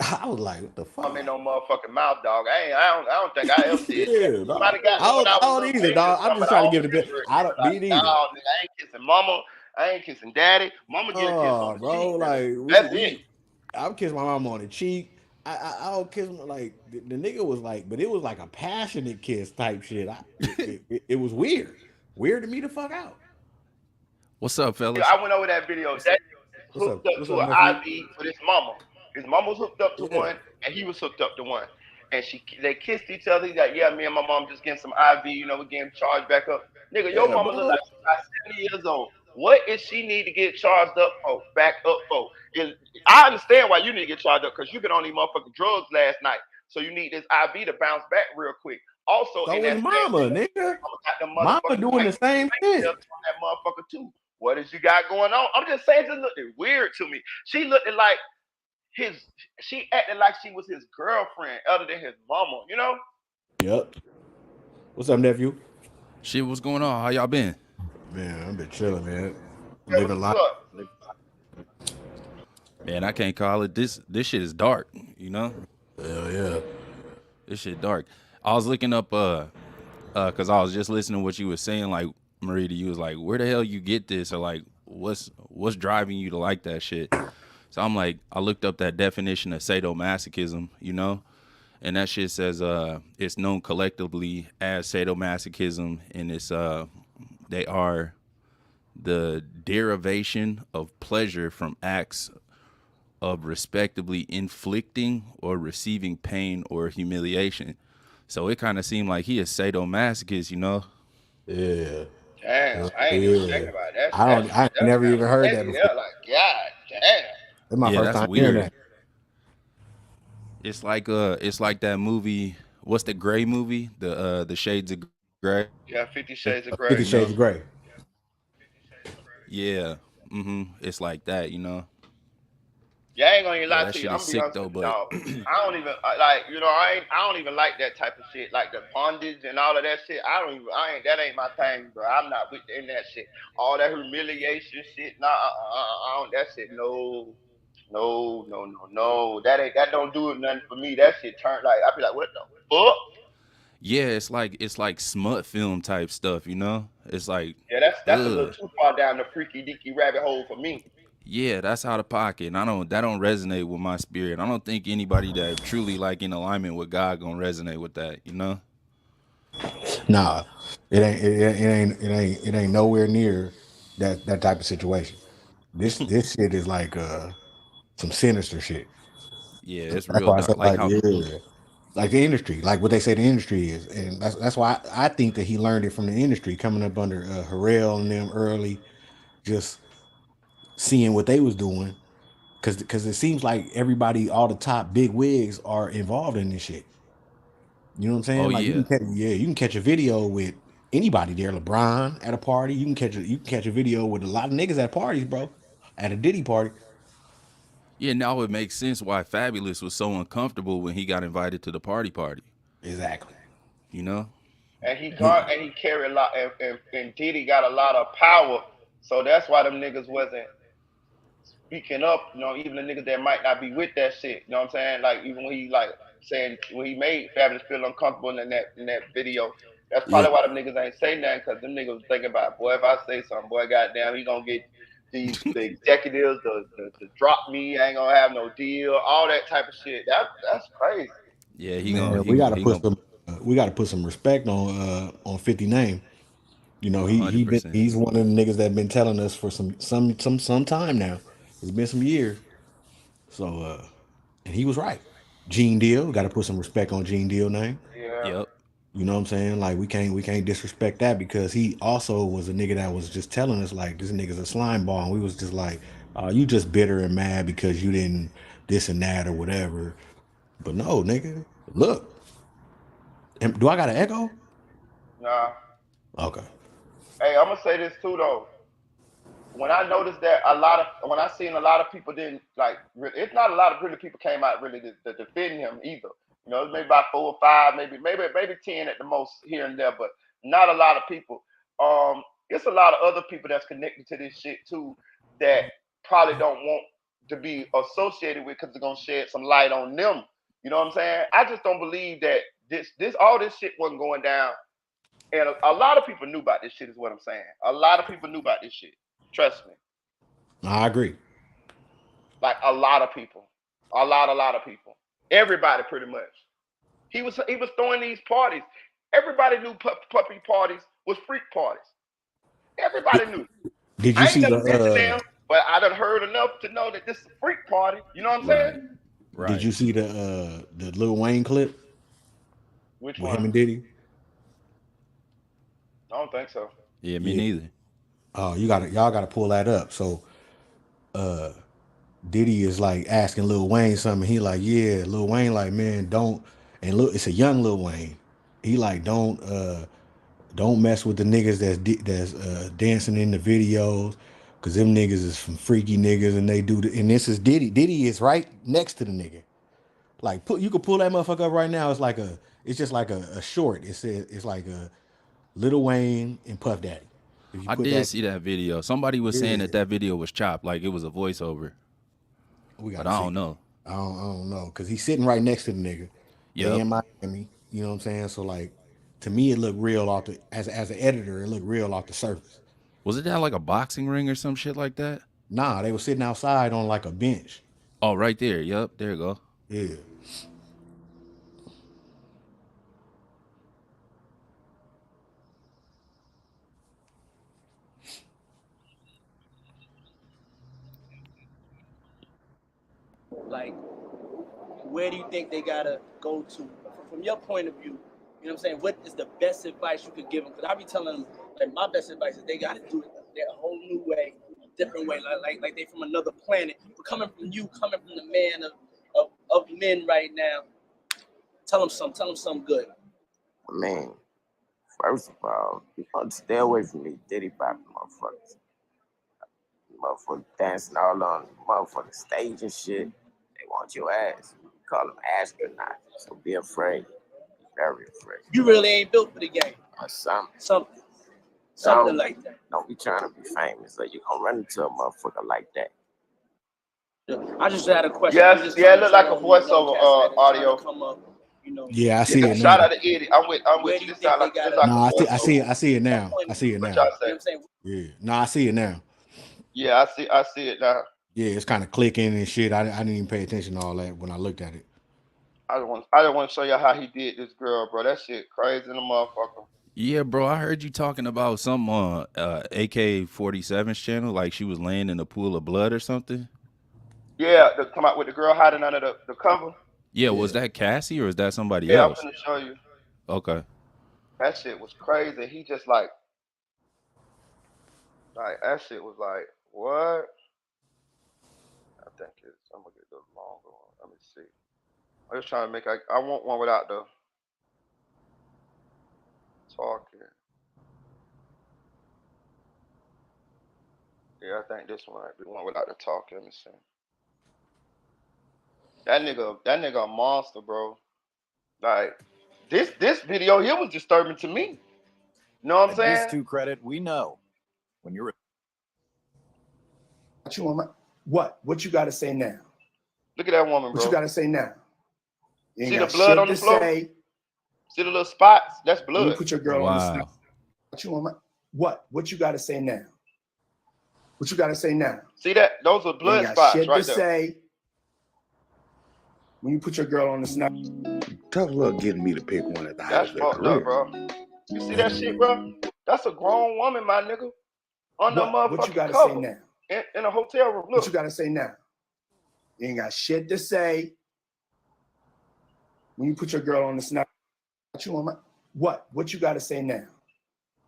[SPEAKER 4] I was like, what the
[SPEAKER 2] I'm
[SPEAKER 4] fuck?
[SPEAKER 2] in no motherfucking mouth, dog. I don't think I ever did that.
[SPEAKER 4] Yeah,
[SPEAKER 2] You might
[SPEAKER 4] dog.
[SPEAKER 2] have got
[SPEAKER 4] I
[SPEAKER 2] me when
[SPEAKER 4] don't,
[SPEAKER 2] I
[SPEAKER 4] I
[SPEAKER 2] was a
[SPEAKER 4] don't
[SPEAKER 2] little
[SPEAKER 4] either,
[SPEAKER 2] baby or
[SPEAKER 4] dog. I'm
[SPEAKER 2] something,
[SPEAKER 4] just
[SPEAKER 2] but I
[SPEAKER 4] trying to
[SPEAKER 2] don't
[SPEAKER 4] give it a bit.
[SPEAKER 2] remember it,
[SPEAKER 4] I
[SPEAKER 2] nigga.
[SPEAKER 4] don't me
[SPEAKER 2] Like,
[SPEAKER 4] neither.
[SPEAKER 2] nah, nigga, I ain't kissing mama. I ain't kissing daddy. Mama get a kiss on
[SPEAKER 4] Oh,
[SPEAKER 2] the
[SPEAKER 4] bro,
[SPEAKER 2] cheek, nigga.
[SPEAKER 4] like
[SPEAKER 2] That's it.
[SPEAKER 4] I kiss my mom on the cheek. I don't kiss my like the nigga was like, but it was like a passionate kiss type shit. It was weird to me to fuck out.
[SPEAKER 3] What's up,
[SPEAKER 2] Yeah,
[SPEAKER 3] fellas?
[SPEAKER 2] I went over that video. That hooked up
[SPEAKER 4] What's
[SPEAKER 2] to
[SPEAKER 4] up,
[SPEAKER 2] an
[SPEAKER 4] nephew?
[SPEAKER 2] IV with his mama. His mama was hooked up to
[SPEAKER 4] Yeah,
[SPEAKER 2] one, and he was hooked up to one. And they kissed each other. He's like, yeah, me and my mom just getting some IV. We're getting charged back up. Nigga, your
[SPEAKER 4] yeah,
[SPEAKER 2] mama look
[SPEAKER 4] bro.
[SPEAKER 2] like she's about 70 years old. What is she need to get charged up for? Back up for? I understand why you need to get charged up because you've been on these motherfucking drugs last night. So you need this IV to bounce back real quick. Also, in
[SPEAKER 4] So
[SPEAKER 2] that
[SPEAKER 4] is
[SPEAKER 2] same
[SPEAKER 4] mama,
[SPEAKER 2] video,
[SPEAKER 4] nigga.
[SPEAKER 2] I'm got them
[SPEAKER 4] Mama
[SPEAKER 2] motherfucking
[SPEAKER 4] doing the same
[SPEAKER 2] fingernails
[SPEAKER 4] shit.
[SPEAKER 2] on that motherfucker too. What is you got going on? I'm just saying, this looked weird to me. She looked like his. She acted like she was his girlfriend, other than his mama. You know?
[SPEAKER 4] Yep. What's up, nephew?
[SPEAKER 5] Shit, what's going on? How y'all been?
[SPEAKER 4] Man, I've been chilling, man.
[SPEAKER 2] Yeah, what's
[SPEAKER 4] Living life.
[SPEAKER 2] up?
[SPEAKER 5] Man, I can't call it this. This shit is dark. You know,
[SPEAKER 4] Hell yeah.
[SPEAKER 5] this shit dark. I was looking up, cause I was just listening to what you was saying. Like, Marita, you was like, where the hell you get this, or like, what's driving you to like that shit? So I'm like, I looked up that definition of sadomasochism. You know, and that shit says, it's known collectively as sadomasochism, and it's they are the derivation of pleasure from acts of respectively inflicting or receiving pain or humiliation. So it kind of seemed like he is sadomasochist, you know?
[SPEAKER 4] Yeah.
[SPEAKER 2] Damn,
[SPEAKER 4] Hell
[SPEAKER 2] I ain't even
[SPEAKER 4] yeah.
[SPEAKER 2] thinking about that.
[SPEAKER 4] I don't. I ain't
[SPEAKER 2] That
[SPEAKER 4] never
[SPEAKER 2] sounds
[SPEAKER 4] even heard that
[SPEAKER 2] heavy.
[SPEAKER 4] before.
[SPEAKER 2] That like, god damn.
[SPEAKER 4] That's my
[SPEAKER 5] Yeah,
[SPEAKER 4] first
[SPEAKER 5] that's
[SPEAKER 4] time hearing
[SPEAKER 5] weird.
[SPEAKER 4] that.
[SPEAKER 5] It's like that movie. What's the Gray movie? The Shades of Gray.
[SPEAKER 2] Yeah, 50 Shades
[SPEAKER 5] You
[SPEAKER 2] of
[SPEAKER 5] know?
[SPEAKER 2] Grey.
[SPEAKER 4] 50 Shades of Grey.
[SPEAKER 5] Yeah. It's like that, you know?
[SPEAKER 2] Yeah, I ain't gonna even
[SPEAKER 5] Yeah,
[SPEAKER 2] lie
[SPEAKER 5] that
[SPEAKER 2] to you.
[SPEAKER 5] shit
[SPEAKER 2] I'm
[SPEAKER 5] is
[SPEAKER 2] gonna be
[SPEAKER 5] sick
[SPEAKER 2] honest
[SPEAKER 5] though,
[SPEAKER 2] with you,
[SPEAKER 5] but
[SPEAKER 2] dog. I don't even like, I don't even like that type of shit, like the bondage and all of that shit. I ain't, that ain't my thing, bro. I'm not with in that shit. All that humiliation shit, nah, I don't, that shit, no, no, no, no, no. That don't do nothing for me. That shit turn like I be like, what the fuck?
[SPEAKER 5] yeah, it's like smut film type stuff, you know? It's like,
[SPEAKER 2] Yeah, that's a little
[SPEAKER 5] ugh.
[SPEAKER 2] too far down the freaky deaky rabbit hole for me.
[SPEAKER 5] Yeah, that's out of pocket. And that don't resonate with my spirit. I don't think anybody that truly like in alignment with God gonna resonate with that, you know?
[SPEAKER 4] Nah, it ain't nowhere near that type of situation. This shit is like some sinister shit.
[SPEAKER 5] Yeah, it's
[SPEAKER 4] That's
[SPEAKER 5] real
[SPEAKER 4] why I
[SPEAKER 5] dark.
[SPEAKER 4] said
[SPEAKER 5] Like
[SPEAKER 4] like
[SPEAKER 5] how
[SPEAKER 4] yeah, like the industry, like what they say the industry is, and that's why I think that he learned it from the industry coming up under Harrell and them early, just seeing what they was doing, because it seems like everybody, all the top big wigs are involved in this shit. You know what I'm
[SPEAKER 5] oh
[SPEAKER 4] saying? Like
[SPEAKER 5] yeah.
[SPEAKER 4] you can catch a video with anybody there. LeBron at a party, you can catch a video with a lot of niggas at parties, bro. At a Diddy party,
[SPEAKER 5] Yeah, now it makes sense why Fabulous was so uncomfortable when he got invited to the party,
[SPEAKER 4] exactly.
[SPEAKER 5] you know?
[SPEAKER 2] And he carried a lot, and Diddy got a lot of power, so that's why them niggas wasn't speaking up. Even the niggas that might not be with that shit. You know what I'm saying? Like even when he like saying when he made Fabulous feel uncomfortable in that video. That's
[SPEAKER 4] Yeah,
[SPEAKER 2] probably why them niggas ain't say nothing, because them niggas was thinking about, boy, if I say something, boy, goddamn, he gonna get the executives to drop me. I ain't gonna have no deal. All that type of shit. That's crazy.
[SPEAKER 5] Yeah, he gonna
[SPEAKER 4] man,
[SPEAKER 5] he gonna he gonna
[SPEAKER 4] we gotta put some respect on 50 name. You know,
[SPEAKER 5] a hundred percent.
[SPEAKER 4] he's one of the niggas that been telling us for some time now. It's been some years. So and he was right. Gene Deal, got to put some respect on Gene Deal name.
[SPEAKER 2] Yeah.
[SPEAKER 5] Yep.
[SPEAKER 4] You know what I'm saying? Like we can't disrespect that, because he also was a nigga that was just telling us like this nigga's a slime ball, and we was just like, you just bitter and mad because you didn't this and that or whatever. But no, nigga, look, do I got an echo?
[SPEAKER 2] Nah.
[SPEAKER 4] Okay.
[SPEAKER 2] Hey, I'm gonna say this too though. When I noticed that when I seen a lot of people didn't like, it's not a lot of really people came out really to defend him either. It's maybe about 4 or 5, maybe 10 at the most here and there, but not a lot of people. It's a lot of other people that's connected to this shit too that probably don't want to be associated with, because they're gonna shed some light on them. You know what I'm saying? I just don't believe that this all this shit wasn't going down, and a lot of people knew about this shit. Is what I'm saying. A lot of people knew about this shit. Trust me.
[SPEAKER 4] I agree.
[SPEAKER 2] Like a lot of people. A lot of people. Everybody pretty much. He was throwing these parties. Everybody knew puppy parties was freak parties.
[SPEAKER 4] Did,
[SPEAKER 2] Everybody knew.
[SPEAKER 4] did you
[SPEAKER 2] I ain't
[SPEAKER 4] see
[SPEAKER 2] never
[SPEAKER 4] the
[SPEAKER 2] been to them, but I done heard enough to know that this is a freak party. You know what I'm saying?
[SPEAKER 5] Right.
[SPEAKER 4] did
[SPEAKER 5] Right.
[SPEAKER 4] you see the Lil Wayne clip
[SPEAKER 2] Which
[SPEAKER 4] with
[SPEAKER 2] one?
[SPEAKER 4] him and Diddy?
[SPEAKER 2] I don't think so.
[SPEAKER 5] Yeah, me
[SPEAKER 4] Yeah.
[SPEAKER 5] neither.
[SPEAKER 4] Oh, y'all gotta pull that up. So Diddy is like asking Lil Wayne something. He like, yeah, Lil Wayne like, man, don't. And look, it's a young Lil Wayne. He like don't mess with the niggas that's dancing in the videos, cause them niggas is some freaky niggas and they do. And this is Diddy. Diddy is right next to the nigga. Like you could pull that motherfucker up right now. It's just like a short. It's like a Lil Wayne and Puff Daddy. If you
[SPEAKER 5] I
[SPEAKER 4] put
[SPEAKER 5] did
[SPEAKER 4] that,
[SPEAKER 5] see that video. Somebody was saying that
[SPEAKER 4] yeah,
[SPEAKER 5] that video was chopped, like it was a voiceover,
[SPEAKER 4] we
[SPEAKER 5] but
[SPEAKER 4] gotta
[SPEAKER 5] I
[SPEAKER 4] see.
[SPEAKER 5] don't know.
[SPEAKER 4] I don't know, cause he's sitting right next to the nigga. They
[SPEAKER 5] Yep.
[SPEAKER 4] in Miami. You know what I'm saying? So like, to me, it looked real off the as an editor. It looked real off the surface.
[SPEAKER 5] Was it down like a boxing ring or some shit like that?
[SPEAKER 4] Nah, they were sitting outside on like a bench.
[SPEAKER 5] Oh, right there. Yep. There you go.
[SPEAKER 4] Yeah.
[SPEAKER 1] Like, where do you think they gotta go to from your point of view? You know what I'm saying? What is the best advice you could give them? Because I be telling them, like, my best advice is they gotta do it their whole new way, different way, like they from another planet. But coming from you, coming from the man of men right now, tell them something good.
[SPEAKER 2] I mean, first of all, you want to stay away from these Diddy popping motherfuckers. Motherfuckers dancing all on motherfucking stage and shit. They want your ass. You call them astronauts. So be afraid. Be very afraid.
[SPEAKER 1] You really ain't built for the game.
[SPEAKER 2] Or something.
[SPEAKER 1] Something like that.
[SPEAKER 2] Don't be trying to be famous. Or you gonna run into a motherfucker like that.
[SPEAKER 1] I just had a question.
[SPEAKER 2] Yes, yeah, it looked like a voiceover audio.
[SPEAKER 1] Come up, you know.
[SPEAKER 4] Yeah, I see
[SPEAKER 2] Yeah,
[SPEAKER 4] it
[SPEAKER 2] shout
[SPEAKER 4] now.
[SPEAKER 2] out to Eddie. I'm with you. This sound like a
[SPEAKER 4] No,
[SPEAKER 2] voiceover.
[SPEAKER 4] I see it now. I see it
[SPEAKER 2] What
[SPEAKER 4] now.
[SPEAKER 2] y'all say?
[SPEAKER 4] Yeah. No, I see it now.
[SPEAKER 2] Yeah, I see it now.
[SPEAKER 4] Yeah, it's kind of clicking and shit. I didn't even pay attention to all that when I looked at it.
[SPEAKER 2] I just want to show y'all how he did this girl, bro. That shit crazy in the motherfucker.
[SPEAKER 5] Yeah, bro. I heard you talking about some on AK-47's channel, like she was laying in a pool of blood or something.
[SPEAKER 2] Yeah, to come out with the girl hiding under the cover.
[SPEAKER 5] Yeah,
[SPEAKER 4] Yeah.
[SPEAKER 5] was that Cassie or is that somebody
[SPEAKER 2] Yeah, I'm
[SPEAKER 5] else?
[SPEAKER 2] gonna show you.
[SPEAKER 5] Okay.
[SPEAKER 2] That shit was crazy. He just like that shit was like what? I think it's. I'm gonna get the longer one. Let me see. I'm just trying to make. I want one without the talking. Yeah, I think this one might be the one without the talking. Let me see. That nigga a monster, bro. Like this video here was disturbing to me. You know what I'm saying?
[SPEAKER 6] This to credit, we know when you're.
[SPEAKER 1] What you got to say now?
[SPEAKER 2] Look at that woman, bro.
[SPEAKER 1] What you got to say now? You ain't
[SPEAKER 2] See the
[SPEAKER 1] got
[SPEAKER 2] blood
[SPEAKER 1] shit
[SPEAKER 2] on the
[SPEAKER 1] to
[SPEAKER 2] floor?
[SPEAKER 1] say.
[SPEAKER 2] See the little spots? That's
[SPEAKER 1] When you
[SPEAKER 2] blood.
[SPEAKER 1] put your girl on the
[SPEAKER 5] Wow.
[SPEAKER 1] snap. What you got to say now? What you got to say now?
[SPEAKER 2] See that? Those are
[SPEAKER 1] You
[SPEAKER 2] blood
[SPEAKER 1] ain't got
[SPEAKER 2] spots
[SPEAKER 1] shit
[SPEAKER 2] right
[SPEAKER 1] to
[SPEAKER 2] there.
[SPEAKER 1] say. When you put your girl on the snap.
[SPEAKER 7] Tough luck getting me to pick one at the height
[SPEAKER 2] That's
[SPEAKER 7] of their
[SPEAKER 2] fucked up,
[SPEAKER 7] career.
[SPEAKER 2] bro. You see that shit, bro? That's a grown woman, my nigga. On the
[SPEAKER 1] What you
[SPEAKER 2] motherfucking
[SPEAKER 1] got to say
[SPEAKER 2] cover.
[SPEAKER 1] now?
[SPEAKER 2] In a hotel room.
[SPEAKER 1] What you
[SPEAKER 2] Look.
[SPEAKER 1] got to say now? You ain't got shit to say. When you put your girl on the snap. What you got to say now?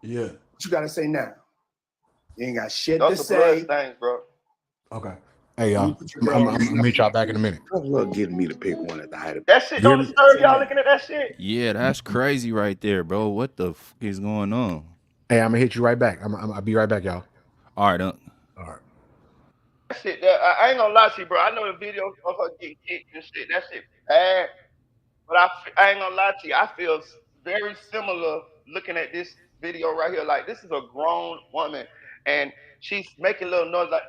[SPEAKER 4] Yeah.
[SPEAKER 1] What you got to say now? You ain't got shit
[SPEAKER 2] Those
[SPEAKER 1] to
[SPEAKER 2] are blood
[SPEAKER 1] say.
[SPEAKER 2] stains, bro.
[SPEAKER 4] Okay. Hey,
[SPEAKER 1] When you
[SPEAKER 4] y'all.
[SPEAKER 1] put your girl on the
[SPEAKER 4] I'm
[SPEAKER 1] snap.
[SPEAKER 4] meet y'all back in a minute.
[SPEAKER 7] Tough luck getting me to pick one at the height of.
[SPEAKER 2] That shit
[SPEAKER 4] You hear
[SPEAKER 2] don't
[SPEAKER 4] me?
[SPEAKER 2] disturb y'all looking at that shit?
[SPEAKER 5] Yeah, that's crazy right there, bro. What the fuck is going on?
[SPEAKER 4] Hey, I'm gonna hit you right back. I'll be right back, y'all.
[SPEAKER 5] All right,
[SPEAKER 4] All right.
[SPEAKER 2] That shit, I ain't gonna lie to you, bro. I know the video of her getting kicked and shit. That shit bad. But I ain't gonna lie to you. I feel very similar looking at this video right here. Like, this is a grown woman, and she's making little noise like,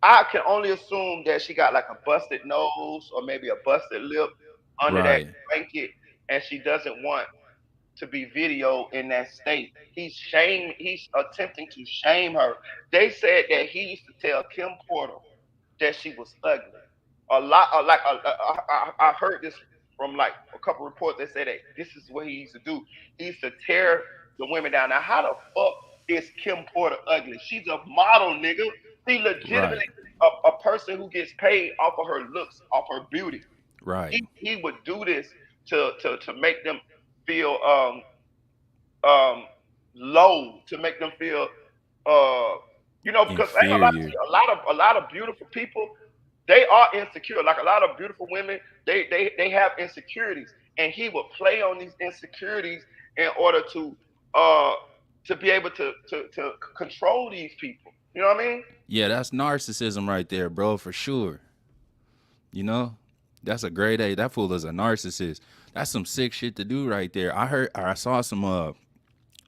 [SPEAKER 2] I can only assume that she got like a busted nose or maybe a busted lip under that
[SPEAKER 5] right,
[SPEAKER 2] blanket, and she doesn't want to be videoed in that state. He's attempting to shame her. They said that he used to tell Kim Porter that she was ugly. A lot, I heard this from like a couple reports. They said that this is what he used to do. He used to tear the women down. Now, how the fuck is Kim Porter ugly? She's a model, nigga. She legitimately
[SPEAKER 5] right,
[SPEAKER 2] a person who gets paid off of her looks, off her beauty.
[SPEAKER 5] right.
[SPEAKER 2] He would do this to make them feel um low, to make them feel uh because I ain't gonna lie to
[SPEAKER 5] Inferior.
[SPEAKER 2] you, a lot of beautiful people they are insecure. Like a lot of beautiful women, they have insecurities, and he would play on these insecurities in order uh to be able to control these people. You know what I mean?
[SPEAKER 5] Yeah, that's narcissism right there, bro, for sure. You know, that's a grade A. That fool is a narcissist. That's some sick shit to do right there. I heard, or I saw some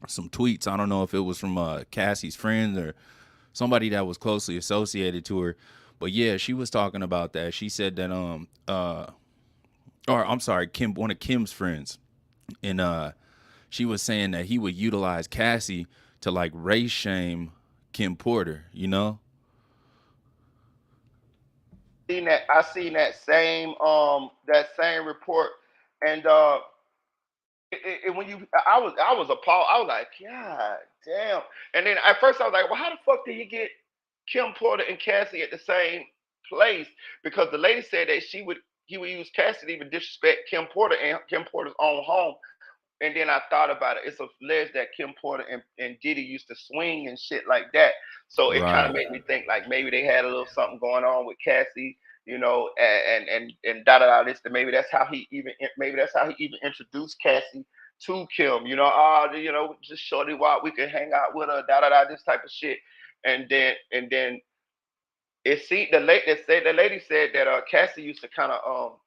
[SPEAKER 5] tweets. I don't know if it was from Cassie's friend or somebody that was closely associated to her, but yeah, she was talking about that. She said that or I'm sorry, Kim, one of Kim's friends, and she was saying that he would utilize Cassie to like race shame Kim Porter. You know?
[SPEAKER 2] I seen that same report, and when I was appalled. I was like, God damn. And then at first I was like, well, how the fuck did he get Kim Porter and Cassie at the same place? Because the lady said that he would use Cassie to even disrespect Kim Porter and Kim Porter's own home. And then I thought about it. It's alleged that Kim Porter and Diddy used to swing and shit like that. So it kind of
[SPEAKER 5] Right.
[SPEAKER 2] made me think like maybe they had a little something going on with Cassie, you know, and da da da this. That maybe that's how he even introduced Cassie to Kim. You know, just shorty while we could hang out with her, da da da this type of shit. And then it see the lady said that Cassie used to kind of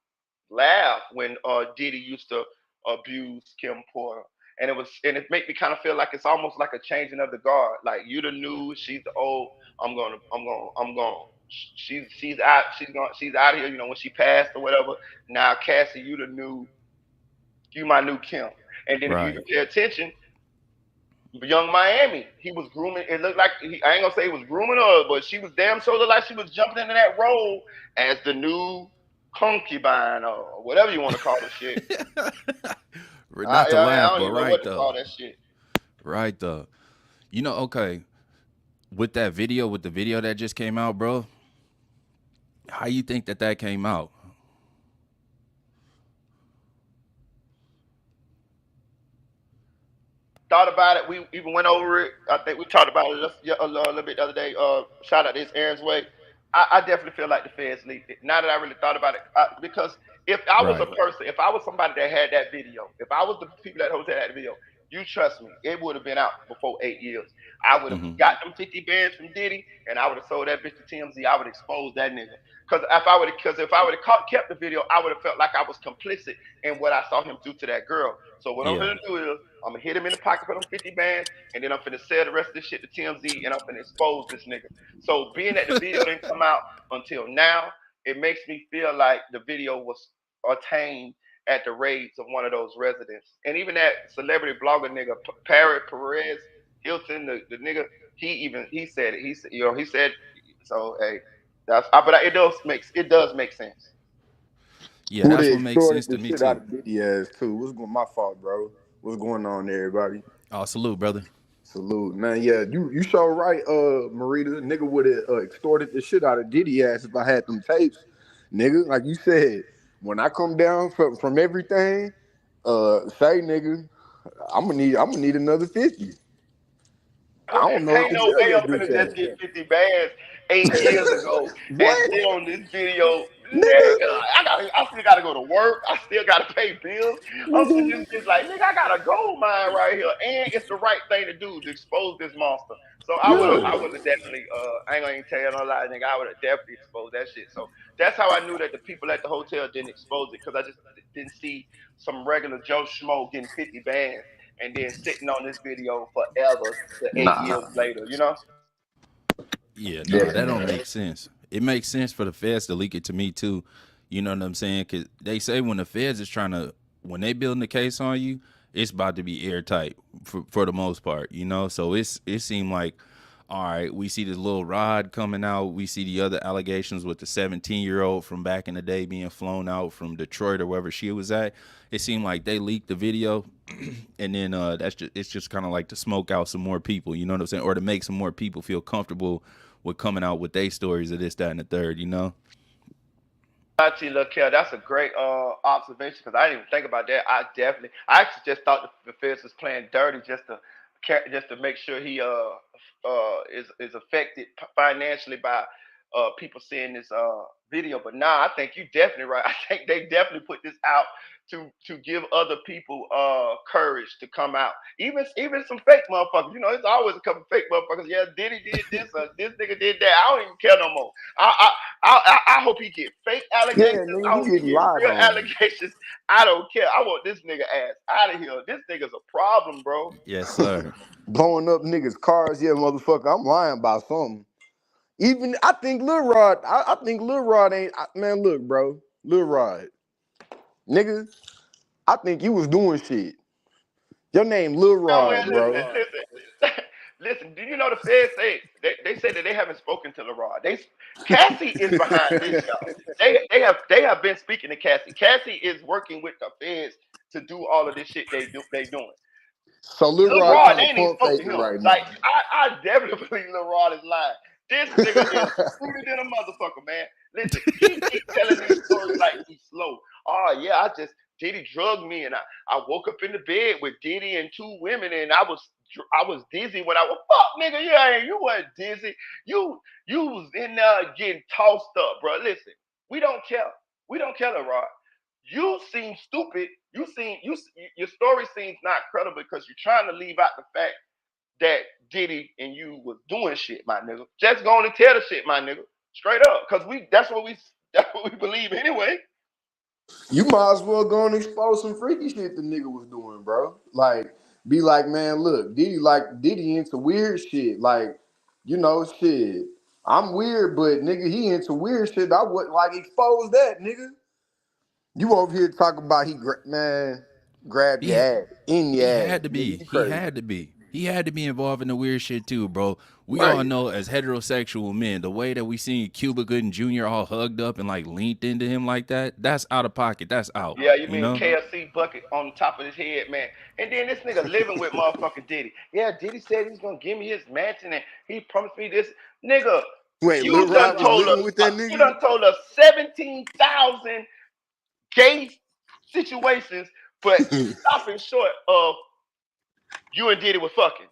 [SPEAKER 2] laugh when Diddy used to abuse Kim Porter. And it made me kind of feel like it's almost like a changing of the guard. Like you the new, she's the old. I'm gonna. She's out here. You know when she passed or whatever. Now Cassie, you my new Kim. And then if you even
[SPEAKER 5] Right.
[SPEAKER 2] pay attention, Young Miami, he was grooming. It looked like I ain't gonna say he was grooming her, but she was damn sure looked like she was jumping into that role as the new concubine or whatever you want to call the shit.
[SPEAKER 5] Not to
[SPEAKER 2] I
[SPEAKER 5] laugh,
[SPEAKER 2] don't
[SPEAKER 5] but
[SPEAKER 2] even know
[SPEAKER 5] right
[SPEAKER 2] what to call
[SPEAKER 5] though.
[SPEAKER 2] that shit.
[SPEAKER 5] Right though. You know, okay. With that video, with the video that just came out, bro, how you think that came out?
[SPEAKER 2] Thought about it. We even went over it. I think we talked about it a little bit the other day. Shout out this Aaron's way. I definitely feel like the feds leaked it. Now that I really thought about it, because if I was a
[SPEAKER 5] Right.
[SPEAKER 2] person, if I was somebody that had that video, if I was the people that hosted that video, you trust me, it would have been out before 8 years. I would have
[SPEAKER 5] Mm-hmm.
[SPEAKER 2] got them 50 bands from Diddy, and I would have sold that bitch to TMZ. I would expose that nigga. Because if I would have kept the video, I would have felt like I was complicit in what I saw him do to that girl. So what I'm
[SPEAKER 5] Yeah.
[SPEAKER 2] gonna do is I'm gonna hit him in the pocket for them 50 bands, and then I'm finna sell the rest of this shit to TMZ, and I'm finna expose this nigga. So being that the video didn't come out until now, it makes me feel like the video was obtained at the raids of one of those residents. And even that celebrity blogger nigga, Parrot Perez Hilton, the nigga, he said it. He said so. Hey, but it does make sense.
[SPEAKER 5] Yeah,
[SPEAKER 7] Who
[SPEAKER 5] that's
[SPEAKER 7] they
[SPEAKER 5] what makes
[SPEAKER 7] extorted
[SPEAKER 5] sense to
[SPEAKER 7] the
[SPEAKER 5] me
[SPEAKER 7] shit out
[SPEAKER 5] too.
[SPEAKER 7] of Diddy ass too? My fault, bro? What's going on, everybody?
[SPEAKER 5] Oh, salute, brother.
[SPEAKER 7] Salute, man. Yeah, you sure right, Marita. Nigga would have extorted the shit out of Diddy ass if I had them tapes, nigga. Like you said, when I come down from everything, say nigga, I'm gonna need another 50. I don't know what
[SPEAKER 2] Ain't
[SPEAKER 7] to
[SPEAKER 2] no
[SPEAKER 7] tell
[SPEAKER 2] way
[SPEAKER 7] your
[SPEAKER 2] I'm finna
[SPEAKER 7] bitch
[SPEAKER 2] just
[SPEAKER 7] ass.
[SPEAKER 2] get 50 bands 8 years ago and
[SPEAKER 7] What,
[SPEAKER 2] sit on this video.
[SPEAKER 7] nigga?
[SPEAKER 2] Nigga, I still gotta go to work. I still gotta pay bills. I'm sitting
[SPEAKER 7] Nigga,
[SPEAKER 2] this bitch like, nigga, I got a gold mine right here. And it's the right thing to do to expose this monster. So I
[SPEAKER 7] yo,
[SPEAKER 2] would have definitely I ain't gonna even tell you no lie, nigga. I would have definitely exposed that shit. So that's how I knew that the people at the hotel didn't expose it, because I just didn't see some regular Joe Schmo getting 50 bands and then sitting on this video forever to 8 years
[SPEAKER 7] nah,
[SPEAKER 2] later, you know?
[SPEAKER 5] Yeah, nah, that don't
[SPEAKER 7] yeah.
[SPEAKER 5] make sense. It makes sense for the feds to leak it to me too. You know what I'm saying? Cause they say when the feds is trying to, when they building the case on you, it's about to be airtight for the most part. You know, so it seemed like, all right, we see this little Rod coming out. We see the other allegations with the 17-year-old from back in the day being flown out from Detroit or wherever she was at. It seemed like they leaked the video, and then it's just kind of like to smoke out some more people. You know what I'm saying? Or to make some more people feel comfortable with coming out with their stories of this, that, and the third. You know?
[SPEAKER 2] Actually, look here, that's a great observation, because I didn't even think about that. I actually just thought the feds was playing dirty just to make sure he is affected financially by people seeing this video. But nah, I think you definitely right. I think they definitely put this out to give other people courage to come out. Even some fake motherfuckers. You know, there's always a couple fake motherfuckers. Yeah, Diddy did this or this nigga did that. I don't even care no more. I hope he get fake
[SPEAKER 7] Yeah,
[SPEAKER 2] allegations. I
[SPEAKER 7] nigga,
[SPEAKER 2] hope
[SPEAKER 7] he
[SPEAKER 2] he
[SPEAKER 7] getting
[SPEAKER 2] get
[SPEAKER 7] lied
[SPEAKER 2] real
[SPEAKER 7] on.
[SPEAKER 2] allegations. I don't care. I want this nigga ass out of here. This nigga's a problem, bro.
[SPEAKER 5] Yes, sir.
[SPEAKER 7] Blowing up niggas' cars, yeah, motherfucker. I'm lying about something. Even I think Lil Rod, I think Lil Rod ain't man. Look, bro, Lil Rod, nigga. I think you was doing shit. Your name Lil
[SPEAKER 2] No, well,
[SPEAKER 7] Rod, bro.
[SPEAKER 2] listen. Do you know the feds say they say that they haven't spoken to LaRod? Cassie is behind this, y'all. They have been speaking to Cassie. Cassie is working with the feds to do all of this shit they doing.
[SPEAKER 7] So Lil
[SPEAKER 2] Lil
[SPEAKER 7] Rod
[SPEAKER 2] Rod,
[SPEAKER 7] kind
[SPEAKER 2] they
[SPEAKER 7] of
[SPEAKER 2] ain't even
[SPEAKER 7] pump
[SPEAKER 2] spoke to
[SPEAKER 7] faking
[SPEAKER 2] him.
[SPEAKER 7] right
[SPEAKER 2] Like,
[SPEAKER 7] now.
[SPEAKER 2] I definitely believe Lil Rod is lying. This nigga is rooted in a motherfucker, man. Listen, he keep telling these stories like he's slow. Oh yeah, Diddy drugged me and I woke up in the bed with Diddy and two women and I was dizzy when I was fuck nigga. You weren't dizzy. You was in there getting tossed up, bro. Listen, we don't care. We don't care, Lil Rod. You seem stupid. Your story seems not credible because you're trying to leave out the fact that Diddy and you was doing shit, my nigga. Just going to tell the shit, my nigga, straight up, because that's what we believe anyway.
[SPEAKER 7] You might as well go and expose some freaky shit the nigga was doing, bro. Like, be like, man, look, Diddy into weird shit. Like, shit. I'm weird, but nigga, he into weird shit. I would like expose that, nigga. You over here talking about man, grab your
[SPEAKER 5] He
[SPEAKER 7] ass in your
[SPEAKER 5] he
[SPEAKER 7] ass,
[SPEAKER 5] had to
[SPEAKER 7] nigga.
[SPEAKER 5] be.
[SPEAKER 7] You
[SPEAKER 5] He
[SPEAKER 7] crazy,
[SPEAKER 5] had to be. He had to be involved in the weird shit too, bro. We all
[SPEAKER 7] right?
[SPEAKER 5] know as heterosexual men, the way that we seen Cuba Gooding Jr. all hugged up and like leaned into him like that, that's out of pocket. That's out.
[SPEAKER 2] Yeah, you
[SPEAKER 5] You
[SPEAKER 2] mean
[SPEAKER 5] know?
[SPEAKER 2] KFC bucket on the top of his head, man. And then this nigga living with motherfucking Diddy. Yeah, Diddy said he's gonna give me his mansion and he promised me this. Nigga,
[SPEAKER 7] Wait, Lil Rod was living with that
[SPEAKER 2] you
[SPEAKER 7] nigga?
[SPEAKER 2] done told us 17,000 gay situations, but stopping short of you and Diddy was fucking.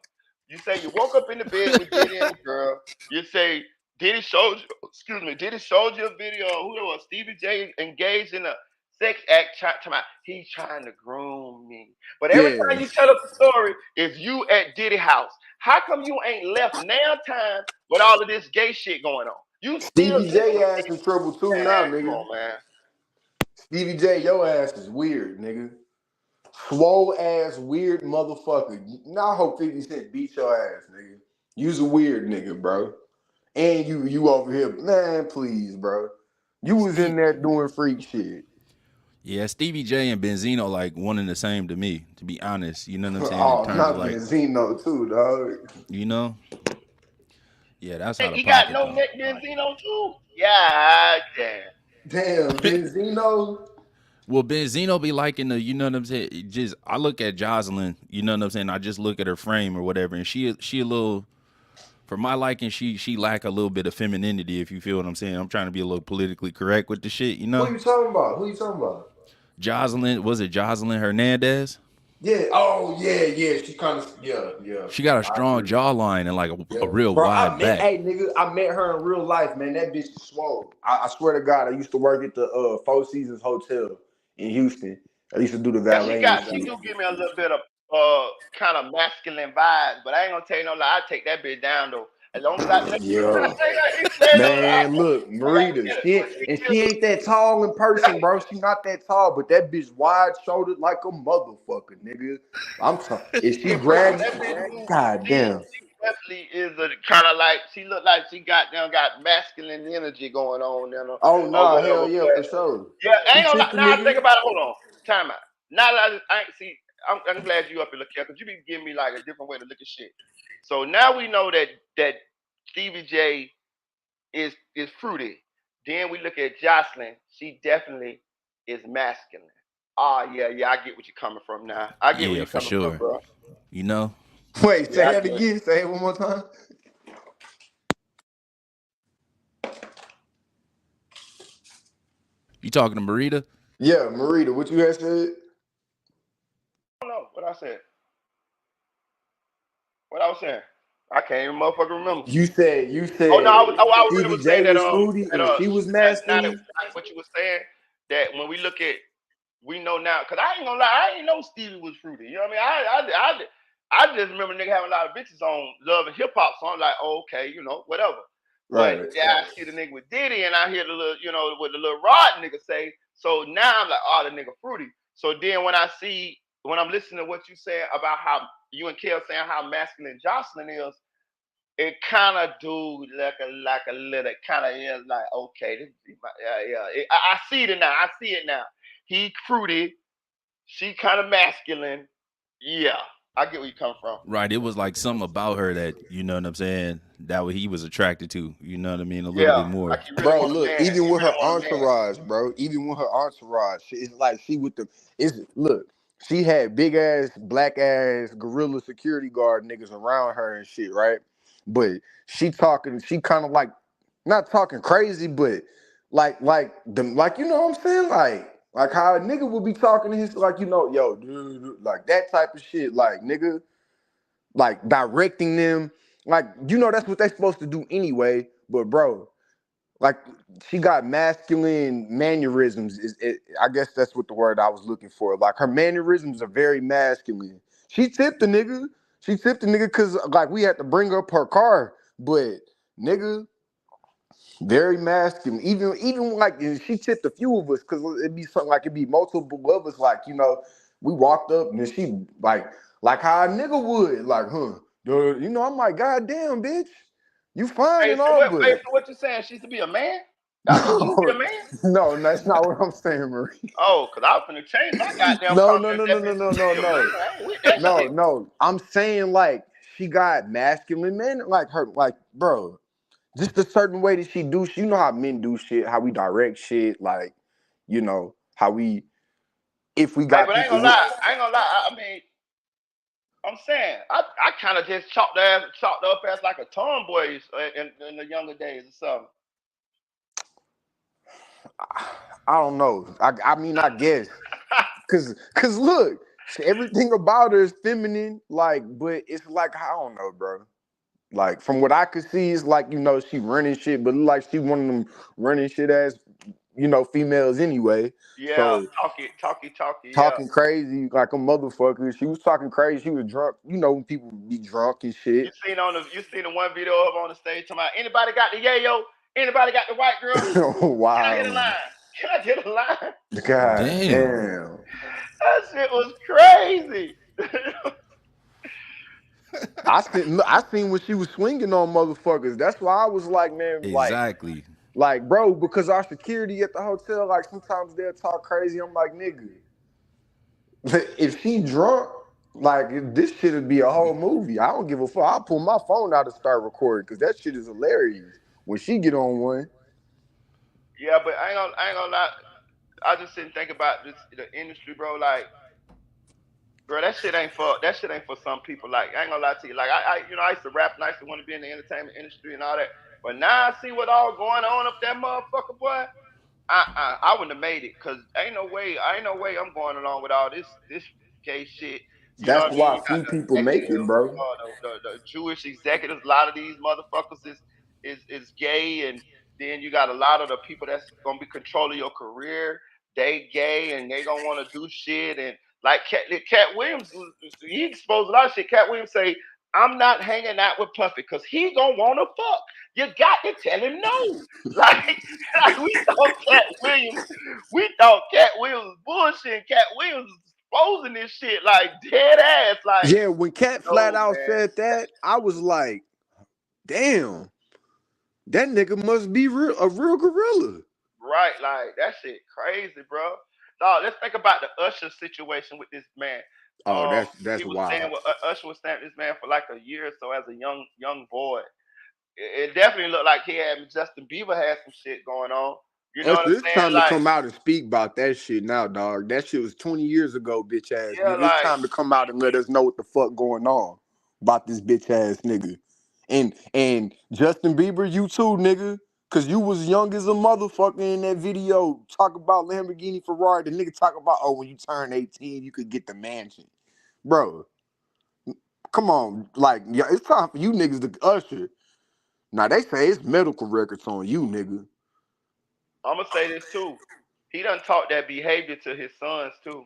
[SPEAKER 2] You say you woke up in the bed with Diddy and the girl. You say Diddy showed you a video of who it was, Stevie J engaged in a sex act. He's trying to groom me. But every
[SPEAKER 7] Yeah.
[SPEAKER 2] time you tell us the story, is you at Diddy house. How come you ain't left now time with all of this gay shit going on? You still
[SPEAKER 7] Stevie
[SPEAKER 2] living
[SPEAKER 7] J
[SPEAKER 2] with
[SPEAKER 7] ass in trouble too
[SPEAKER 2] man,
[SPEAKER 7] now,
[SPEAKER 2] come
[SPEAKER 7] nigga.
[SPEAKER 2] on, man.
[SPEAKER 7] Stevie J, your ass is weird, nigga. Swole ass weird motherfucker. Now I hope 50 Cent beat your ass, nigga. You's a weird nigga, bro. And you over here, man, please, bro. You was in
[SPEAKER 5] Steve,
[SPEAKER 7] there doing freak shit.
[SPEAKER 5] yeah, Stevie J and Benzino like one and the same to me, to be honest. You know what I'm saying? In
[SPEAKER 7] Oh,
[SPEAKER 5] terms of
[SPEAKER 7] not
[SPEAKER 5] like,
[SPEAKER 7] Benzino too, dog.
[SPEAKER 5] you know, yeah, that's out of
[SPEAKER 2] He got
[SPEAKER 5] pocket
[SPEAKER 2] no
[SPEAKER 5] though.
[SPEAKER 2] neck Benzino too? Yeah, damn.
[SPEAKER 7] Damn, Benzino.
[SPEAKER 5] Well, Benzino be liking the, you know what I'm saying? Just I look at Jocelyn, you know what I'm saying? I just look at her frame or whatever, and she a little, for my liking, she lack a little bit of femininity, if you feel what I'm saying. I'm trying to be a little politically correct with the shit, you
[SPEAKER 7] Who
[SPEAKER 5] know?
[SPEAKER 7] you talking about? Who you talking about?
[SPEAKER 5] Jocelyn, was it Jocelyn Hernandez?
[SPEAKER 7] Yeah. Oh, yeah, yeah. She kind of, yeah, yeah.
[SPEAKER 5] She got a
[SPEAKER 7] I
[SPEAKER 5] strong
[SPEAKER 7] agree.
[SPEAKER 5] jawline and like
[SPEAKER 7] Yeah,
[SPEAKER 5] a real
[SPEAKER 7] bro. I
[SPEAKER 5] wide
[SPEAKER 7] met,
[SPEAKER 5] back.
[SPEAKER 7] hey nigga, I met her in real life, man. That bitch is swole. I swear to God, I used to work at the Four Seasons Hotel in Houston. I used to do the
[SPEAKER 2] Yeah,
[SPEAKER 7] valet and
[SPEAKER 2] she
[SPEAKER 7] shit.
[SPEAKER 2] do give me a little bit of kind of masculine vibes, but I ain't gonna tell you no lie. I take that bitch down though. As long as I let
[SPEAKER 7] Yeah,
[SPEAKER 2] I ain't saying no lie.
[SPEAKER 7] man. Look,
[SPEAKER 2] I gotta
[SPEAKER 7] Marita,
[SPEAKER 2] get it.
[SPEAKER 7] she
[SPEAKER 2] When she
[SPEAKER 7] and
[SPEAKER 2] give
[SPEAKER 7] she ain't that tall in person, bro. She not that tall, but that bitch wide shouldered like a motherfucker, nigga. I'm talking. If she
[SPEAKER 2] in person,
[SPEAKER 7] grabs,
[SPEAKER 2] that bitch move.
[SPEAKER 7] god damn.
[SPEAKER 2] She definitely is a kind of like she look like she got masculine energy going on there
[SPEAKER 7] Oh
[SPEAKER 2] or
[SPEAKER 7] nah,
[SPEAKER 2] whatever.
[SPEAKER 7] hell yeah,
[SPEAKER 2] But
[SPEAKER 7] for sure.
[SPEAKER 2] yeah, I
[SPEAKER 7] She
[SPEAKER 2] ain't gonna lie.
[SPEAKER 7] took the
[SPEAKER 2] Now I
[SPEAKER 7] nigga.
[SPEAKER 2] think about it. Hold on, time out. Now that I ain't see, I'm glad you up here, look here, because you be giving me like a different way to look at shit. So now we know that Stevie J is fruity. Then we look at Jocelyn. She definitely is masculine. Ah, yeah, I get what you're coming from now. I get where
[SPEAKER 5] Yeah,
[SPEAKER 2] you're
[SPEAKER 5] for
[SPEAKER 2] coming from,
[SPEAKER 5] sure.
[SPEAKER 2] bro.
[SPEAKER 5] You know?
[SPEAKER 7] Wait,
[SPEAKER 2] Yeah,
[SPEAKER 7] say
[SPEAKER 2] I
[SPEAKER 7] that
[SPEAKER 2] get it.
[SPEAKER 7] again. Say it one more time.
[SPEAKER 5] You talking to Marita?
[SPEAKER 7] Yeah, Marita, what you had said?
[SPEAKER 2] I don't know what I said. What I was saying. I can't even motherfucking remember.
[SPEAKER 7] You
[SPEAKER 2] Oh no,
[SPEAKER 7] said
[SPEAKER 2] I was really
[SPEAKER 7] Stevie
[SPEAKER 2] was saying
[SPEAKER 7] J
[SPEAKER 2] that
[SPEAKER 7] was fruity and she was
[SPEAKER 2] now that
[SPEAKER 7] masculine.
[SPEAKER 2] what you were saying, that when we look at, we know now, because I ain't gonna lie, I ain't know Stevie was fruity. You know what I mean? I just remember nigga having a lot of bitches on love and hip hop, so I'm like, oh, okay, you know, whatever. But
[SPEAKER 7] Right.
[SPEAKER 2] yeah, I see the nigga with Diddy, and I hear the little, you know, what the little Rod nigga say. So now I'm like, oh, the nigga fruity. So then when I'm listening to what you say about how you and Kel saying how masculine Jocelyn is, it kind of do like a little kind of is like, okay, yeah. I see it now. I see it now. He fruity, she kind of masculine. Yeah, I get where you come from.
[SPEAKER 5] Right. It was like something about her that, you know what I'm saying, that what he was attracted to. You know what I mean? A little
[SPEAKER 2] Yeah,
[SPEAKER 5] bit more.
[SPEAKER 2] like you really
[SPEAKER 7] Bro,
[SPEAKER 2] want a
[SPEAKER 7] look,
[SPEAKER 2] man.
[SPEAKER 7] even
[SPEAKER 2] You
[SPEAKER 7] with her
[SPEAKER 2] really want a man.
[SPEAKER 7] entourage, bro, even with her entourage, it's like she with the it's look, she had big ass, black ass gorilla security guard niggas around her and shit, right? But she kind of like not talking crazy, but like you know what I'm saying? Like how a nigga would be talking to his like, you know, yo, dude, like that type of shit, like nigga, like directing them. Like, you know, that's what they supposed to do anyway. But bro, like she got masculine mannerisms. I guess that's what the word I was looking for. Like her mannerisms are very masculine. She tipped the nigga. She tipped the nigga because like we had to bring up her car, but nigga, very masculine. Even like she tipped a few of us because it'd be something like it'd be multiple of us. Like, you know, we walked up and then she like how a nigga would like, huh? Duh, you know, I'm like, God damn, bitch, you fine and all, but
[SPEAKER 2] So what you saying? She used to be a man? That's what she used to be
[SPEAKER 7] no,
[SPEAKER 2] a man?
[SPEAKER 7] no, that's not what I'm saying, Marie.
[SPEAKER 2] Oh, cause I was finna change my goddamn
[SPEAKER 7] No, no,
[SPEAKER 2] comment.
[SPEAKER 7] no, no,
[SPEAKER 2] That
[SPEAKER 7] no,
[SPEAKER 2] bitch
[SPEAKER 7] no,
[SPEAKER 2] used to
[SPEAKER 7] no,
[SPEAKER 2] be a man.
[SPEAKER 7] no,
[SPEAKER 2] I ain't with that
[SPEAKER 7] no,
[SPEAKER 2] shit.
[SPEAKER 7] no. I'm saying like she got masculine men, like her, like bro, just a certain way that she do. You know how men do shit, how we direct shit, like you know how we if we
[SPEAKER 2] Hey,
[SPEAKER 7] got
[SPEAKER 2] but I ain't
[SPEAKER 7] people
[SPEAKER 2] gonna lie. I ain't gonna lie. I mean, I'm saying I kind of just chalked up as like a tomboy in the younger days or something.
[SPEAKER 7] I don't know. I mean I guess cause look, everything about her is feminine, like, but it's like I don't know, bro. Like from what I could see, it's like you know she running shit, but look like she one of them running shit ass you know females anyway.
[SPEAKER 2] Yeah,
[SPEAKER 7] So
[SPEAKER 2] talkie. Yeah.
[SPEAKER 7] talking crazy like a motherfucker. She was talking crazy. She was drunk. You know when people be drunk and shit.
[SPEAKER 2] You seen the one video of her on the stage talking about anybody got the yayo? Anybody got the white girl? Can I get a
[SPEAKER 7] Wow,
[SPEAKER 2] line? Can I get a line?
[SPEAKER 7] god
[SPEAKER 5] Damn.
[SPEAKER 7] damn.
[SPEAKER 2] That shit was crazy.
[SPEAKER 7] I seen when she was swinging on motherfuckers. That's why I was like, man,
[SPEAKER 5] Exactly.
[SPEAKER 7] like, bro, because our security at the hotel, like sometimes they'll talk crazy. I'm like, nigga, if she drunk, like this shit would be a whole movie. I don't give a fuck. I'll pull my phone out and start recording because that shit is hilarious. When she get on one,
[SPEAKER 2] Yeah, but I ain't gonna lie. I just didn't think about this the industry, bro. Like, bro, that shit ain't for some people. Like, I ain't gonna lie to you. Like, I used to rap and I used to want to be in the entertainment industry and all that. But now I see what all going on up that motherfucker, boy. I wouldn't have made it because ain't no way I'm going along with all this gay shit. You know
[SPEAKER 7] that's
[SPEAKER 2] what I mean?
[SPEAKER 7] why
[SPEAKER 2] You got
[SPEAKER 7] few
[SPEAKER 2] the
[SPEAKER 7] people make it,
[SPEAKER 2] executives,
[SPEAKER 7] bro.
[SPEAKER 2] the Jewish executives. A lot of these motherfuckers is gay, and then you got a lot of the people that's gonna be controlling your career. They gay and they gonna want to do shit and like Cat Williams, he exposed a lot of shit. Cat Williams say, "I'm not hanging out with Puffy because he gonna want to fuck." You got to tell him no. Like, like we thought Cat Williams was bullshit. Cat Williams was exposing this shit like dead ass. Like,
[SPEAKER 7] Yeah, when Cat flat
[SPEAKER 2] no
[SPEAKER 7] out
[SPEAKER 2] man,
[SPEAKER 7] said that, I was like, damn, that nigga must be a real gorilla.
[SPEAKER 2] right? Like that shit crazy, bro. Dog, let's think about the Usher situation with this man.
[SPEAKER 7] Oh, that's
[SPEAKER 2] He was staying
[SPEAKER 7] wild.
[SPEAKER 2] with Usher was staying with this man for like a year or so as a young boy. It definitely looked like he had Justin Bieber had some shit going on. You know what
[SPEAKER 7] Usher,
[SPEAKER 2] I'm
[SPEAKER 7] it's
[SPEAKER 2] saying?
[SPEAKER 7] time to
[SPEAKER 2] Like,
[SPEAKER 7] come out and speak about that shit now, dog. That shit was 20 years ago, bitch ass
[SPEAKER 2] yeah,
[SPEAKER 7] nigga. It's
[SPEAKER 2] like,
[SPEAKER 7] time to come out and let us know what the fuck going on about this bitch ass nigga. And Justin Bieber, you too, nigga. Cause you was young as a motherfucker in that video. Talk about Lamborghini Ferrari. The nigga talk about, oh, when you turn 18, you could get the mansion. Bro, come on, like yeah, it's time for you niggas to usher. Now they say it's medical records on you, nigga.
[SPEAKER 2] I'm gonna say this too. He done taught that behavior to his sons too.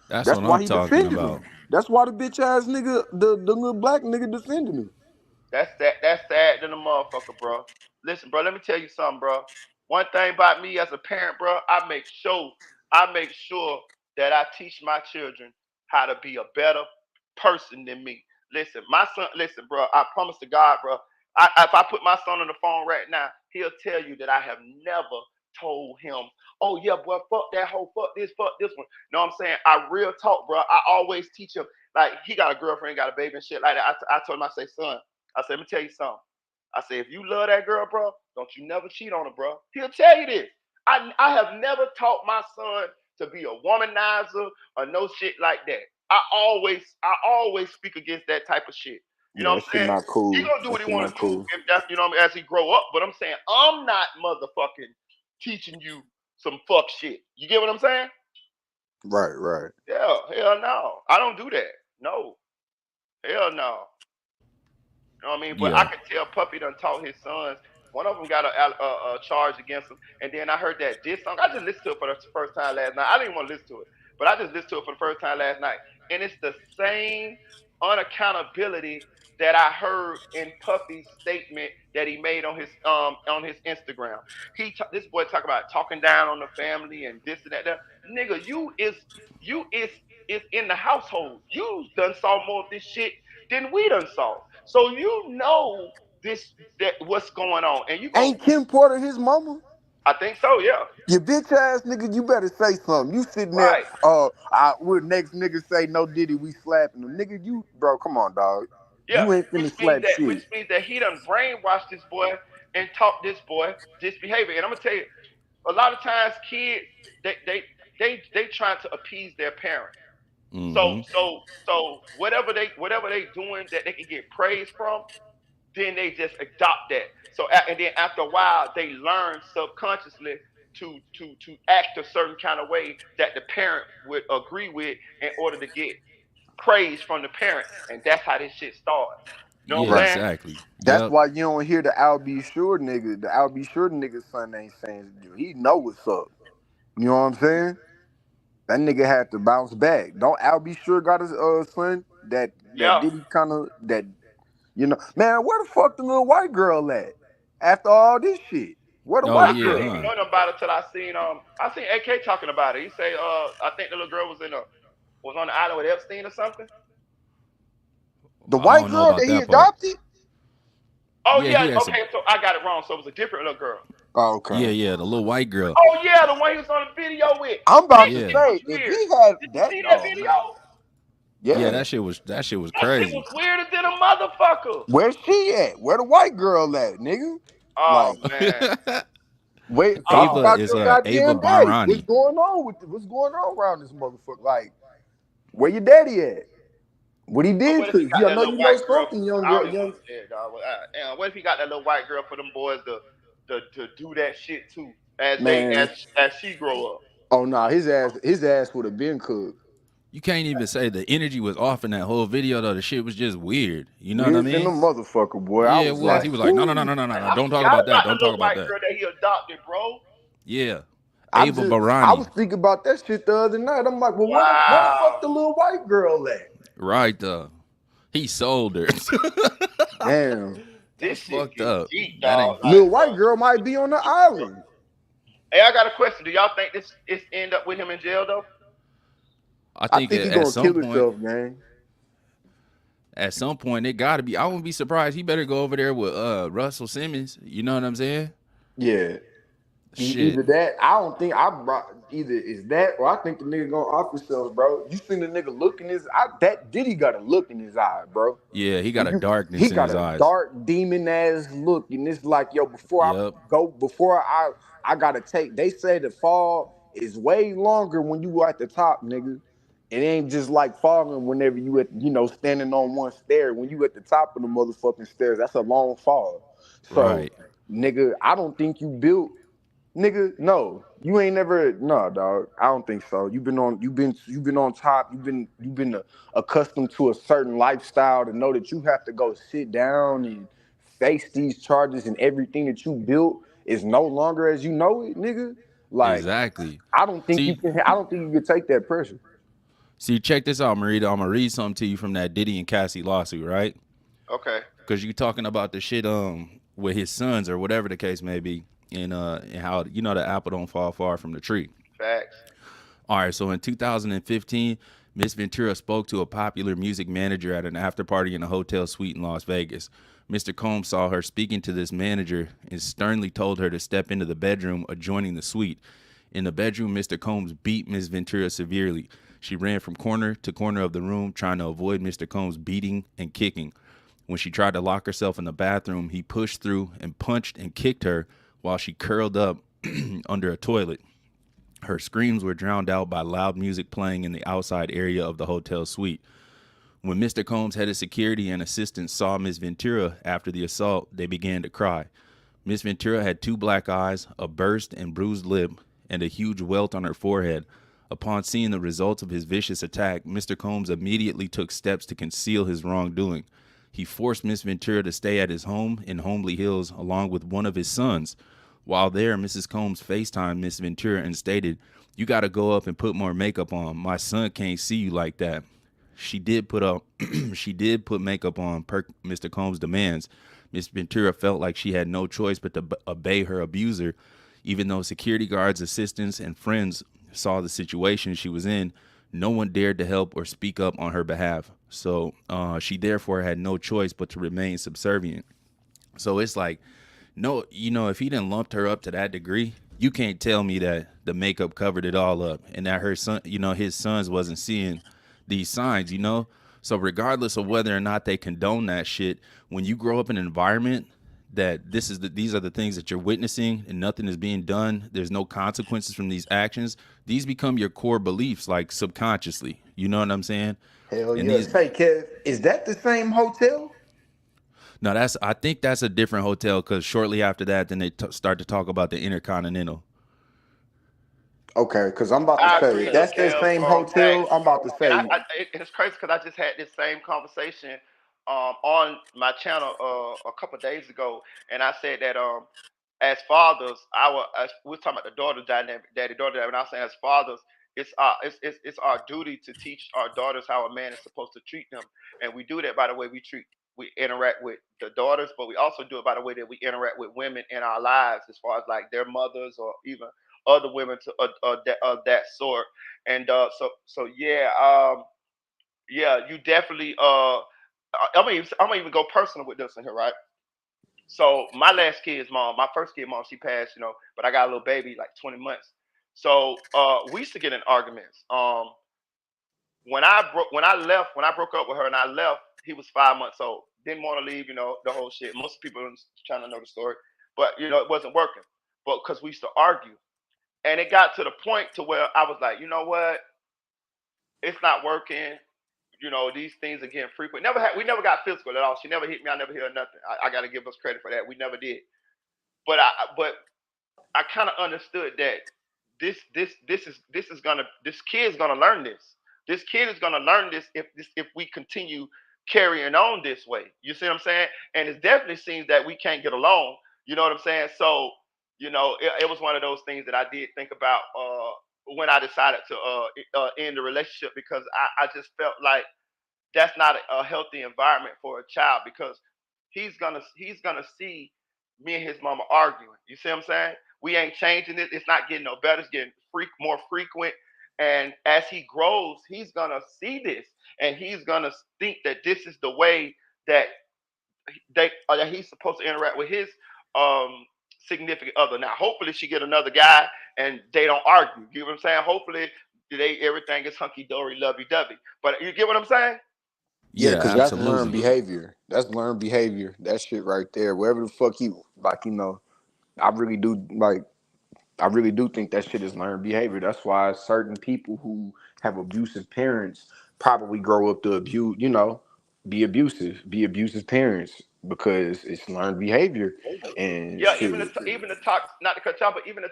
[SPEAKER 5] That's
[SPEAKER 7] That's
[SPEAKER 5] what
[SPEAKER 7] why
[SPEAKER 5] I'm
[SPEAKER 7] he
[SPEAKER 5] talking
[SPEAKER 7] defended
[SPEAKER 5] about.
[SPEAKER 7] him. That's why the bitch ass nigga, the little black nigga defended him.
[SPEAKER 2] That's that. That's sad than a motherfucker, bro. Listen, bro. Let me tell you something, bro. One thing about me as a parent, bro, I make sure that I teach my children how to be a better person than me. Listen, my son. Listen, bro. I promise to God, bro. If I put my son on the phone right now, he'll tell you that I have never told him, "Oh yeah, boy, fuck that hoe, fuck this one." You know what I'm saying? I real talk, bro. I always teach him. Like he got a girlfriend, got a baby and shit like that. I told him, I say, son. I said, let me tell you something. I said, if you love that girl, bro, don't you never cheat on her, bro. He'll tell you this. I have never taught my son to be a womanizer or no shit like that. I always speak against that type of shit. You know
[SPEAKER 7] Yeah,
[SPEAKER 2] what
[SPEAKER 7] that
[SPEAKER 2] I'm
[SPEAKER 7] shit
[SPEAKER 2] saying?
[SPEAKER 7] not
[SPEAKER 2] He
[SPEAKER 7] cool.
[SPEAKER 2] gonna do
[SPEAKER 7] That
[SPEAKER 2] what he
[SPEAKER 7] shit
[SPEAKER 2] wanna
[SPEAKER 7] not
[SPEAKER 2] do
[SPEAKER 7] cool.
[SPEAKER 2] if that's as he grow up. But I'm saying I'm not motherfucking teaching you some fuck shit. You get what I'm saying?
[SPEAKER 7] Right, right.
[SPEAKER 2] Yeah, hell no. I don't do that. No. Hell no. You know what I mean? But I
[SPEAKER 5] Yeah.
[SPEAKER 2] could tell Puppy done taught his sons. One of them got a charge against him, and then I heard that diss song. I just listened to it for the first time last night. I didn't want to listen to it, but I just listened to it for the first time last night, and it's the same unaccountability that I heard in Puffy's statement that he made on his Instagram. This boy talk about talking down on the family and this and that. That. Nigga, you is in the household. You done saw more of this shit than we done saw. So you know this that what's going on, and you gonna.
[SPEAKER 7] Ain't Kim Porter his mama?
[SPEAKER 2] I think so, yeah.
[SPEAKER 7] You bitch ass nigga, you better say something. You sitting there,
[SPEAKER 2] Right,
[SPEAKER 7] would next nigga say no Diddy, we slapping him. Nigga, you bro, come on, dog.
[SPEAKER 2] yeah.
[SPEAKER 7] You ain't
[SPEAKER 2] Which
[SPEAKER 7] finna
[SPEAKER 2] means
[SPEAKER 7] slap
[SPEAKER 2] that which
[SPEAKER 7] shit.
[SPEAKER 2] means that he done brainwashed this boy and taught this boy this behavior. And I'm gonna tell you, a lot of times kids they trying to appease their parent. So
[SPEAKER 5] Mm-hmm.
[SPEAKER 2] whatever they doing that they can get praise from, then they just adopt that. So and then after a while, they learn subconsciously to act a certain kind of way that the parent would agree with in order to get praise from the parent, and that's how this shit starts. You know what
[SPEAKER 5] Yeah,
[SPEAKER 2] I'm
[SPEAKER 7] Right.
[SPEAKER 2] saying?
[SPEAKER 5] exactly.
[SPEAKER 7] That's
[SPEAKER 5] Yep.
[SPEAKER 7] why you don't hear the Al B. Sure nigga. The Al B. Sure nigga son ain't saying he know what's up. You know what I'm saying? That nigga had to bounce back. Don't Al B. Sure got his son that
[SPEAKER 2] Yeah.
[SPEAKER 7] did he kind of that man, where the fuck the little white girl at? After all this shit. Where the
[SPEAKER 5] Oh
[SPEAKER 2] I,
[SPEAKER 7] white
[SPEAKER 5] yeah,
[SPEAKER 2] I didn't
[SPEAKER 7] girl?
[SPEAKER 2] even
[SPEAKER 5] huh?
[SPEAKER 2] know nothing about it till I seen AK talking about it. He say I think the little girl was on the island with Epstein or something.
[SPEAKER 7] The
[SPEAKER 5] I
[SPEAKER 7] white
[SPEAKER 5] don't know
[SPEAKER 7] girl
[SPEAKER 5] about
[SPEAKER 7] that he
[SPEAKER 5] that part.
[SPEAKER 7] adopted?
[SPEAKER 2] Oh
[SPEAKER 5] Yeah,
[SPEAKER 2] yeah,
[SPEAKER 5] he had some.
[SPEAKER 2] okay, so I got it wrong. So it was a different little girl.
[SPEAKER 7] Oh,
[SPEAKER 5] Yeah,
[SPEAKER 7] okay.
[SPEAKER 5] yeah, the little white girl.
[SPEAKER 2] Oh yeah, the one he was on the video with.
[SPEAKER 7] I'm about
[SPEAKER 2] That
[SPEAKER 7] to
[SPEAKER 2] shit
[SPEAKER 5] Yeah,
[SPEAKER 2] was
[SPEAKER 7] say, if
[SPEAKER 2] weird.
[SPEAKER 7] he had
[SPEAKER 2] Did you
[SPEAKER 7] that,
[SPEAKER 2] see that
[SPEAKER 7] oh
[SPEAKER 2] video?
[SPEAKER 7] man,
[SPEAKER 5] yeah.
[SPEAKER 7] yeah.
[SPEAKER 5] That shit was
[SPEAKER 2] That shit was
[SPEAKER 5] crazy.
[SPEAKER 2] weirder than a motherfucker.
[SPEAKER 7] Where's she at? Where the white girl at, nigga?
[SPEAKER 2] Oh
[SPEAKER 7] Like,
[SPEAKER 2] man.
[SPEAKER 7] wait, talk
[SPEAKER 2] Oh
[SPEAKER 5] Ava
[SPEAKER 7] about
[SPEAKER 5] is
[SPEAKER 7] your
[SPEAKER 5] Ava
[SPEAKER 7] goddamn daddy. What's
[SPEAKER 5] Barani.
[SPEAKER 7] going on what's going on around this motherfucker? Like, where your daddy at? What he
[SPEAKER 2] but
[SPEAKER 7] did
[SPEAKER 2] what if
[SPEAKER 7] to
[SPEAKER 2] he
[SPEAKER 7] you?
[SPEAKER 2] got
[SPEAKER 7] I
[SPEAKER 2] that
[SPEAKER 7] know
[SPEAKER 2] little
[SPEAKER 7] you know
[SPEAKER 2] white girl?
[SPEAKER 7] something, young
[SPEAKER 2] I
[SPEAKER 7] girl,
[SPEAKER 2] don't even
[SPEAKER 7] young.
[SPEAKER 2] want to say it, dog. What if he got that little white girl for them boys to do that shit too as they
[SPEAKER 7] Man,
[SPEAKER 2] as she grow up?
[SPEAKER 7] oh no, his ass would have been cooked.
[SPEAKER 5] You can't even say the energy was off in that whole video though. The shit was just weird. You know what I
[SPEAKER 7] Weird than the
[SPEAKER 5] mean?
[SPEAKER 7] motherfucker, boy. I
[SPEAKER 5] Yeah, it
[SPEAKER 7] was
[SPEAKER 5] was.
[SPEAKER 7] like,
[SPEAKER 5] He was like, no, no, no,
[SPEAKER 7] whoo.
[SPEAKER 5] no, no, no,
[SPEAKER 2] Man,
[SPEAKER 5] no.
[SPEAKER 2] I
[SPEAKER 5] Don't talk
[SPEAKER 2] forgot
[SPEAKER 5] about that.
[SPEAKER 2] about the
[SPEAKER 5] Don't talk
[SPEAKER 2] little
[SPEAKER 5] about
[SPEAKER 2] white
[SPEAKER 5] that.
[SPEAKER 2] girl that he adopted, bro.
[SPEAKER 5] Yeah.
[SPEAKER 7] I'm
[SPEAKER 5] Ava
[SPEAKER 7] just I
[SPEAKER 5] Barani.
[SPEAKER 7] was thinking about that shit the other night. I'm like, well, where the fuck
[SPEAKER 2] Wow.
[SPEAKER 7] the little white girl at?
[SPEAKER 5] Right he sold her.
[SPEAKER 7] Damn.
[SPEAKER 2] This
[SPEAKER 5] That's
[SPEAKER 2] shit
[SPEAKER 5] fucked
[SPEAKER 2] get
[SPEAKER 5] up.
[SPEAKER 2] deep,
[SPEAKER 5] That
[SPEAKER 2] dog.
[SPEAKER 5] ain't
[SPEAKER 2] Like,
[SPEAKER 7] Little white girl might be on the island.
[SPEAKER 2] hey, I got a question. Do y'all think this is end up with him in jail though?
[SPEAKER 5] I
[SPEAKER 7] I
[SPEAKER 5] think
[SPEAKER 7] think he
[SPEAKER 5] at
[SPEAKER 7] gonna
[SPEAKER 5] some
[SPEAKER 7] kill
[SPEAKER 5] point
[SPEAKER 7] himself, man.
[SPEAKER 5] it gotta be. I wouldn't be surprised. He better go over there with Russell Simmons. You know what I'm saying?
[SPEAKER 7] Yeah.
[SPEAKER 5] Shit.
[SPEAKER 7] Either that, I don't think I brought either is that or I think the nigga gonna off himself, bro. You seen the nigga look in his eye? That Diddy got a look in his eye, bro.
[SPEAKER 5] Yeah, he got
[SPEAKER 7] When
[SPEAKER 5] a
[SPEAKER 7] you he
[SPEAKER 5] darkness in
[SPEAKER 7] got
[SPEAKER 5] his
[SPEAKER 7] a
[SPEAKER 5] eyes.
[SPEAKER 7] dark demon ass look, and it's like, yo,
[SPEAKER 5] Yep.
[SPEAKER 7] before I gotta take. They say the fall is way longer when you at the top, nigga. It ain't just like falling whenever you at standing on one stair. When you at the top of the motherfucking stairs, that's a long fall. So,
[SPEAKER 5] Right.
[SPEAKER 7] nigga, I don't think you built. Nigga, no, you ain't never. No, dog. I don't think so. You've been on top. You've been accustomed to a certain lifestyle to know that you have to go sit down and face these charges, and everything that you built is no longer as you know it, nigga. Like,
[SPEAKER 5] Exactly.
[SPEAKER 7] I don't think you
[SPEAKER 5] See,
[SPEAKER 7] can. I don't think you can take that pressure.
[SPEAKER 5] check this out, Marita. I'm gonna read something to you from that Diddy and Cassie lawsuit, right?
[SPEAKER 2] Okay.
[SPEAKER 5] Because you talking about the shit with his sons or whatever the case may be, and how the apple don't fall far from the tree.
[SPEAKER 2] Facts.
[SPEAKER 5] All right, so in 2015, Miss Ventura spoke to a popular music manager at an after party in a hotel suite in Las Vegas. Mr. Combs saw her speaking to this manager and sternly told her to step into the bedroom adjoining the suite. In the bedroom, Mr. Combs beat Miss Ventura severely. She ran from corner to corner of the room, trying to avoid Mr. Combs beating and kicking. When she tried to lock herself in the bathroom, he pushed through and punched and kicked her while she curled up under a toilet. Her screams were drowned out by loud music playing in the outside area of the hotel suite. When Mr. Combs' head of security and assistants saw Miss Ventura after the assault, they began to cry. Miss Ventura had two black eyes, a burst and bruised lip, and a huge welt on her forehead. Upon seeing the results of his vicious attack, Mr. Combs immediately took steps to conceal his wrongdoing. He forced Miss Ventura to stay at his home in Homely Hills along with one of his sons. While there, Mrs. Combs FaceTimed Miss Ventura and stated, "You got to go up and put more makeup on. My son can't see you like that." She did put up she did put makeup on per Mr. Combs' demands. Miss Ventura felt like she had no choice but to obey her abuser. Even though security guards, assistants, and friends saw the situation she was in, no one dared to help or speak up on her behalf. So she therefore had no choice but to remain subservient. So it's like, no, if he didn't lumped her up to that degree, you can't tell me that the makeup covered it all up and that her son, his sons wasn't seeing these signs. So regardless of whether or not they condone that shit, when you grow up in an environment that these are the things that you're witnessing and nothing is being done, there's no consequences from these actions. These become your core beliefs, like subconsciously. You know what I'm saying?
[SPEAKER 7] Hell
[SPEAKER 5] And
[SPEAKER 7] yeah.
[SPEAKER 5] these
[SPEAKER 7] Say, Kev, is that the same hotel?
[SPEAKER 5] No, I think that's a different hotel because shortly after that, then they start to talk about the Intercontinental.
[SPEAKER 7] Okay, because I'm about to
[SPEAKER 2] I
[SPEAKER 7] say,
[SPEAKER 2] agree,
[SPEAKER 7] if
[SPEAKER 2] look,
[SPEAKER 7] that's that
[SPEAKER 2] Kev.
[SPEAKER 7] same
[SPEAKER 2] Facts.
[SPEAKER 7] hotel, I'm about to
[SPEAKER 2] And
[SPEAKER 7] say,
[SPEAKER 2] it's crazy because I just had this same conversation on my channel a couple of days ago, and I said that as fathers, we're talking about the daughter dynamic, daddy daughter dynamic. And I was saying as fathers, it's our duty to teach our daughters how a man is supposed to treat them, and we do that by the way we interact with the daughters, but we also do it by the way that we interact with women in our lives, as far as like their mothers or even other women of that sort. And so yeah, yeah, you definitely. I'm gonna even go personal with this in here, right? So my last kid's mom, my first kid mom, she passed, but I got a little baby like 20 months. So we used to get in arguments. When I broke up with her and I left, he was 5 months old. Didn't want to leave, the whole shit. Most people are trying to know the story, but it wasn't working. But because we used to argue, and it got to the point to where I was like, you know what, it's not working. These things are getting frequent. We never got physical at all. She never hit me. I never hit her nothing. I got to give us credit for that. We never did. But I kind of understood that this kid is gonna learn this. This kid is gonna learn this if we continue carrying on this way. You see what I'm saying? And it definitely seems that we can't get along. You know what I'm saying? So it was one of those things that I did think about when I decided to end the relationship, because I just felt like that's not a healthy environment for a child, because he's gonna see me and his mama arguing. You see what I'm saying? We ain't changing it. It's not getting no better. It's getting more frequent. And as he grows, he's gonna see this, and he's gonna think that this is the way that that he's supposed to interact with his um significant other. Now, hopefully, she get another guy and they don't argue. You know what I'm saying? Hopefully, everything is hunky dory, lovey dovey. But you get what I'm saying?
[SPEAKER 7] yeah,
[SPEAKER 5] Yeah,
[SPEAKER 7] because that's learned
[SPEAKER 5] absolutely.
[SPEAKER 7] behavior. That's learned behavior. That shit right there. Wherever the fuck you, like, I really do, like, I really do think that shit is learned behavior. That's why certain people who have abusive parents probably grow up to be abusive parents. because it's learned behavior and
[SPEAKER 2] Yeah, even the
[SPEAKER 7] shit.
[SPEAKER 2] even the not to cut you off, but even the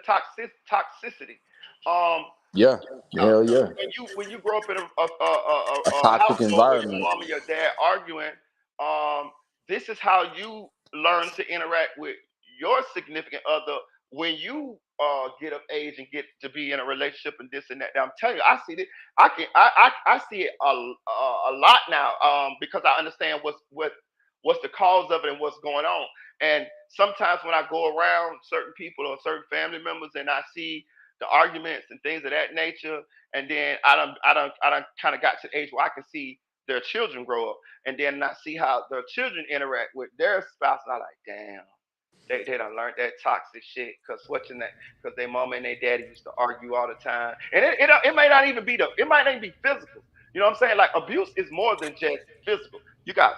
[SPEAKER 2] toxicity. Um,
[SPEAKER 7] Yeah, hell yeah,
[SPEAKER 2] when you grow up in
[SPEAKER 7] a
[SPEAKER 2] a
[SPEAKER 7] toxic
[SPEAKER 2] household where your
[SPEAKER 7] environment.
[SPEAKER 2] mom and your dad arguing, this is how you learn to interact with your significant other when you get of age and get to be in a relationship and this and that. Now, I'm telling you, I see it. I see it a lot now because I understand what's the cause of it and what's going on. And sometimes when I go around certain people or certain family members and I see the arguments and things of that nature, and then I don't kind of got to the age where I can see their children grow up, and then I see how their children interact with their spouse, and I like, damn, they done learned that toxic shit because watching that because their mama and their daddy used to argue all the time, and it may not even be it might not even be physical. You know what I'm saying? Like abuse is more than just physical. You got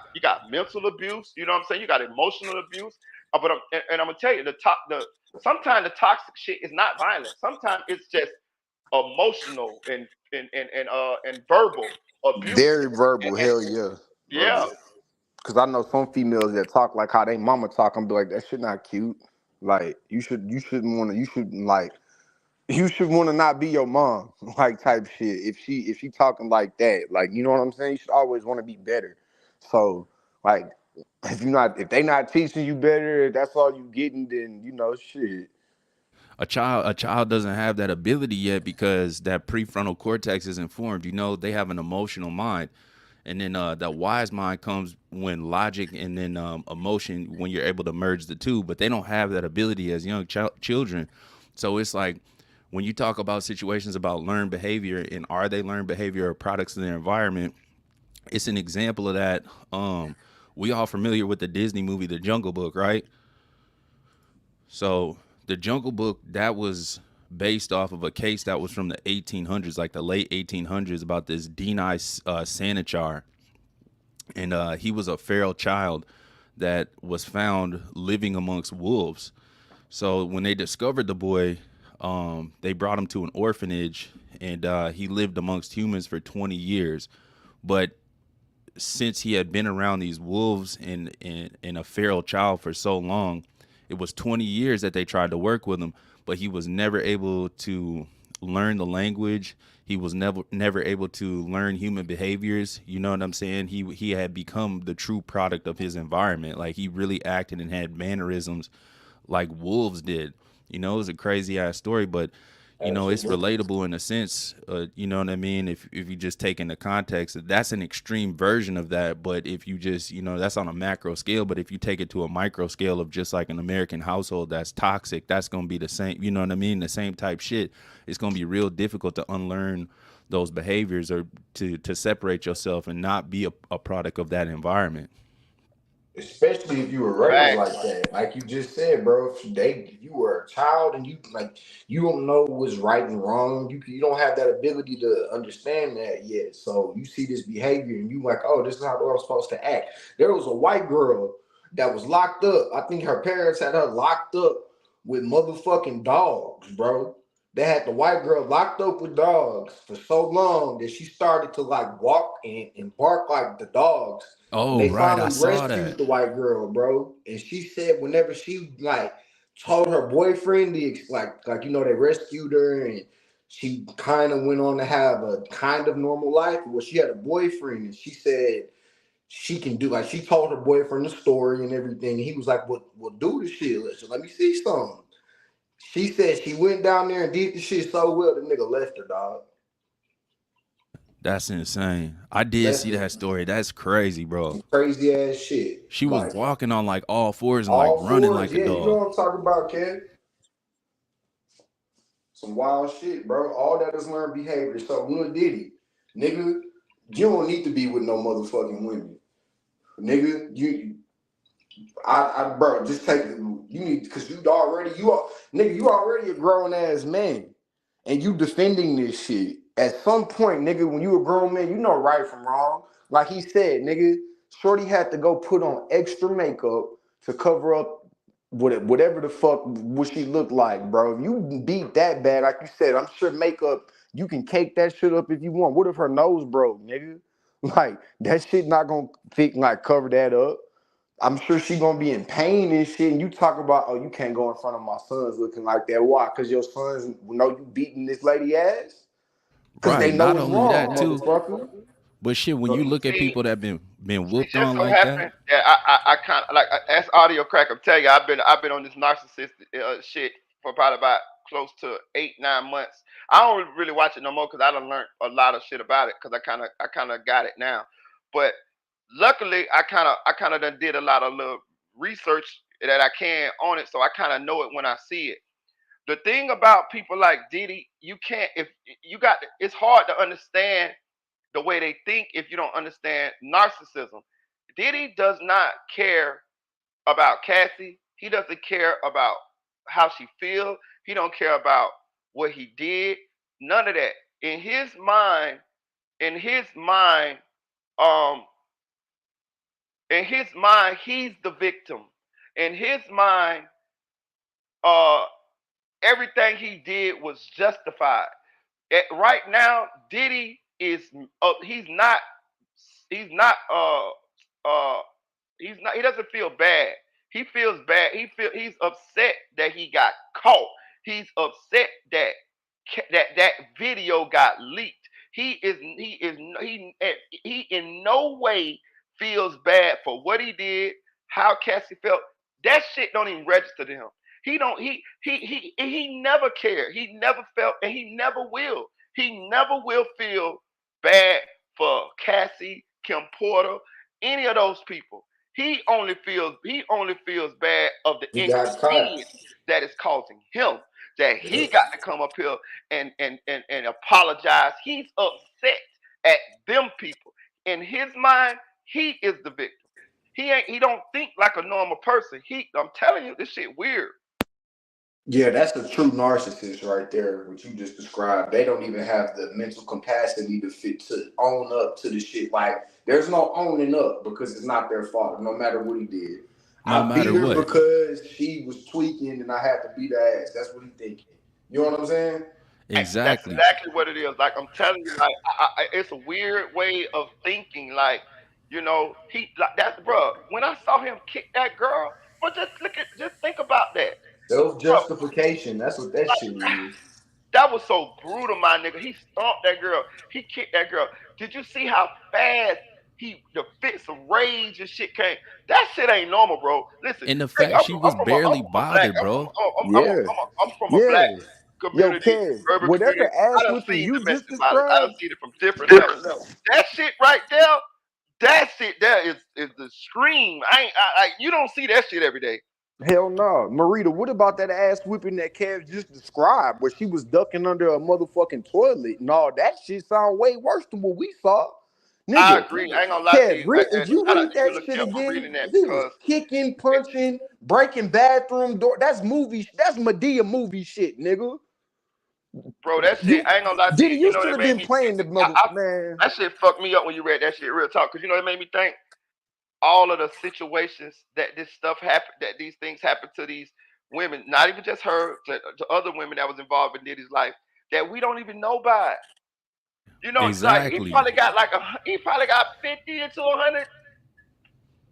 [SPEAKER 2] mental abuse. You know what I'm saying? You got emotional abuse. And I'm gonna tell you the sometimes the toxic shit is not violent. Sometimes it's just emotional and verbal abuse.
[SPEAKER 7] Very verbal,
[SPEAKER 2] And
[SPEAKER 7] hell yeah,
[SPEAKER 2] yeah,
[SPEAKER 7] verbal. Cause I know some females that talk like how they mama talk. I'm be like, that shit not cute. Like you should want to not be your mom, like type shit. If she talking like that, like you know what I'm saying. You should always want to be better. So like if they not teaching you better, if that's all you getting, then shit.
[SPEAKER 5] A child doesn't have that ability yet because that prefrontal cortex isn't formed. They have an emotional mind, and then that wise mind comes when logic and then emotion, when you're able to merge the two. But they don't have that ability as young children. So it's like when you talk about situations about learned behavior and are they learned behavior or products of their environment, it's an example of that. We all familiar with the Disney movie The Jungle Book, right? So the Jungle Book, that was based off of a case that was from the 1800s, like the late 1800s, about this Denai Sanichar, and he was a feral child that was found living amongst wolves. So when they discovered the boy, they brought him to an orphanage, and he lived amongst humans for 20 years. But since he had been around these wolves and a feral child for so long, it was 20 years that they tried to work with him, but he was never able to learn the language. He was never able to learn human behaviors. You know what I'm saying? He had become the true product of his environment. Like he really acted and had mannerisms like wolves did. It was a crazy ass story, but it's relatable in a sense. You know what I mean? If you just take into context, that's an extreme version of that. But if you just, that's on a macro scale. But if you take it to a micro scale of just like an American household that's toxic, that's gonna be the same. You know what I mean? The same type shit. It's gonna be real difficult to unlearn those behaviors or to separate yourself and not be a product of that environment.
[SPEAKER 7] Especially if you were raised
[SPEAKER 2] facts.
[SPEAKER 7] like that, like you just said, bro. If you were a child and you don't know what's right and wrong. You don't have that ability to understand that yet. So you see this behavior and you like, oh, this is how I'm supposed to act. There was a white girl that was locked up. I think her parents had her locked up with motherfucking dogs, bro. They had the white girl locked up with dogs for so long that she started to like walk and bark like the dogs, and
[SPEAKER 5] Oh,
[SPEAKER 7] they
[SPEAKER 5] right. I
[SPEAKER 7] finally
[SPEAKER 5] saw that.
[SPEAKER 7] rescued the white girl, bro. And she said whenever she like told her boyfriend they rescued her and she kind of went on to have a kind of normal life. Well, she had a boyfriend and she said she can do like she told her boyfriend the story and everything. And he was like, "Well, do the shit. Let me see something." She said she went down there and did the shit so well the nigga left her, dog.
[SPEAKER 5] That's insane. I did
[SPEAKER 7] Left
[SPEAKER 5] see
[SPEAKER 7] her.
[SPEAKER 5] that story. That's crazy, bro.
[SPEAKER 7] Some crazy ass shit.
[SPEAKER 5] She was
[SPEAKER 7] Like
[SPEAKER 5] walking on like all fours and like
[SPEAKER 7] all
[SPEAKER 5] running
[SPEAKER 7] fours,
[SPEAKER 5] like a
[SPEAKER 7] yeah, you know
[SPEAKER 5] dog.
[SPEAKER 7] what I'm talking about, kid. Some wild shit, bro. All that is learned behavior. So Lil Diddy, nigga, you don't need to be with no motherfucking women. Nigga, bro, just take it. You need, cause you already a grown ass man, and you defending this shit. At some point, nigga, when you a grown man, you know right from wrong. Like he said, nigga, Shorty had to go put on extra makeup to cover up whatever the fuck what she looked like, bro. If you beat that bad, like you said, I'm sure makeup you can cake that shit up if you want. What if her nose broke, nigga? Like that shit not gonna fit like cover that up. I'm sure she gonna be in pain and shit. And you talk about, oh, you can't go in front of my sons looking like that. Why? Because your sons know you beating this lady ass. Because they
[SPEAKER 5] Right.
[SPEAKER 7] know
[SPEAKER 5] Not
[SPEAKER 7] it's
[SPEAKER 5] only that
[SPEAKER 7] wrong,
[SPEAKER 5] too,
[SPEAKER 7] motherfucker.
[SPEAKER 5] but shit, when you look at
[SPEAKER 2] See,
[SPEAKER 5] people that been
[SPEAKER 2] it
[SPEAKER 5] whooped
[SPEAKER 2] just
[SPEAKER 5] on
[SPEAKER 2] so
[SPEAKER 5] like that,
[SPEAKER 2] happened that I kind of like as audio crack. I'm telling you, I've been on this narcissistic shit for probably about close to 8 9 months. I don't really watch it no more because I done learned a lot of shit about it because I kind of got it now. But luckily, I kind of done did a lot of little research that I can on it, so I kind of know it when I see it. The thing about people like Diddy, you can't if you got it's hard to understand the way they think if you don't understand narcissism. Diddy does not care about Cassie. He doesn't care about how she feels. He don't care about what he did. None of that. In his mind, um, in his mind, he's the victim. In his mind, uh, everything he did was justified. Right now, Diddy is he's not uh he doesn't feel bad. He feels bad. He's upset that he got caught. He's upset that video got leaked. He in no way feels bad for what he did, how Cassie felt. That shit don't even register to him. He don't he never cared. He never felt and he never will. He never will feel bad for Cassie, Kim Porter, any of those people. He only feels bad of the
[SPEAKER 7] He got caught.
[SPEAKER 2] inconvenience that is causing him. That he got to come up here and apologize. He's upset at them people. In his mind, he is the victim. He don't think like a normal person. I'm telling you, this shit weird.
[SPEAKER 7] Yeah, that's a true narcissist right there, what you just described. They don't even have the mental capacity to fit to own up to the shit. Like, there's no owning up because it's not their fault, no matter what he did.
[SPEAKER 5] no
[SPEAKER 7] I beat
[SPEAKER 5] matter
[SPEAKER 7] her
[SPEAKER 5] what.
[SPEAKER 7] because she was tweaking and I had to beat her ass. That's what he thinking. You know what I'm saying?
[SPEAKER 2] That's
[SPEAKER 5] Exactly.
[SPEAKER 2] exactly what it is. Like I'm telling you, like it's a weird way of thinking. Like he like that's bro. When I saw him kick that girl, but just think about that,
[SPEAKER 7] Self
[SPEAKER 2] bro.
[SPEAKER 7] justification. That's what that shit
[SPEAKER 2] Like
[SPEAKER 7] is.
[SPEAKER 2] that was so brutal, my nigga. He stomped that girl. He kicked that girl. Did you see how fast the fits of rage and shit came? That shit ain't normal, bro. Listen,
[SPEAKER 5] And the
[SPEAKER 2] hey,
[SPEAKER 5] fact she was
[SPEAKER 2] I'm
[SPEAKER 5] barely
[SPEAKER 2] from a black.
[SPEAKER 5] bothered, bro.
[SPEAKER 7] Yeah.
[SPEAKER 2] I'm from a black
[SPEAKER 7] Yeah. Yo,
[SPEAKER 2] community,
[SPEAKER 7] Kev,
[SPEAKER 2] urban
[SPEAKER 7] whatever
[SPEAKER 2] community.
[SPEAKER 7] ass
[SPEAKER 2] I done
[SPEAKER 7] whipping
[SPEAKER 2] seen
[SPEAKER 7] you just
[SPEAKER 2] domestic violence. I done
[SPEAKER 7] described,
[SPEAKER 2] seen it from different levels. That shit right there, that shit there is the scream. You don't see that shit every day.
[SPEAKER 7] hell no. Marita, what about that ass whipping that Kev just described where she was ducking under a motherfucking toilet and all that shit sound way worse than what we saw.
[SPEAKER 2] I
[SPEAKER 7] Nigga,
[SPEAKER 2] agree. I ain't gonna lie to
[SPEAKER 7] Kev,
[SPEAKER 2] you.
[SPEAKER 7] if you
[SPEAKER 2] Shout out
[SPEAKER 7] read
[SPEAKER 2] to you
[SPEAKER 7] that
[SPEAKER 2] looking
[SPEAKER 7] shit
[SPEAKER 2] up for
[SPEAKER 7] again,
[SPEAKER 2] reading that
[SPEAKER 7] he was
[SPEAKER 2] because
[SPEAKER 7] kicking, punching, breaking bathroom door. That's Medea movie shit, nigga.
[SPEAKER 2] bro, that shit,
[SPEAKER 7] You
[SPEAKER 2] I ain't gonna lie to
[SPEAKER 7] Diddy,
[SPEAKER 2] you. You
[SPEAKER 7] you
[SPEAKER 2] know
[SPEAKER 7] should
[SPEAKER 2] that
[SPEAKER 7] have
[SPEAKER 2] made
[SPEAKER 7] been
[SPEAKER 2] me.
[SPEAKER 7] playing the mother man.
[SPEAKER 2] That shit fucked me up when you read that shit. Real talk, because you know it made me think all of the situations that this stuff happened, that these things happen to these women, not even just her, to other women that was involved in Diddy's life that we don't even know about. Like
[SPEAKER 5] Exactly.
[SPEAKER 2] he probably got 50 to 100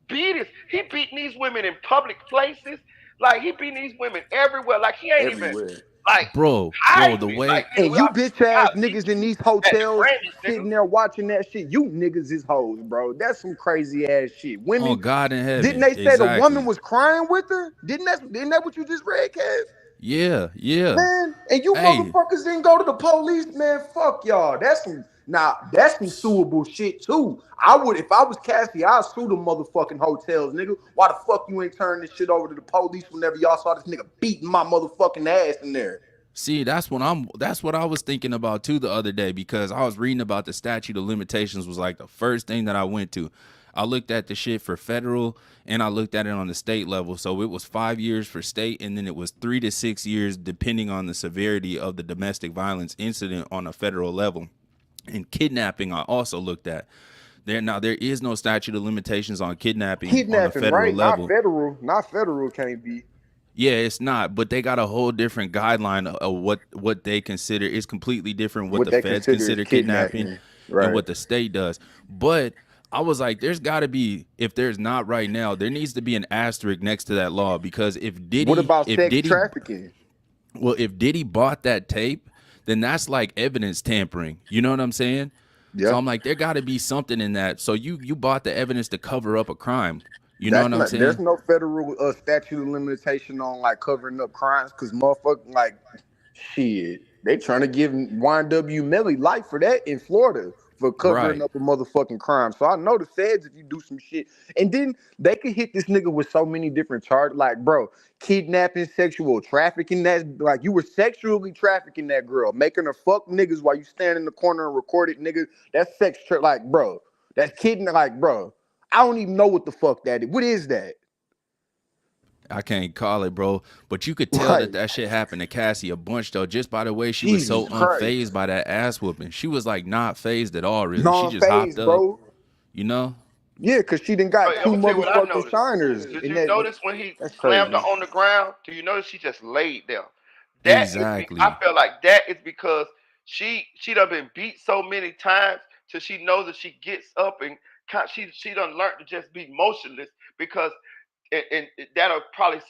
[SPEAKER 2] beatings. He beating these women in public places. Like he beating these women everywhere. Like he ain't even
[SPEAKER 7] Everywhere.
[SPEAKER 2] like
[SPEAKER 5] Bro, the
[SPEAKER 2] hiding it. Like
[SPEAKER 5] way
[SPEAKER 2] nigga,
[SPEAKER 7] And you
[SPEAKER 2] I
[SPEAKER 7] bitch
[SPEAKER 2] beat you, I
[SPEAKER 7] ass
[SPEAKER 2] beat
[SPEAKER 7] niggas in
[SPEAKER 2] you
[SPEAKER 7] these
[SPEAKER 2] at the
[SPEAKER 7] hotels
[SPEAKER 2] Grammys, nigga.
[SPEAKER 7] sitting there watching that shit. You niggas is hoes, bro. That's some crazy ass shit.
[SPEAKER 5] on
[SPEAKER 7] Women,
[SPEAKER 5] God in
[SPEAKER 7] didn't
[SPEAKER 5] heaven.
[SPEAKER 7] they say the woman
[SPEAKER 5] Exactly.
[SPEAKER 7] was crying with her? Didn't that what you just read, Kev?
[SPEAKER 5] Yeah, yeah.
[SPEAKER 7] Man, and you
[SPEAKER 5] Hey,
[SPEAKER 7] motherfuckers didn't go to the police, man. Fuck y'all. That's some suable shit too. I would if I was Cassie, I'd sue the motherfucking hotels, nigga. Why the fuck you ain't turning this shit over to the police whenever y'all saw this nigga beating my motherfucking ass in there?
[SPEAKER 5] see, that's what I was thinking about too the other day because I was reading about the statute of limitations was like the first thing that I went to. I looked at the shit for federal and I looked at it on the state level. So it was 5 years for state and then it was 3 to 6 years depending on the severity of the domestic violence incident on a federal level. And kidnapping I also looked at. There is no statute of limitations on kidnapping on a
[SPEAKER 7] Kidnapping,
[SPEAKER 5] federal
[SPEAKER 7] right? Not
[SPEAKER 5] level.
[SPEAKER 7] federal. Not federal can't be.
[SPEAKER 5] Yeah, it's not, but they got a whole different guideline of what they consider. It's completely different what
[SPEAKER 7] What
[SPEAKER 5] the
[SPEAKER 7] they
[SPEAKER 5] feds
[SPEAKER 7] consider is
[SPEAKER 5] consider kidnapping
[SPEAKER 7] kidnapping.
[SPEAKER 5] and
[SPEAKER 7] Right.
[SPEAKER 5] what the state does. But I was like, there's got to be, if there's not right now, there needs to be an asterisk next to that law, because
[SPEAKER 7] What about
[SPEAKER 5] If
[SPEAKER 7] sex
[SPEAKER 5] Diddy,
[SPEAKER 7] trafficking?
[SPEAKER 5] well, if Diddy bought that tape, then that's like evidence tampering. You know what I'm saying? So
[SPEAKER 7] Yeah.
[SPEAKER 5] I'm like, there got to be something in that. So you bought the evidence to cover up a crime. You know
[SPEAKER 7] That's
[SPEAKER 5] what I'm
[SPEAKER 7] not. There's
[SPEAKER 5] saying?
[SPEAKER 7] no federal statute of limitation on like covering up crimes, because motherfucking like shit. They trying to give YNW Melly life for that in Florida for covering
[SPEAKER 5] Right.
[SPEAKER 7] up a motherfucking crime. So I know the feds, if you do some shit, and then they could hit this nigga with so many different charges. Like, bro, kidnapping, sexual trafficking. That's like you were sexually trafficking that girl, making her fuck niggas while you stand in the corner and record it, nigga. That's like, bro. That's kidnapping. Like, bro. I don't even know what the fuck that is. What is that?
[SPEAKER 5] I can't call it, bro. But you could tell
[SPEAKER 7] Like,
[SPEAKER 5] that shit happened to Cassie a bunch, though, just by the way she was
[SPEAKER 7] Jesus
[SPEAKER 5] so
[SPEAKER 7] Christ.
[SPEAKER 5] unfazed by that ass whooping. She was like not phased at all, really. She just hopped
[SPEAKER 7] Non-phased,
[SPEAKER 5] up,
[SPEAKER 7] bro.
[SPEAKER 5] you know?
[SPEAKER 7] Yeah, because she done
[SPEAKER 2] But
[SPEAKER 7] got
[SPEAKER 2] I'm
[SPEAKER 7] two
[SPEAKER 2] gonna tell you what I
[SPEAKER 7] motherfucking
[SPEAKER 2] noticed.
[SPEAKER 7] shiners.
[SPEAKER 2] Did
[SPEAKER 7] And
[SPEAKER 2] you notice when he
[SPEAKER 7] that's
[SPEAKER 2] slammed her
[SPEAKER 7] crazy.
[SPEAKER 2] on the ground? Do you notice she just laid there? I
[SPEAKER 5] Exactly.
[SPEAKER 2] feel like that is because she done been beat so many times till she knows that she gets up and she done learned to just be motionless, because and that'll probably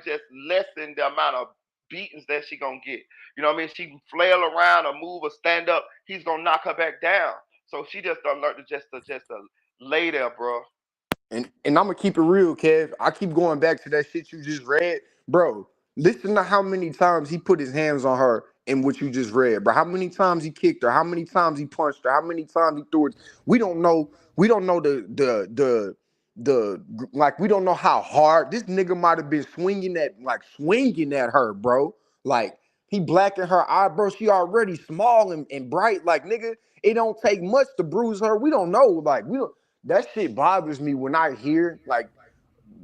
[SPEAKER 2] just lessen the amount of beatings that she gonna get. You know what I mean? She can flail around or move or stand up, he's gonna knock her back down. So she just done learned to just to lay there, bro.
[SPEAKER 7] And I'm gonna keep it real, Kev. I keep going back to that shit you just read, bro. Listen to how many times he put his hands on her in what you just read, bro. How many times he kicked her? How many times he punched her? How many times he threw it? We don't know. We don't know the like. We don't know how hard this nigga might have been swinging at her, bro. Like he blackened her eye, bro. She already small and bright. Like nigga, it don't take much to bruise her. We don't know. Like we don't. That shit bothers me when I hear like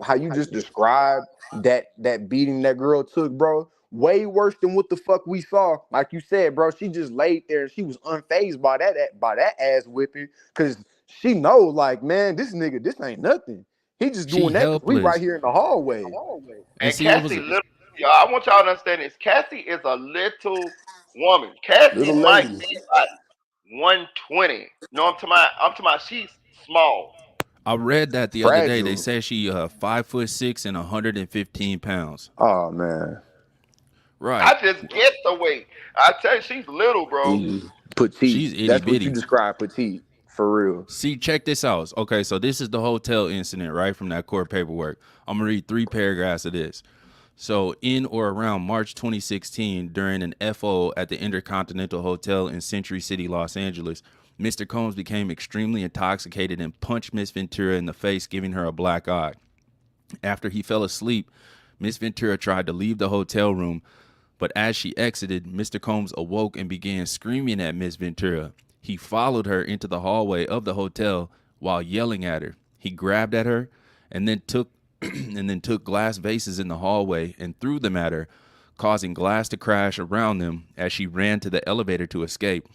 [SPEAKER 7] how you just described that beating that girl took, bro. Way worse than what the fuck we saw. Like you said, bro, she just laid there and she was unfazed by that ass whipping, cause she know, like, man, this nigga, this ain't nothing. He just
[SPEAKER 5] She
[SPEAKER 7] doing that cause we right
[SPEAKER 5] helpless.
[SPEAKER 7] here in the hallway.
[SPEAKER 5] And
[SPEAKER 2] And
[SPEAKER 5] see, it
[SPEAKER 2] Cassie,
[SPEAKER 5] was
[SPEAKER 2] little, y'all, I want y'all to understand this. Cassie is a little woman. Cassie
[SPEAKER 7] Little
[SPEAKER 2] might
[SPEAKER 7] lady.
[SPEAKER 2] be like 120. No, I'm talking about she's small.
[SPEAKER 5] I read that the other day. They
[SPEAKER 7] Fragile.
[SPEAKER 5] said she 5'6" and 115 pounds.
[SPEAKER 7] Oh man.
[SPEAKER 5] Right.
[SPEAKER 2] I just guessed the weight. I tell you, she's little, bro.
[SPEAKER 7] Petite.
[SPEAKER 5] She's itty
[SPEAKER 7] That's what you
[SPEAKER 5] bitty.
[SPEAKER 7] describe petite. For real.
[SPEAKER 5] See, check this out. Okay, so this is the hotel incident, right, from that court paperwork. I'm going to read 3 paragraphs of this. So, in or around March 2016, during an FO at the Intercontinental Hotel in Century City, Los Angeles, Mr. Combs became extremely intoxicated and punched Miss Ventura in the face, giving her a black eye. After he fell asleep, Miss Ventura tried to leave the hotel room, but as she exited, Mr. Combs awoke and began screaming at Miss Ventura. He followed her into the hallway of the hotel while yelling at her. He grabbed at her and then took glass vases in the hallway and threw them at her, causing glass to crash around them as she ran to the elevator to escape.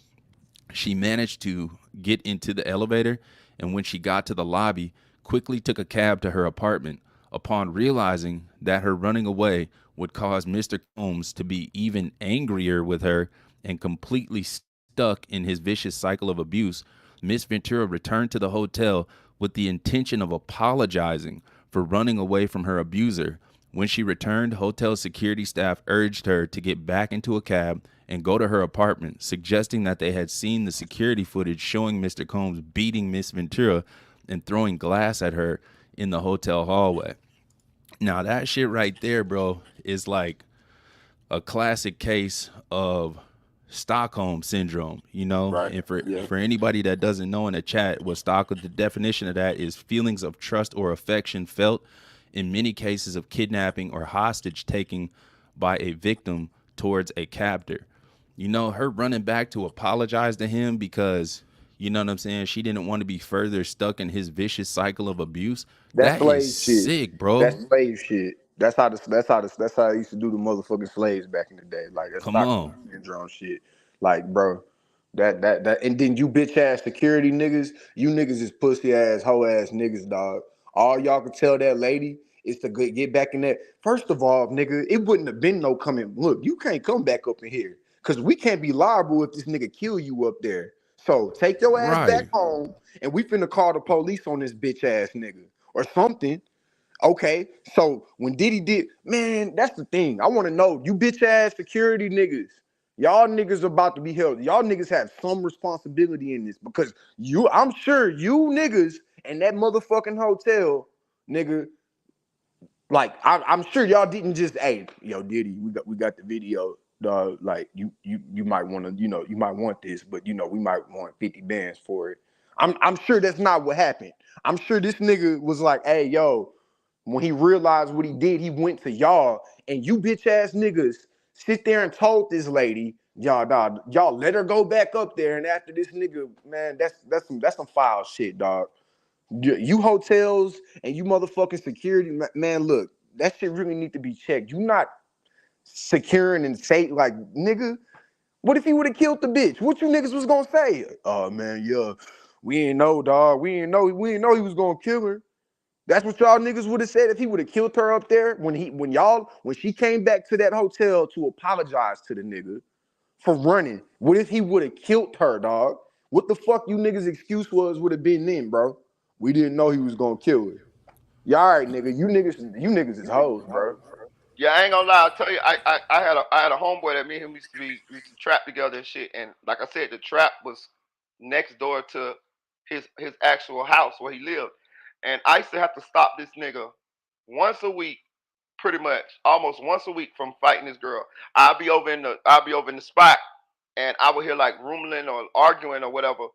[SPEAKER 5] She managed to get into the elevator, and when she got to the lobby, quickly took a cab to her apartment. Upon realizing that her running away would cause Mr. Combs to be even angrier with her and completely stuck in his vicious cycle of abuse, Miss Ventura returned to the hotel with the intention of apologizing for running away from her abuser. When she returned, hotel security staff urged her to get back into a cab and go to her apartment, suggesting that they had seen the security footage showing Mr. Combs beating Miss Ventura and throwing glass at her in the hotel hallway. Now, that shit right there, bro, is like a classic case of Stockholm syndrome, you know.
[SPEAKER 7] Right.
[SPEAKER 5] And
[SPEAKER 7] Yeah.
[SPEAKER 5] for anybody that doesn't know in the chat, the definition of that is feelings of trust or affection felt in many cases of kidnapping or hostage taking by a victim towards a captor. You know, her running back to apologize to him because, you know what I'm saying, she didn't want to be further stuck in his vicious cycle of abuse.
[SPEAKER 7] That's
[SPEAKER 5] That is
[SPEAKER 7] slave shit.
[SPEAKER 5] sick, bro.
[SPEAKER 7] That's slave shit. That's how I used to do the motherfucking slaves back in the day. Like that's
[SPEAKER 5] Come
[SPEAKER 7] Stockholm
[SPEAKER 5] on.
[SPEAKER 7] syndrome shit. Like, bro, that and then you bitch ass security niggas, you niggas is pussy ass, hoe ass niggas, dog. All y'all could tell that lady is to get back in there. First of all, nigga, it wouldn't have been no coming. Look, you can't come back up in here. Cause we can't be liable if this nigga kill you up there. So take your ass back
[SPEAKER 5] Right.
[SPEAKER 7] home, and we finna call the police on this bitch ass nigga or something. Okay, so when Diddy did, man, that's the thing. I want to know, you bitch ass security niggas, y'all niggas about to be held. Y'all niggas have some responsibility in this because I'm sure you niggas in that motherfucking hotel, nigga, like I'm sure y'all didn't just, hey, yo, Diddy, we got the video, dog. Like you might want to, you might want this, but we might want 50 bands for it. I'm sure that's not what happened. I'm sure this nigga was like, hey, yo, when he realized what he did, he went to y'all, and you bitch ass niggas sit there and told this lady, y'all, dog, y'all let her go back up there, and after this nigga, man, that's some foul shit, dog. You hotels and you motherfucking security, man, look, that shit really need to be checked. You not securing and safe, like, nigga, what if he would have killed the bitch? What you niggas was gonna say? Oh, man, yeah, we ain't know, dog. We ain't know he was gonna kill her. That's what y'all niggas would have said if he would have killed her up there when she came back to that hotel to apologize to the nigga for running. What if he would have killed her, dog? What the fuck you niggas excuse would have been then, bro? We didn't know he was gonna kill her. Yeah, all right, nigga. You niggas is hoes, bro.
[SPEAKER 2] Yeah, I ain't gonna lie. I'll tell you, I had a homeboy that me and him used to trap together and shit. And like I said, the trap was next door to his actual house where he lived. And I used to have to stop this nigga once a week, pretty much, almost once a week from fighting this girl. I'll be over in the spot, and I would hear like rumbling or arguing or whatever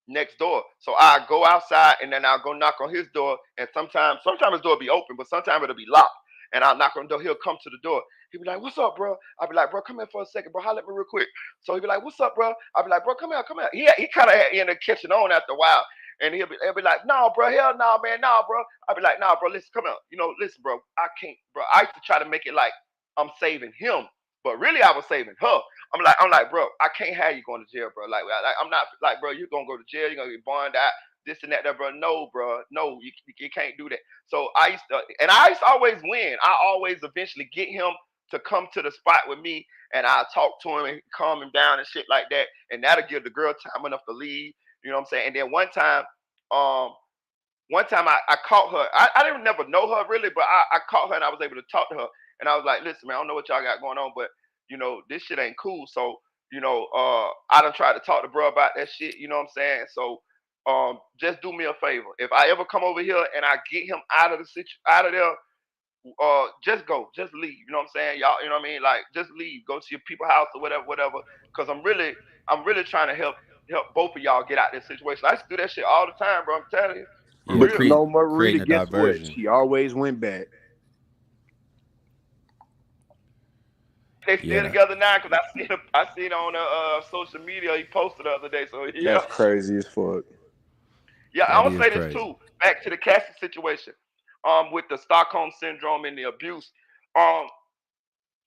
[SPEAKER 2] next door. So I go outside and then I'll go knock on his door. And sometimes his door will be open, but sometimes it'll be locked. And I'll knock on the door. He'll come to the door. He'll be like, "What's up, bro?" I'll be like, "Bro, come here for a second, bro. Holler at me real quick." So he'll be like, "What's up, bro?" I'll be like, "Bro, come here, come here." He kind of ended up catching on after a while. And he'll be like, "No, bro, hell no, man, no, bro." I'll be like, "No, bro, listen, come here. Listen, bro, I can't, bro." I used to try to make it like I'm saving him, but really I was saving her. I'm like, bro, I can't have you going to jail, bro. I'm not like, bro, you're gonna go to jail, you're gonna get bonded out, this and that, bro. No, bro, no, you can't do that. So I used to always win. I always eventually get him to come to the spot with me, and I talk to him and calm him down and shit like that, and that'll give the girl time enough to leave. You know what I'm saying? And then um, one time I caught her. I didn't never know her really, but I caught her and I was able to talk to her. And I was like, "Listen, man, I don't know what y'all got going on, but this shit ain't cool." So I done tried to talk to bro about that shit. You know what I'm saying? So just do me a favor. If I ever come over here and I get him out of out of there, just go, just leave. You know what I'm saying? Y'all, you know what I mean? Like, just leave, go to your people's house or whatever, whatever. Because I'm really trying to help both of y'all get out of this situation. I used to do that shit all the time, bro. I'm telling you, for
[SPEAKER 5] Yeah,
[SPEAKER 7] But
[SPEAKER 2] real.
[SPEAKER 7] you know, Marita,
[SPEAKER 5] creating a
[SPEAKER 7] guess what?
[SPEAKER 5] diversion.
[SPEAKER 7] She always went back.
[SPEAKER 2] They
[SPEAKER 5] Yeah,
[SPEAKER 2] still together now because I seen on social media he posted the other day. So yeah,
[SPEAKER 7] That's crazy as fuck.
[SPEAKER 2] yeah.
[SPEAKER 5] that
[SPEAKER 2] I'm gonna
[SPEAKER 5] is
[SPEAKER 2] say this
[SPEAKER 5] crazy.
[SPEAKER 2] too. Back to the Cassie situation, with the Stockholm syndrome and the abuse. Um,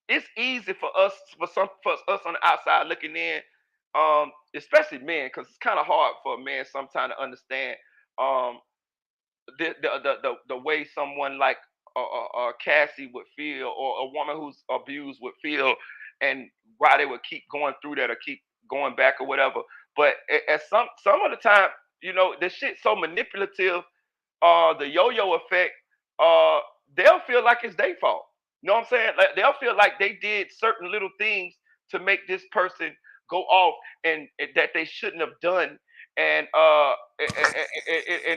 [SPEAKER 2] it's easy for us on the outside looking in, especially men, because it's kind of hard for a man sometimes to understand um the way someone like Cassie would feel, or a woman who's abused would feel, and why they would keep going through that or keep going back or whatever. But at some of the time, this shit's so manipulative, the yo-yo effect, uh, they'll feel like it's their fault. You know what I'm saying? Like, they'll feel like they did certain little things to make this person go off, and that they shouldn't have done. And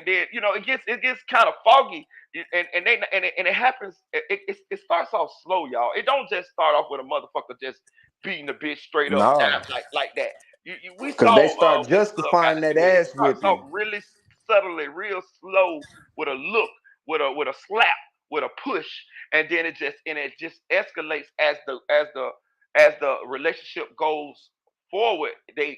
[SPEAKER 2] then it gets kind of foggy, and it happens. It starts off slow, y'all. It don't just start off with a motherfucker just beating the bitch straight up
[SPEAKER 7] Nah,
[SPEAKER 2] down like that. We
[SPEAKER 7] cause
[SPEAKER 2] saw
[SPEAKER 7] they start
[SPEAKER 2] what Love got
[SPEAKER 7] justifying that
[SPEAKER 2] to do. It
[SPEAKER 7] ass
[SPEAKER 2] starts off
[SPEAKER 7] whipping.
[SPEAKER 2] really subtly, real slow, with a look, with a slap, with a push, and then it just escalates as the relationship goes forward. They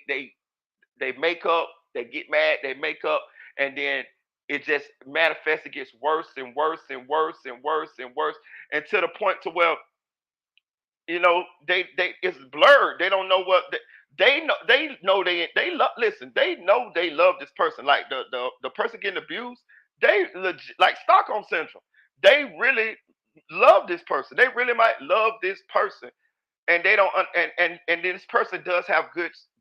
[SPEAKER 2] make up, they get mad, they make up, and then it just manifests. It gets worse and worse and worse and worse and worse, and to the point to where they it's blurred. They don't know they love. Listen, they know they love this person. Like the person getting abused, they legit, like Stockholm syndrome. They really love this person. They really might love this person, and they don't. And this person does have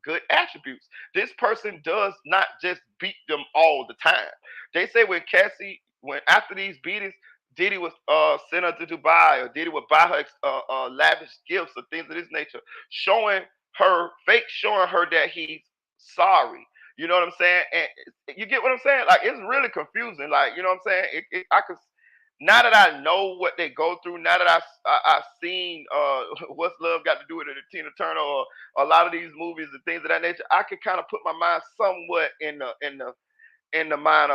[SPEAKER 2] good attributes. This person does not just beat them all the time. They say when Cassie, when after these beatings, Diddy was sent her to Dubai, or Diddy would buy her lavish gifts or things of this nature, showing her fake, showing her that he's sorry. You know what I'm saying? And you get what I'm saying? Like it's really confusing. Like you know what I'm saying? I could now that I know what they go through, now that I've seen what's love got to do with it, Tina Turner, or a lot of these movies and things of that nature, I can kind of put my mind somewhat in the mind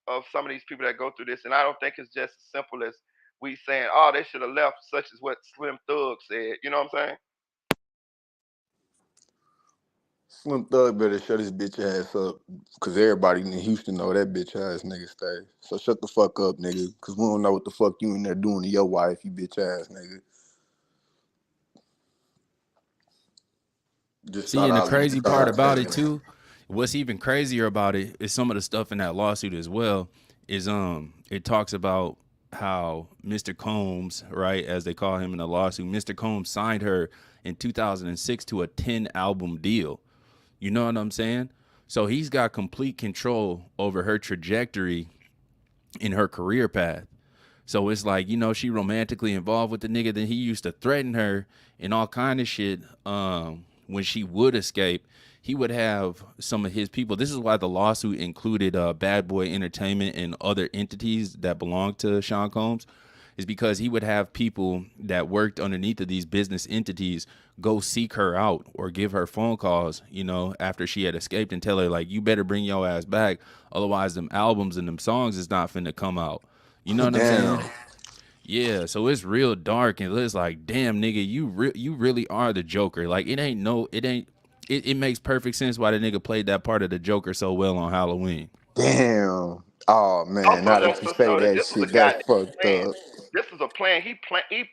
[SPEAKER 2] of some of these people that go through this, and I don't think it's just as simple as we saying, oh, they should have left, such as what Slim Thug said. You know what I'm saying?
[SPEAKER 7] Slim Thug better shut his bitch ass up, cause everybody in Houston know that bitch ass nigga stay. So shut the fuck up, nigga, cause we don't know what the fuck you in there doing to your wife, you bitch ass nigga. Just
[SPEAKER 5] See,
[SPEAKER 7] thought
[SPEAKER 5] and the
[SPEAKER 7] I'd leave the
[SPEAKER 5] crazy part about it
[SPEAKER 7] conversation.
[SPEAKER 5] too, what's even crazier about it is some of the stuff in that lawsuit as well. Is it talks about how Mr. Combs, right, as they call him in the lawsuit, Mr. Combs signed her in 2006 to a 10-album deal. You know what I'm saying? So he's got complete control over her trajectory in her career path. So it's like, she romantically involved with the nigga. Then he used to threaten her and all kind of shit. When she would escape, he would have some of his people. This is why the lawsuit included Bad Boy Entertainment and other entities that belong to Sean Combs, is because he would have people that worked underneath of these business entities go seek her out or give her phone calls, after she had escaped, and tell her, like, you better bring your ass back. Otherwise, them albums and them songs is not finna come out. You know what I'm
[SPEAKER 7] Damn.
[SPEAKER 5] saying? Yeah, so it's real dark, and it's like, damn, nigga, you really are the Joker. Like, it makes perfect sense why the nigga played that part of the Joker so well on Halloween.
[SPEAKER 7] Damn. Oh man,
[SPEAKER 2] Also
[SPEAKER 7] now that
[SPEAKER 2] lets
[SPEAKER 7] you
[SPEAKER 2] us
[SPEAKER 7] say
[SPEAKER 2] know that
[SPEAKER 7] that
[SPEAKER 2] this was a
[SPEAKER 7] shit,
[SPEAKER 2] guy
[SPEAKER 7] that's
[SPEAKER 2] that
[SPEAKER 7] fucked
[SPEAKER 2] planned.
[SPEAKER 7] up.
[SPEAKER 2] This was a plan. He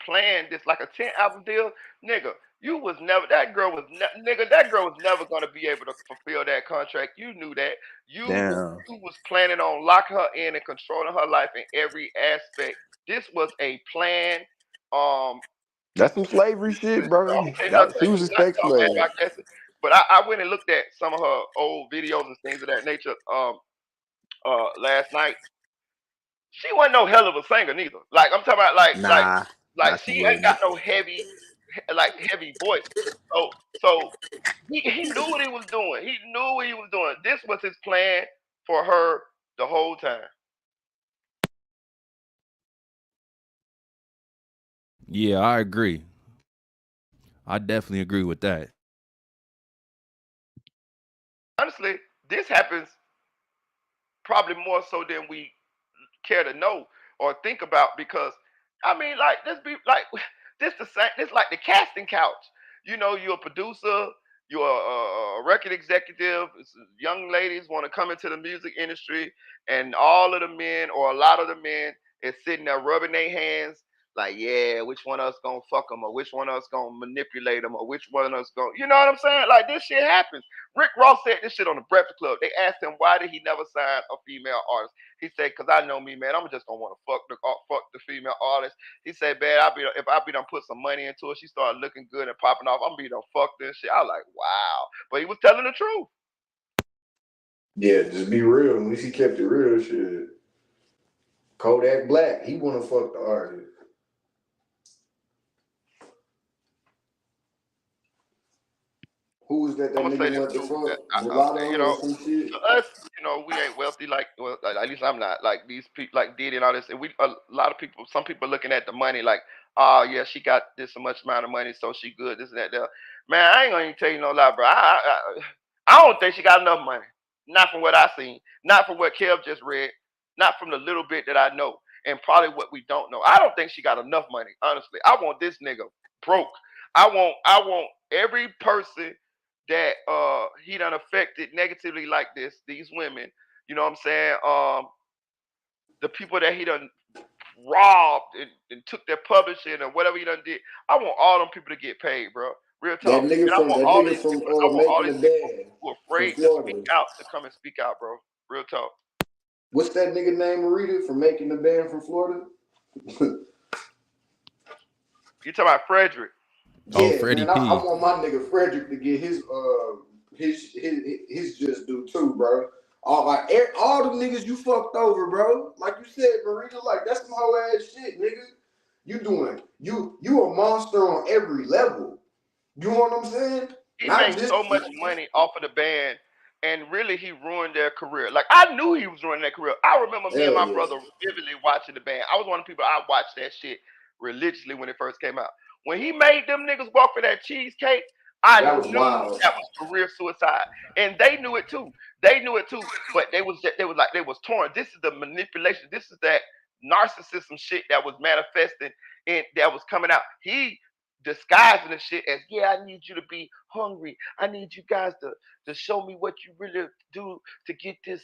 [SPEAKER 2] planned this like a 10 album deal, nigga. You was never that girl was nigga. That girl was never gonna be able to fulfill that contract. You knew that.
[SPEAKER 7] Damn.
[SPEAKER 2] You was planning on locking her in and controlling her life in every aspect. This was a plan. Um,
[SPEAKER 7] That's some slavery shit,
[SPEAKER 2] I'm
[SPEAKER 7] bro.
[SPEAKER 2] gonna tell you
[SPEAKER 7] That
[SPEAKER 2] another
[SPEAKER 7] she
[SPEAKER 2] thing.
[SPEAKER 7] was a
[SPEAKER 2] Not
[SPEAKER 7] sex
[SPEAKER 2] talk bad
[SPEAKER 7] slave.
[SPEAKER 2] about Cassie, but I went and looked at some of her old videos and things of that nature. Last night she wasn't no hell of a singer neither. Like I'm talking about
[SPEAKER 7] Nah,
[SPEAKER 2] like
[SPEAKER 7] nah,
[SPEAKER 2] she
[SPEAKER 7] she
[SPEAKER 2] ain't got
[SPEAKER 7] wasn't.
[SPEAKER 2] no heavy voice. So he knew what he was doing. He knew what he was doing. This was his plan for her the whole time.
[SPEAKER 5] Yeah, I agree. I definitely agree with that.
[SPEAKER 2] Honestly, this happens probably more so than we care to know or think about because I mean like this be like this the same this like the casting couch. You're a producer, you're a record executive, young ladies want to come into the music industry and all of the men or a lot of the men is sitting there rubbing their hands like, yeah, which one of us gonna fuck them or which one of us gonna manipulate them or which one of us gonna, you know what I'm saying? Like this shit happens. Rick Ross said this shit on the Breakfast Club. They asked him why did he never sign a female artist. He said, "Cause I know me, man. I'm just gonna want to fuck the female artist." He said, "Man, if I be done put some money into it, she started looking good and popping off. I'm be done fuck this shit." I was like, "Wow," but he was telling the truth.
[SPEAKER 7] Yeah, just be real. At least he kept it real. Shit. Kodak Black, he wanna fuck the artist. Who was that?
[SPEAKER 2] I'm
[SPEAKER 7] That
[SPEAKER 2] gonna say
[SPEAKER 7] nigga
[SPEAKER 2] this
[SPEAKER 7] wanted to
[SPEAKER 2] too. That
[SPEAKER 7] fuck
[SPEAKER 2] you
[SPEAKER 7] mulatto or
[SPEAKER 2] know,
[SPEAKER 7] some shit.
[SPEAKER 2] to us, we ain't wealthy like well, at least I'm not like these people like Diddy and all this. And we a lot of people, some people are looking at the money like, oh yeah, she got this so much amount of money, so she good. This and that. There. Man, I ain't gonna even tell you no lie, bro. I don't think she got enough money. Not from what I seen. Not from what Kev just read. Not from the little bit that I know, and probably what we don't know. I don't think she got enough money. Honestly, I want this nigga broke. I want every person that he done affected negatively like this, these women, you know what I'm saying? The people that he done robbed and took their publishing or whatever he done did. I want all them people to get paid, bro. Real talk. And I want
[SPEAKER 7] That
[SPEAKER 2] all
[SPEAKER 7] nigga
[SPEAKER 2] these
[SPEAKER 7] from
[SPEAKER 2] people, I want all
[SPEAKER 7] Making the
[SPEAKER 2] these people
[SPEAKER 7] Band
[SPEAKER 2] who are
[SPEAKER 7] from
[SPEAKER 2] afraid to speak
[SPEAKER 7] Florida.
[SPEAKER 2] out to come and speak out, bro. Real talk.
[SPEAKER 7] What's that nigga name, Marita, from Making the Band from Florida?
[SPEAKER 2] You talking about Frederick.
[SPEAKER 5] Oh,
[SPEAKER 7] Yeah,
[SPEAKER 5] Freddie
[SPEAKER 7] man, I
[SPEAKER 5] P.
[SPEAKER 7] want my nigga Frederick to get his his just do too, bro. All the niggas you fucked over, bro. Like you said, Marita, like that's some whole ass shit, nigga. You a monster on every level. You know what I'm saying?
[SPEAKER 2] He
[SPEAKER 7] Not
[SPEAKER 2] made
[SPEAKER 7] just
[SPEAKER 2] so much money off of the band, and really he ruined their career. Like I knew he was ruining their career. I remember me and
[SPEAKER 7] hell
[SPEAKER 2] my
[SPEAKER 7] yeah.
[SPEAKER 2] brother vividly watching the band. I was one of the people I watched that shit religiously when it first came out. When he made them niggas walk for that cheesecake, I
[SPEAKER 7] That was
[SPEAKER 2] knew
[SPEAKER 7] wild.
[SPEAKER 2] that was career suicide, and they knew it too. They knew it too, but they was torn. This is the manipulation. This is that narcissism shit that was manifesting and that was coming out. He disguising the shit as, yeah, I need you to be hungry. I need you guys to show me what you really do to get this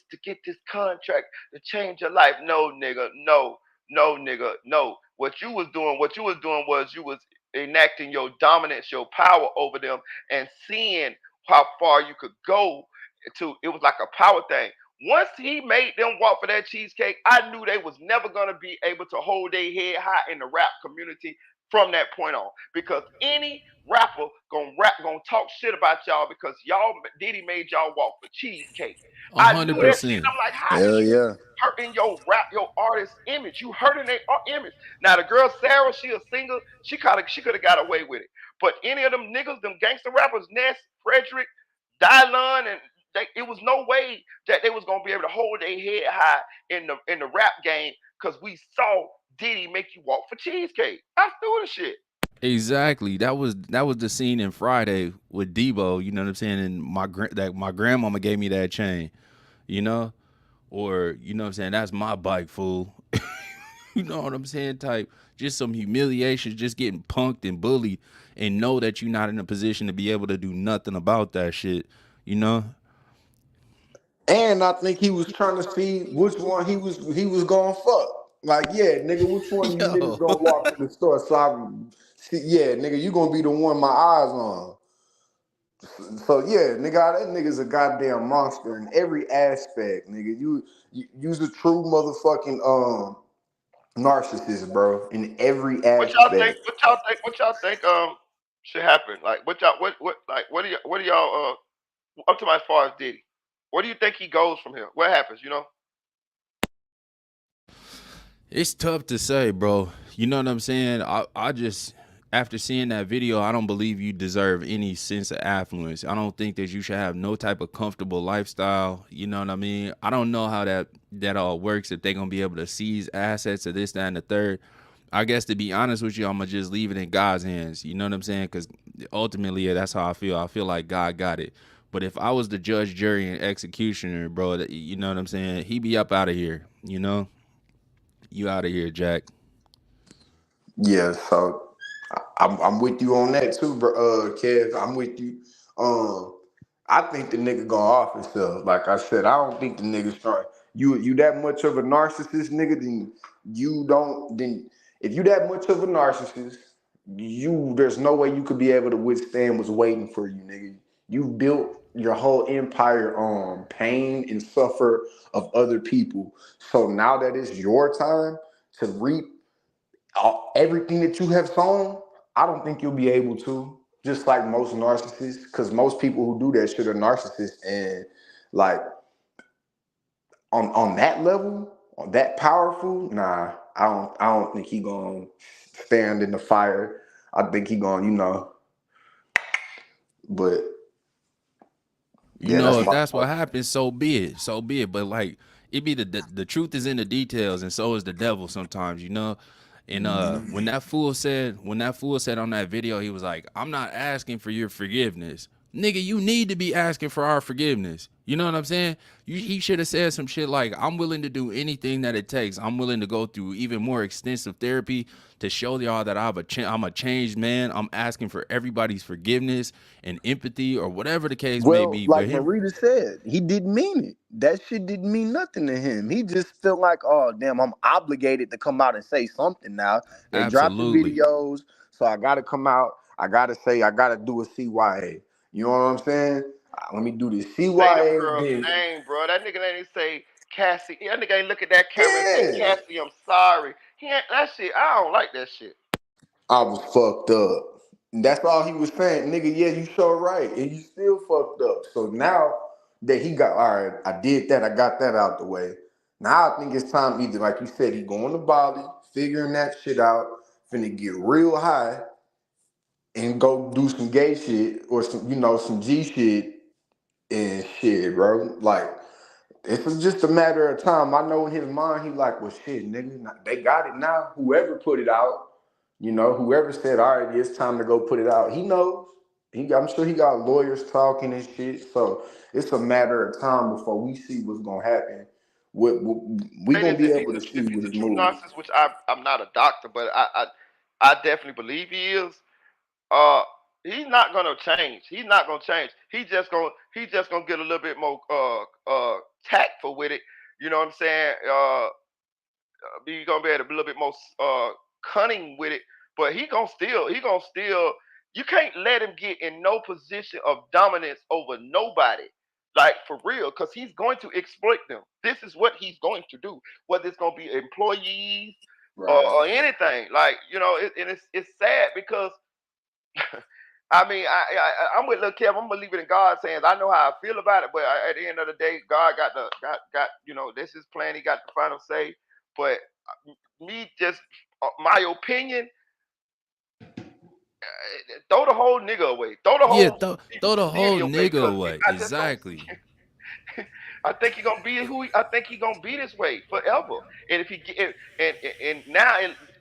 [SPEAKER 2] contract to change your life. No, nigga, no, nigga, no. What you was doing was you was enacting your dominance, your power over them, and seeing how far you could go. It was like a power thing. Once he made them walk for that cheesecake, I knew they was never gonna be able to hold their head high in the rap community from that point on. Because any rapper gonna talk shit about y'all because y'all Diddy made y'all walk for cheesecake.
[SPEAKER 5] A
[SPEAKER 2] I
[SPEAKER 5] hundred
[SPEAKER 2] knew that shit.
[SPEAKER 5] percent.
[SPEAKER 2] I'm like, how is
[SPEAKER 7] Hell
[SPEAKER 2] you
[SPEAKER 7] yeah.
[SPEAKER 2] hurting your artist image? You hurting their image. Now the girl Sarah, she a singer. She could have got away with it. But any of them niggas, them gangster rappers, Ness, Frederick, Dylon, and it was no way that they was gonna be able to hold their head high in the rap game because we saw Diddy make you walk for cheesecake. I threw the shit.
[SPEAKER 5] Exactly. That was the scene in Friday with Debo. You know what I'm saying? And my grandmama gave me that chain. You know, or you know what I'm saying? That's my bike, fool. You know what I'm saying? Type just some humiliation, just getting punked and bullied, and know that you're not in a position to be able to do nothing about that shit. You know?
[SPEAKER 7] And I think he was trying to see which one he was gonna fuck. Like, yeah, nigga, which one of you niggas
[SPEAKER 5] Yo.
[SPEAKER 7] gonna walk to the store so I can see, yeah, nigga, you gonna be the one my eyes on. So yeah, nigga, that nigga's a goddamn monster in every aspect, nigga. You's a true motherfucking narcissist, bro, in every
[SPEAKER 2] What y'all
[SPEAKER 7] aspect.
[SPEAKER 2] think? What y'all think? What y'all think? Should happen? Like what do y'all? Up to my as far as Diddy. Where do you think he goes from here? What happens? You know?
[SPEAKER 5] It's tough to say, bro. You know what I'm saying? I just after seeing that video, I don't believe you deserve any sense of affluence. I don't think that you should have no type of comfortable lifestyle. You know what I mean? I don't know how that all works if they're gonna be able to seize assets or this, that, and the third. I guess to be honest with you, I'm gonna just leave it in God's hands. You know what I'm saying? Because ultimately, yeah, that's how I feel. I feel like God got it. But if I was the judge, jury, and executioner, bro, you know what I'm saying? He be up out of here. You know? You out of here, Jack.
[SPEAKER 7] Yeah, so I'm with you on that too, bro. Kev, I'm with you. Um, I think the nigga gonna off himself. Like I said, I don't think the nigga start. You that much of a narcissist, nigga? Then you don't. Then if you that much of a narcissist, there's no way you could be able to withstand what's waiting for you, nigga. You built your whole empire on pain and suffer of other people. So now that it's your time to reap everything that you have sown, I don't think you'll be able to. Just like most narcissists, because most people who do that shit are narcissists, and like on that level, on that powerful, nah, I don't think he gonna stand in the fire. I think he gonna, but
[SPEAKER 5] You
[SPEAKER 7] yeah,
[SPEAKER 5] know,
[SPEAKER 7] that's
[SPEAKER 5] if
[SPEAKER 7] my
[SPEAKER 5] that's what happens, so be it. So be it. But like it be the truth is in the details, and so is the devil sometimes, you know? And when that fool said on that video, he was like, I'm not asking for your forgiveness. Nigga, you need to be asking for our forgiveness. You know what I'm saying? He should have said some shit like, I'm willing to do anything that it takes. I'm willing to go through even more extensive therapy to show y'all that I'm a changed man. I'm asking for everybody's forgiveness and empathy or whatever the case may
[SPEAKER 7] Well,
[SPEAKER 5] be.
[SPEAKER 7] like
[SPEAKER 5] But him,
[SPEAKER 7] Marita said, he didn't mean it. That shit didn't mean nothing to him. He just felt like, oh damn, I'm obligated to come out and say something now. They dropped the
[SPEAKER 5] absolutely.
[SPEAKER 7] videos, so I gotta come out. I gotta say, I gotta do a CYA. You know what I'm saying? Let me do this
[SPEAKER 2] Say them
[SPEAKER 7] CYA.
[SPEAKER 2] girl's
[SPEAKER 7] Then
[SPEAKER 2] name, bro. That nigga ain't say Cassie. That nigga ain't look at that camera and say,
[SPEAKER 7] yeah,
[SPEAKER 2] Cassie, I'm sorry. He ain't that shit. I don't like that shit.
[SPEAKER 7] I was fucked up. And that's all he was saying, nigga. Yeah, you sure right, and you still fucked up. So now that he got all right, I did that. I got that out the way. Now I think it's time either, like you said, he going to Bali, figuring that shit out, finna get real high, and go do some gay shit or some, some G shit and shit, bro. Like it's just a matter of time. I know in his mind, he like, well, shit, nigga, they got it now. Whoever put it out, whoever said, all right, it's time to go put it out, he knows. I'm sure he got lawyers talking and shit. So it's a matter of time before we see what's gonna happen. We
[SPEAKER 2] And
[SPEAKER 7] gonna be able to
[SPEAKER 2] if
[SPEAKER 7] see
[SPEAKER 2] he's
[SPEAKER 7] with
[SPEAKER 2] a
[SPEAKER 7] his
[SPEAKER 2] true
[SPEAKER 7] move.
[SPEAKER 2] narcissist, which I'm not a doctor, but I definitely believe he is. Uh, he's not gonna change. He's not gonna change. He just gonna get a little bit more tactful with it. You know what I'm saying? Be gonna be able to be a little bit more cunning with it, but he gonna still. You can't let him get in no position of dominance over nobody, like for real, because he's going to exploit them. This is what he's going to do, whether it's gonna be employees
[SPEAKER 7] Right.
[SPEAKER 2] or anything. Like and it's sad because I mean, I'm with Lil Kev. I'm gonna leave it in God's hands. I know how I feel about it, but at the end of the day, God got this is plan. He got the final say. But me just my opinion, throw the whole nigga away. Throw the
[SPEAKER 5] Yeah,
[SPEAKER 2] whole
[SPEAKER 5] throw the whole
[SPEAKER 2] city away,
[SPEAKER 5] nigga
[SPEAKER 2] because
[SPEAKER 5] away.
[SPEAKER 2] I just don't.
[SPEAKER 5] Exactly.
[SPEAKER 2] I think he gonna be I think he gonna be this way forever. And if he get and now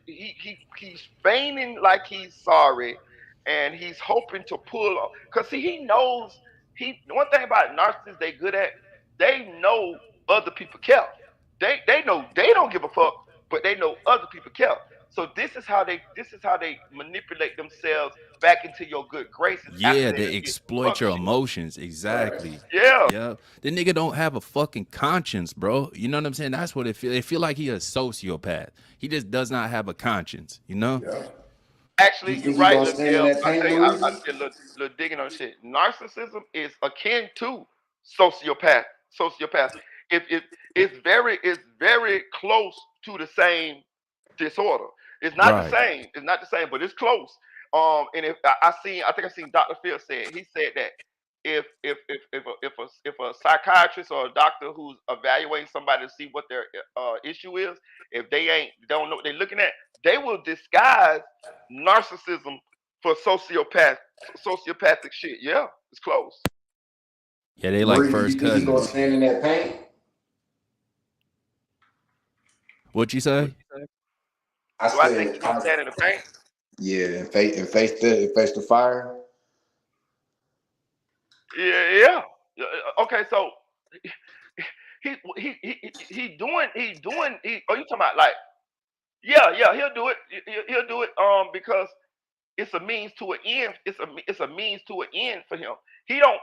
[SPEAKER 2] he's feigning like he's sorry, and he's hoping to pull off. Cause see, he knows one thing about narcissists they good at, they know other people care. They know they don't give a fuck, but they know other people care. So this is how they manipulate themselves back into your good graces after
[SPEAKER 5] Yeah,
[SPEAKER 2] they
[SPEAKER 5] they
[SPEAKER 2] done did some
[SPEAKER 5] exploit
[SPEAKER 2] fuck
[SPEAKER 5] your
[SPEAKER 2] shit.
[SPEAKER 5] emotions.
[SPEAKER 7] Right.
[SPEAKER 5] Exactly.
[SPEAKER 2] Yeah.
[SPEAKER 5] Yeah. The nigga don't have a fucking conscience, bro. You know what I'm saying? That's what it feel. It feel like he a sociopath. He just does not have a conscience, you know?
[SPEAKER 7] Yeah. You
[SPEAKER 2] Actually, you're
[SPEAKER 7] think he
[SPEAKER 2] right,
[SPEAKER 7] gonna
[SPEAKER 2] look,
[SPEAKER 7] stand in
[SPEAKER 2] Kev.
[SPEAKER 7] that
[SPEAKER 2] I
[SPEAKER 7] paint,
[SPEAKER 2] tell you, I
[SPEAKER 7] Maurice?
[SPEAKER 2] did a little digging on shit. Narcissism is akin to sociopath. Sociopath. If it's very close to the same disorder. It's not the
[SPEAKER 5] Right.
[SPEAKER 2] same. It's not the same, but it's close. And if I think I seen Dr. Phil said, he said that if a psychiatrist or a doctor who's evaluating somebody to see what their issue is, if they ain't don't know what they're looking at, they will disguise narcissism for sociopathic shit. Yeah, it's close.
[SPEAKER 5] Yeah, they like
[SPEAKER 7] Maurice, you
[SPEAKER 5] first
[SPEAKER 7] think he gonna
[SPEAKER 5] cousins.
[SPEAKER 7] stand in that paint?
[SPEAKER 5] What you say?
[SPEAKER 7] I
[SPEAKER 2] Do I think
[SPEAKER 7] said,
[SPEAKER 2] he's gonna stand in the paint?
[SPEAKER 7] yeah, and face the fire.
[SPEAKER 2] Yeah, yeah. Okay, so he doing. Oh, you talking about like? Yeah, yeah. He'll do it. He'll do it. Because it's a means to an end. It's a means to an end for him. He don't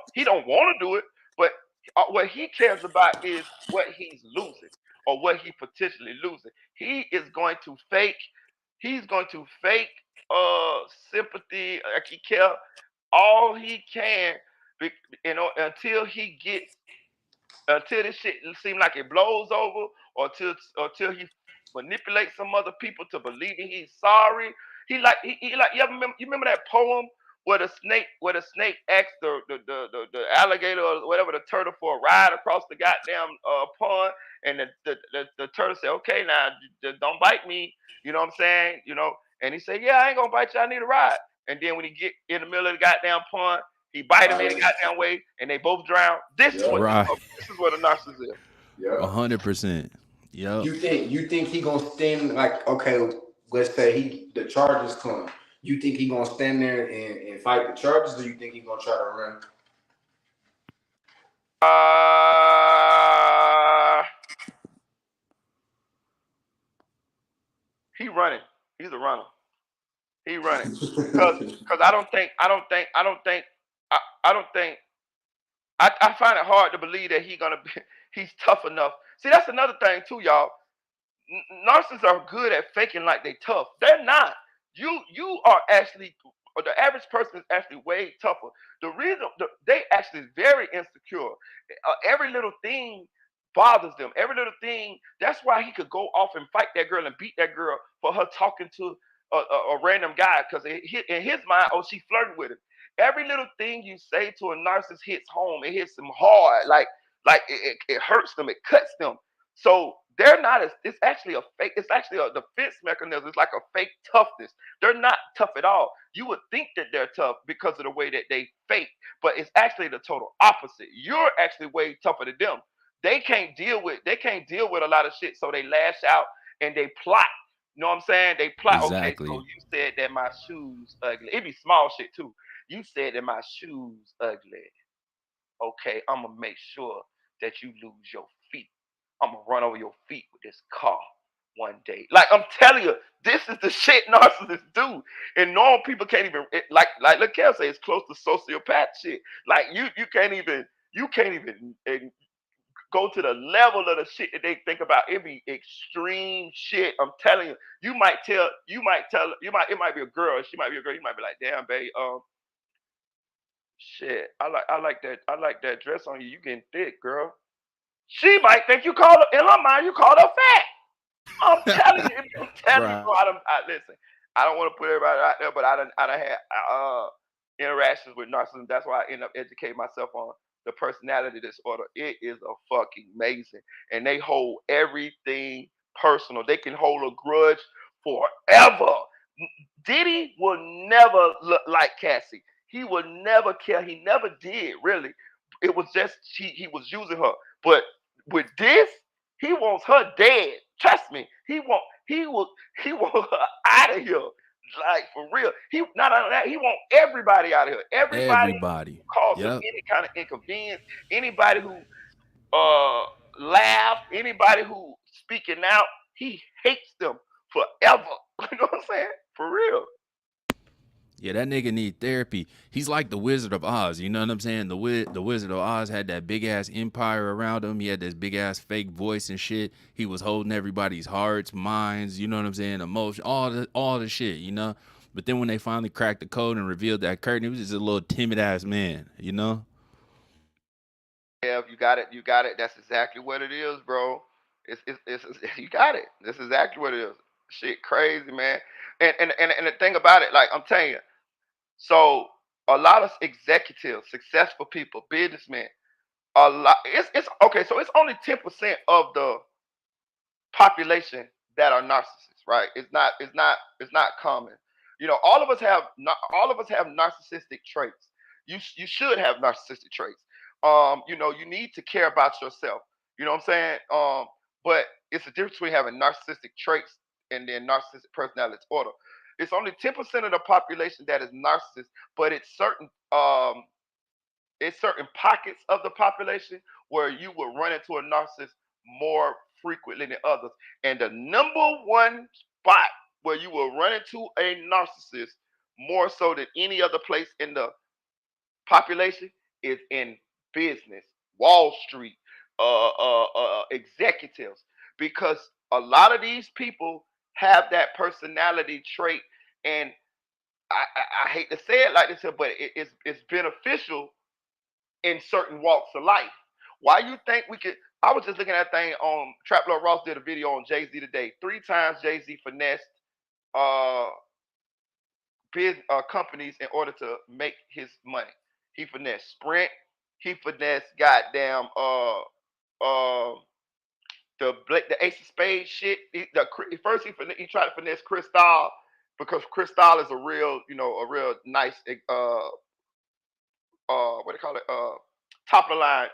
[SPEAKER 2] want to do it, but what he cares about is what he's losing or what he potentially losing. He is going to fake. He's going to fake sympathy, like he care all he can, until he gets until this shit seems like it blows over, or till he manipulates some other people to believing he's sorry. He like you remember that poem where the snake asked the alligator or whatever, the turtle, for a ride across the goddamn pond, and the turtle said, okay, now don't bite me, you know what I'm saying, and he said, yeah, I ain't gonna bite you, I need a ride. And then when he get in the middle of the goddamn pond, he bite him any
[SPEAKER 7] Right.
[SPEAKER 2] goddamn way, and they both drown. This is what
[SPEAKER 7] Yep.
[SPEAKER 2] this
[SPEAKER 5] Right.
[SPEAKER 2] this is what a narcissist is.
[SPEAKER 7] Yep.
[SPEAKER 5] 100%. Yep.
[SPEAKER 7] You think he gonna stand, like, okay, let's say the charges come. You think he gonna stand there and fight the charges, or you think he gonna try to run?
[SPEAKER 2] Uh, he running. He's a runner. He running. Cause I don't think I find it hard to believe that he's tough enough. See, that's another thing too, y'all. Narcissists are good at faking like they tough. They're not. You are actually, or the average person is actually way tougher. The reason they actually very insecure. Every little thing bothers them. Every little thing. That's why he could go off and fight that girl and beat that girl for her talking to. a random guy because in his mind, oh, she flirting with him. Every little thing you say to a narcissist hits home. It hits them hard, like it hurts them, it cuts them. So they're not as. It's actually a fake. It's actually a defense mechanism. It's like a fake toughness. They're not tough at all. You would think that they're tough because of the way that they fake, but it's actually the total opposite. You're actually way tougher than them. They can't deal with a lot of shit, so they lash out and they plot. You know what I'm saying? They plot. Okay, so
[SPEAKER 5] Exactly.
[SPEAKER 2] you said that my shoes ugly. It be small shit too. You said that my shoes ugly. Okay, I'm gonna make sure that you lose your feet. I'm gonna run over your feet with this car one day. Like I'm telling you, this is the shit narcissists do, and normal people can't even like Kel say it's close to sociopath shit. Like you can't even go to the level of the shit that they think about. It be extreme shit. I'm telling you. It might be a girl. She might be a girl. You might be like, damn, babe, shit. I like that dress on you. You getting thick, girl. She might think you called her in her mind. You called her fat. I'm telling you, I'm telling you,
[SPEAKER 5] Right.
[SPEAKER 2] bro. Listen. I don't want to put everybody out there, but I done had interactions with narcissism. That's why I end up educating myself on the personality disorder. It is a fucking amazing, and they hold everything personal. They can hold a grudge forever. Diddy will never look like Cassie. He will never care. He never did really. It was just he was using her. But with this, he wants her dead. Trust me. He want her out of here. Like for real. He not only that, he want everybody out of here. Everybody
[SPEAKER 5] Everybody.
[SPEAKER 2] who cause him
[SPEAKER 5] Yep.
[SPEAKER 2] any kind of inconvenience, anybody who uh laugh, anybody who speaking out, he hates them forever. You know what I'm saying? For real.
[SPEAKER 5] Yeah, that nigga need therapy. He's like the Wizard of Oz. You know what I'm saying? The Wizard of Oz had that big ass empire around him. He had this big ass fake voice and shit. He was holding everybody's hearts, minds. You know what I'm saying? Emotion, all the shit. You know. But then when they finally cracked the code and revealed that curtain, he was just a little timid ass man. You know.
[SPEAKER 2] Yeah, you got it. You got it. That's exactly what it is, bro. You got it. That's exactly what it is. Shit, crazy, man. And the thing about it, like I'm telling you, so a lot of executives, successful people, businessmen, a lot. It's okay. So it's only 10% of the population that are narcissists, right? It's not common. You know, all of us have narcissistic traits. You should have narcissistic traits. You know, you need to care about yourself. You know what I'm saying? But it's a difference between having narcissistic traits and then narcissistic personality disorder. It's only 10% of the population that is narcissist, but it's certain pockets of the population where you will run into a narcissist more frequently than others. And the number one spot where you will run into a narcissist more so than any other place in the population is in business, Wall Street, executives, because a lot of these people have that personality trait. And I hate to say it like this, but it's beneficial in certain walks of life. Why you think we could? I was just looking at that thing on Trap Lord Ross did a video on Jay Z today. 3 times Jay Z finessed uh, companies in order to make his money. He finessed Sprint. He finessed goddamn the Ace of Spades shit. First he tried to finesse Cristal because Cristal is a real a real nice what do you call it? Top of the line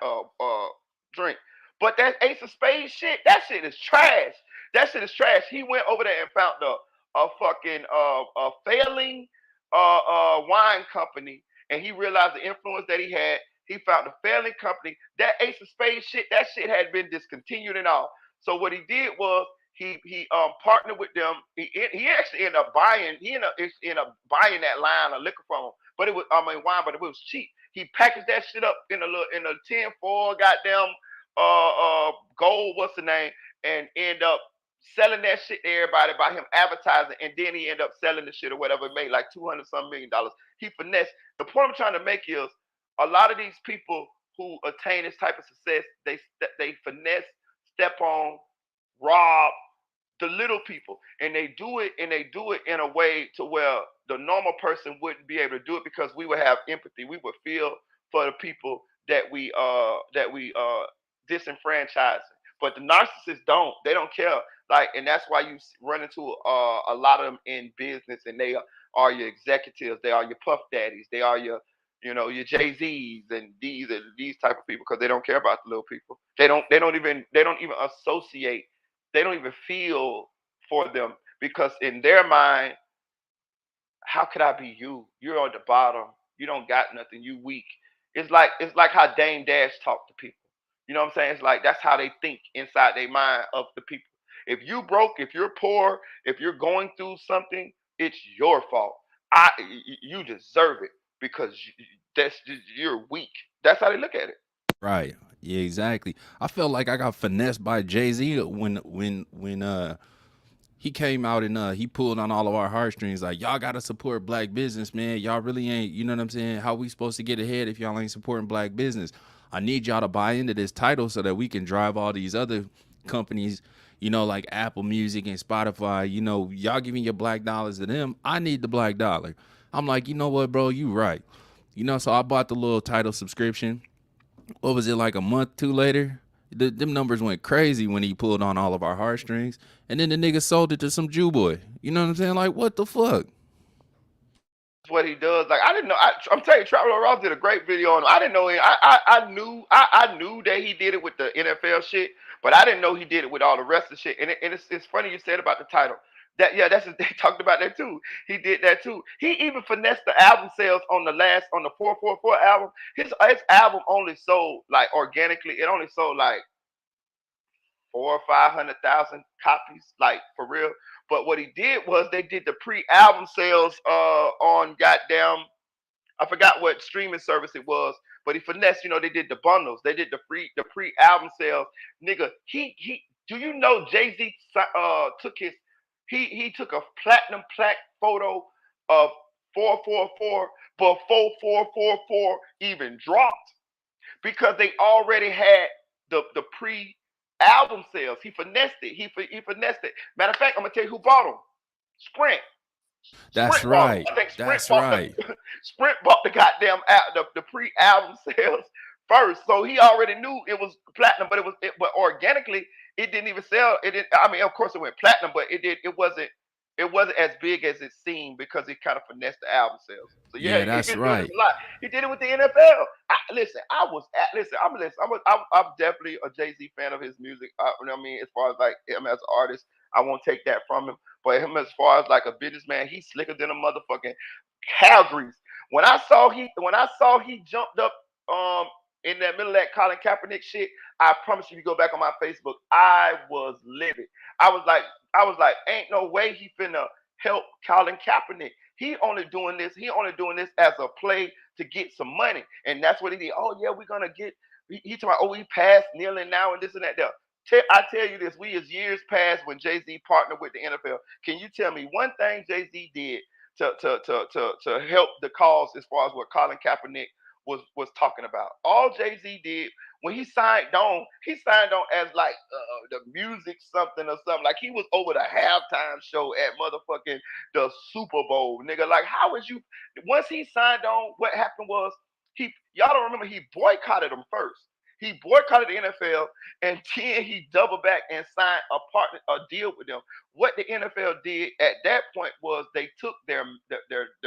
[SPEAKER 2] drink. But that Ace of Spades shit, that shit is trash. That shit is trash. He went over there and found a fucking a failing wine company, and he realized the influence that he had. He found a failing company. That Ace of Spades shit, that shit had been discontinued and all. So what he did was he partnered with them. He actually ended up buying. He ended up buying that line of liquor from them. But it was wine, but it was cheap. He packaged that shit up in a tin foil, goddamn gold, what's the name, and end up selling that shit to everybody by him advertising, and then he end up selling the shit or whatever, it made like 200 some $1 million. He finessed. The point I'm trying to make is a lot of these people who attain this type of success, they finesse, step on, rob, the little people, and they do it in a way to where the normal person wouldn't be able to do it because we would have empathy. We would feel for the people that we disenfranchise. But the narcissists don't. They don't care. Like, and that's why you run into a lot of them in business, and they are your executives. They are your puff daddies. They are your your Jay Z's and these type of people because they don't care about the little people. They don't even associate. They don't even feel for them because in their mind, how could I be you? You're on the bottom. You don't got nothing. You weak. It's like how Dame Dash talk to people. You know what I'm saying? It's like that's how they think inside their mind of the people. If you broke, if you're poor, if you're going through something, it's your fault. You deserve it because you're weak. That's how they look at it.
[SPEAKER 5] Right. Yeah, exactly. I felt like I got finessed by Jay-Z when he came out and he pulled on all of our heartstrings like y'all gotta support black business, man. Y'all really ain't, you know what I'm saying? How we supposed to get ahead if y'all ain't supporting black business? I need y'all to buy into this title so that we can drive all these other companies, like Apple Music and Spotify, y'all giving your black dollars to them. I need the black dollar. I'm like, you know what, bro, you right. So I bought the little title subscription. What was it, like a month, two later? Them numbers went crazy when he pulled on all of our heartstrings. And then the nigga sold it to some Jew boy. You know what I'm saying? Like, what the fuck?
[SPEAKER 2] What he does. Like I didn't know. I'm telling you, Traveler Ross did a great video on him. I didn't know. I knew that he did it with the NFL shit, but I didn't know he did it with all the rest of the shit. And it's funny you said about the title. That yeah, they talked about that too. He did that too. He even finessed the album sales on the 444 album. His album only sold like organically. It only sold like 400,000 or 500,000 copies, like for real. But what he did was they did the pre-album sales on goddamn I forgot what streaming service it was, but he finessed. They did the bundles, they did the pre-album sales. Nigga, he do you know Jay Z took he took a platinum plaque photo of 444 before 444 even dropped because they already had the pre album sales. He finessed it. He finessed it. Matter of fact, I'm gonna tell you who bought them. Sprint.
[SPEAKER 5] That's
[SPEAKER 2] Sprint bought them.
[SPEAKER 5] right.
[SPEAKER 2] I think Sprint
[SPEAKER 5] That's
[SPEAKER 2] bought
[SPEAKER 5] right.
[SPEAKER 2] the Sprint bought the goddamn the pre-album sales first. So he already knew it was platinum, but but organically it didn't even sell. It didn't. I mean, of course it went platinum, but it wasn't as big as it seemed because he kind of finessed the album sales. So yeah,
[SPEAKER 5] Yeah,
[SPEAKER 2] he
[SPEAKER 5] that's
[SPEAKER 2] been doing this
[SPEAKER 5] right.
[SPEAKER 2] a lot. He did it with the NFL. Listen, I'm definitely a Jay Z fan of his music. You know what I mean, as far as like him as an artist, I won't take that from him. But him as far as like a businessman, he's slicker than a motherfucking Calgary's. When I saw he jumped up in that middle of that Colin Kaepernick shit, I promise you, if you go back on my Facebook, I was livid. I was like, ain't no way he finna help Colin Kaepernick. He only doing this as a play to get some money. And that's what he did. Oh yeah, we're gonna get he talking about, oh, we passed kneeling now and this and that there. I tell you this, we is years past when Jay Z partnered with the NFL. Can you tell me one thing Jay Z did to help the cause as far as what Colin Kaepernick was talking about? All Jay Z did when he signed on as like the music something or something. Like he was over the halftime show at motherfucking the Super Bowl, nigga. Like how was you? Once he signed on, what happened was y'all don't remember he boycotted them first. He boycotted the NFL and then he doubled back and signed a deal with them. What the NFL did at that point was they took their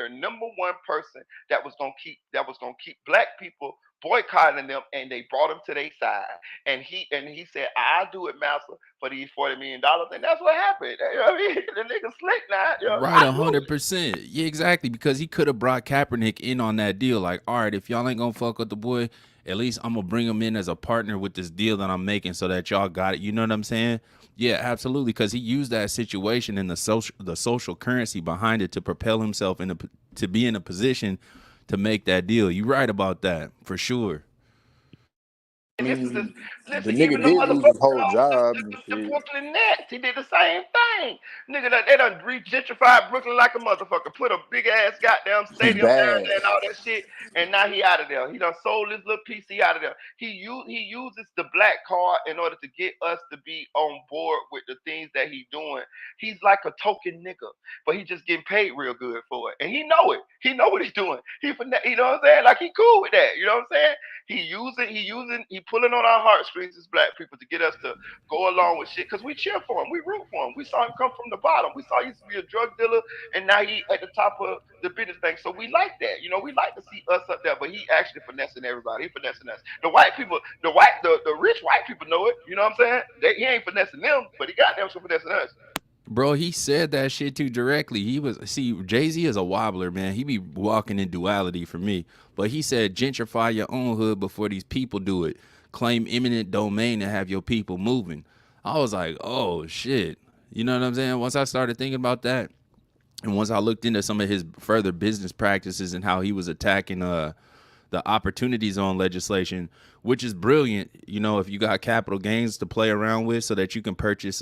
[SPEAKER 2] number one person that was gonna keep black people boycotting them, and they brought him to their side. And he said, "I'll do it, master, for these $40 million," and that's what happened. You know what I mean? The nigga slick now.
[SPEAKER 5] Right,
[SPEAKER 2] I knew it.
[SPEAKER 5] 100%. Yeah, exactly. Because he could have brought Kaepernick in on that deal. Like, all right, if y'all ain't gonna fuck with the boy, at least I'm gonna bring him in as a partner with this deal that I'm making, so that y'all got it. You know what I'm saying? Yeah, absolutely. Because he used that situation and the social currency behind it to propel himself to be in a position to make that deal. You're right about that for sure.
[SPEAKER 7] I
[SPEAKER 2] And this is his,
[SPEAKER 7] mean, the
[SPEAKER 2] listen, even
[SPEAKER 7] nigga
[SPEAKER 2] the
[SPEAKER 7] did lose his
[SPEAKER 2] motherfuckers,
[SPEAKER 7] whole job and
[SPEAKER 2] the
[SPEAKER 7] shit.
[SPEAKER 2] Brooklyn Nets, he did the same thing. Nigga, they done re-gentrified Brooklyn like a motherfucker, put a big ass goddamn
[SPEAKER 7] He
[SPEAKER 2] stadium down
[SPEAKER 7] bad.
[SPEAKER 2] there and all that shit, and now he out of there. He done sold his little PC out of there. He uses the black card in order to get us to be on board with the things that he's doing. He's like a token nigga, but he just getting paid real good for it, and he know it. He know what he's doing. You know what I'm saying? Like he cool with that. You know what I'm saying? He pulling on our heartstrings as black people to get us to go along with shit because we cheer for him, we root for him. We saw him come from the bottom. We saw he used to be a drug dealer, and now he at the top of the business thing. So we like that, you know. We like to see us up there, but he actually finessing everybody. He finessing us. The white people, the rich white people know it. You know what I'm saying? He ain't finessing them, but he got them for finessing us.
[SPEAKER 5] Bro, he said that shit too directly. He was see Jay-Z is a wobbler, man. He be walking in duality for me. But he said gentrify your own hood before these people do it. Claim eminent domain and have your people moving. I was like, oh shit. You know what I'm saying? Once I started thinking about that, and once I looked into some of his further business practices and how he was attacking the opportunity zone legislation, which is brilliant, you know, if you got capital gains to play around with so that you can purchase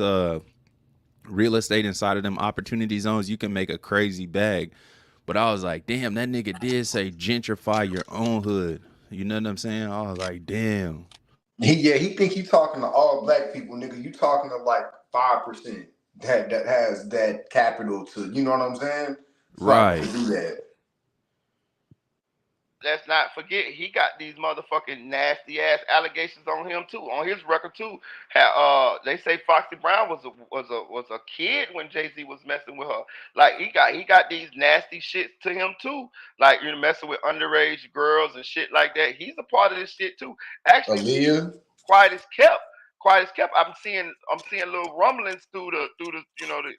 [SPEAKER 5] real estate inside of them opportunity zones, you can make a crazy bag. But I was like, damn, that nigga did say gentrify your own hood. You know what I'm saying? I was like, damn.
[SPEAKER 7] He think he talking to all black people, nigga. You talking to like 5% that has that capital to, you know what I'm saying? To
[SPEAKER 5] Right.
[SPEAKER 7] do that.
[SPEAKER 2] Let's not forget he got these motherfucking nasty ass allegations on him too, on his record too. They say Foxy Brown was a kid when Jay Z was messing with her. Like he got these nasty shits to him too. Like you know messing with underage girls and shit like that. He's a part of this shit too. Actually,
[SPEAKER 7] Aaliyah.
[SPEAKER 2] quiet as kept. Quiet as kept. I'm seeing little rumblings through the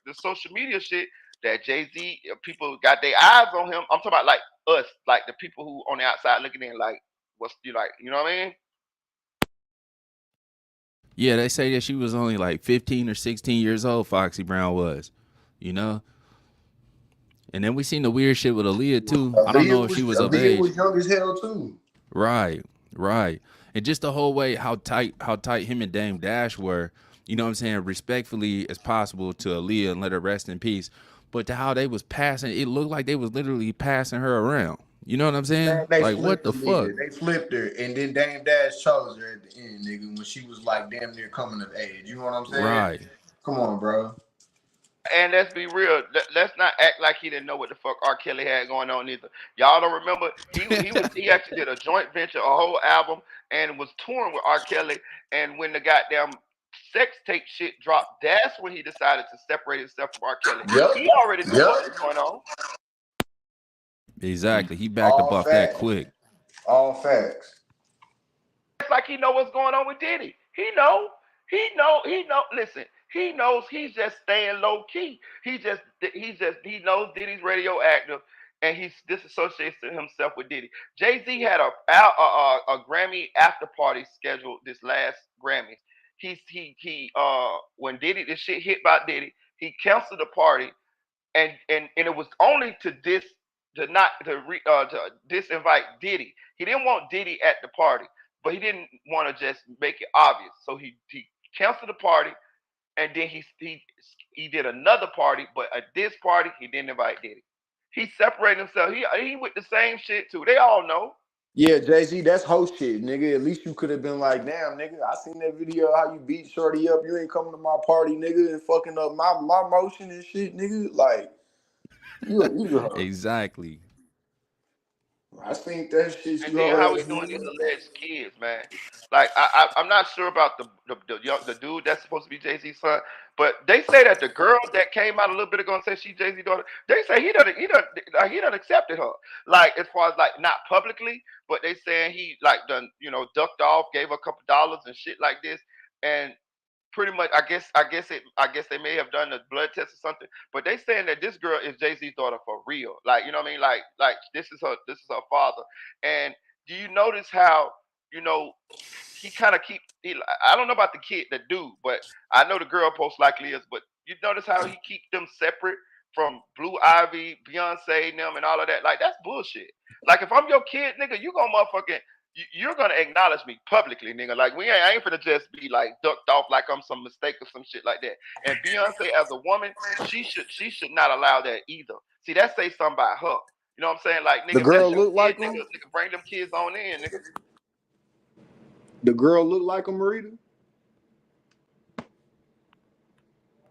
[SPEAKER 2] the social media shit that Jay Z people got their eyes on him. I'm talking about like us, like the people who on the outside looking in, like what's you like, you know what I mean?
[SPEAKER 5] Yeah, they say that she was only like 15 or 16 years old, Foxy Brown was. You know? And then we seen the weird shit with Aaliyah too. I don't know if she was of
[SPEAKER 7] Aaliyah
[SPEAKER 5] age.
[SPEAKER 7] was young as hell too.
[SPEAKER 5] Right, right. And just the whole way how tight him and Dame Dash were, you know what I'm saying, respectfully as possible to Aaliyah and let her rest in peace. But to how they was passing, it looked like they was literally passing her around. You know what I'm
[SPEAKER 7] Man,
[SPEAKER 5] saying?
[SPEAKER 7] they
[SPEAKER 5] Like what
[SPEAKER 7] flipped
[SPEAKER 5] the fuck?
[SPEAKER 7] Aaliyah. They flipped her, and then Dame Dash chose her at the end, nigga, when she was like damn near coming of age. You know what I'm saying?
[SPEAKER 5] Right.
[SPEAKER 7] Come on, bro.
[SPEAKER 2] And let's be real. Let's not act like he didn't know what the fuck R. Kelly had going on either. Y'all don't remember? He actually did a joint venture, a whole album, and was touring with R. Kelly. And when the goddamn sex tape shit dropped, that's when he decided to separate himself from R. Kelly.
[SPEAKER 7] Yep.
[SPEAKER 2] He already knew
[SPEAKER 7] Yep.
[SPEAKER 2] what was going on.
[SPEAKER 5] Exactly. He backed up
[SPEAKER 7] All
[SPEAKER 5] off that
[SPEAKER 7] facts.
[SPEAKER 5] quick.
[SPEAKER 7] All facts.
[SPEAKER 2] It's like he know what's going on with Diddy. He know. Listen, he knows he's just staying low key. He knows Diddy's radioactive, and he's disassociates himself with Diddy. Jay Z had a Grammy after party scheduled this last Grammys. When Diddy this shit hit by Diddy, he canceled the party and it was only to disinvite Diddy. He didn't want Diddy at the party, but he didn't want to just make it obvious. So he canceled the party, and then he did another party, but at this party he didn't invite Diddy. He separated himself. He with the same shit too. They all know.
[SPEAKER 7] Yeah, Jay-Z, that's host shit, nigga. At least you could have been like, damn, nigga, I seen that video how you beat Shorty up. You ain't coming to my party, nigga, and fucking up my motion and shit, nigga. Like, you
[SPEAKER 5] Exactly.
[SPEAKER 7] I think that shit
[SPEAKER 2] And
[SPEAKER 7] you
[SPEAKER 2] then
[SPEAKER 7] hoe
[SPEAKER 2] how we
[SPEAKER 7] ass
[SPEAKER 2] doing these
[SPEAKER 7] nigga.
[SPEAKER 2] alleged kids, man? Like I'm not sure about the dude that's supposed to be Jay Z's son, but they say that the girl that came out a little bit ago and said she's Jay Z's daughter, they say he done accepted her. Like as far as like not publicly, but they saying he like done ducked off, gave her a couple dollars and shit like this, and pretty much I guess they may have done a blood test or something, but they saying that this girl is Jay-Z's daughter for real. Like, you know what I mean? Like this is her father. And do you notice how, you know, he kind of I don't know about the kid, the dude, but I know the girl most likely is, but you notice how he keep them separate from Blue Ivy, Beyonce, and them and all of that. Like that's bullshit. Like if I'm your kid, nigga, you gonna motherfucking you're gonna acknowledge me publicly, nigga. Like I ain't finna just be like ducked off like I'm some mistake or some shit like that. And Beyonce as a woman, she should not allow that either. See, that say something about her. You know what I'm saying? Like,
[SPEAKER 7] The
[SPEAKER 2] nigga, if that's
[SPEAKER 7] girl
[SPEAKER 2] your
[SPEAKER 7] look
[SPEAKER 2] kid,
[SPEAKER 7] like him.
[SPEAKER 2] nigga, bring them kids on in, nigga.
[SPEAKER 7] The girl look like him, Marita.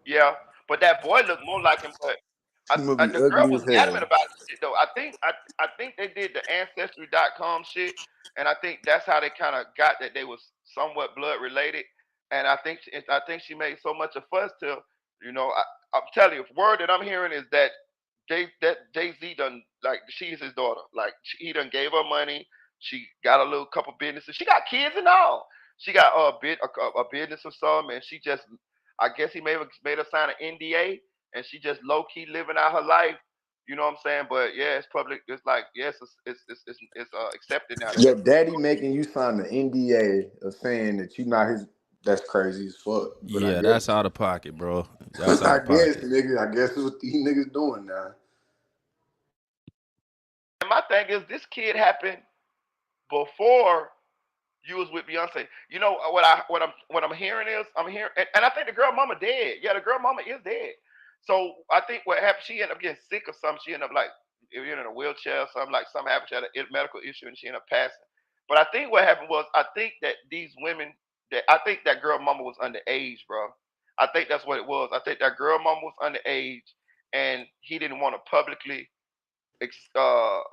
[SPEAKER 2] Yeah, but that boy looked more like him. But
[SPEAKER 7] She must be
[SPEAKER 2] the girl
[SPEAKER 7] ugly
[SPEAKER 2] was
[SPEAKER 7] as hell.
[SPEAKER 2] adamant about this shit though. I think they did the ancestry.com shit, and I think that's how they kind of got that they was somewhat blood related. And I think she made so much of fuss till I'm telling you, word that I'm hearing is that Jay Z done, like, she's his daughter. Like, he done gave her money. She got a little couple businesses. She got kids and all. She got a business or something, and she just, I guess he made her sign an NDA, and she just low key living out her life. You know what I'm saying? But yeah, it's public. It's like, yes, it's accepted now. That
[SPEAKER 7] Your daddy making you sign the NDA of saying that you not his. That's crazy as fuck. But I
[SPEAKER 5] Yeah, that's
[SPEAKER 7] guess,
[SPEAKER 5] out of pocket, bro. That's out
[SPEAKER 7] I
[SPEAKER 5] of
[SPEAKER 7] guess,
[SPEAKER 5] pocket.
[SPEAKER 7] nigga. I guess it's what these niggas doing now.
[SPEAKER 2] and my thing is, this kid happened before you was with Beyonce. You know what I'm hearing is, I'm hearing, and I think the girl mama dead. Yeah, the girl mama is dead. So I think what happened, she ended up getting sick or something. She ended up like in a wheelchair or something, like something happened. She had a medical issue and she ended up passing. But I think what happened was, I think that these women, that I think that girl mama was underage, bro. I think that's what it was. I think that girl mama was underage, and he didn't want to publicly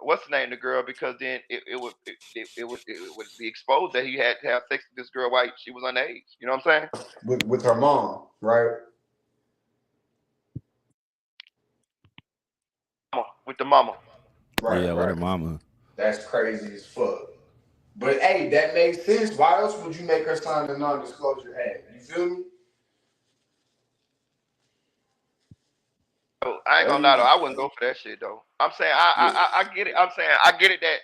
[SPEAKER 2] what's the name of the girl, because then it would be exposed that he had to have sex with this girl while she was underage. You know what I'm saying?
[SPEAKER 7] With her mom, right?
[SPEAKER 2] With the mama.
[SPEAKER 7] Right,
[SPEAKER 5] Yeah, with her
[SPEAKER 7] right.
[SPEAKER 5] mama.
[SPEAKER 7] That's crazy as fuck. But hey, that makes sense. Why else would you make her sign a non-disclosure act? You feel me?
[SPEAKER 2] So I ain't
[SPEAKER 7] That
[SPEAKER 2] gonna lie though,
[SPEAKER 7] is,
[SPEAKER 2] I wouldn't go for that shit though. I'm saying
[SPEAKER 7] yeah.
[SPEAKER 2] I get it. I'm saying I get it that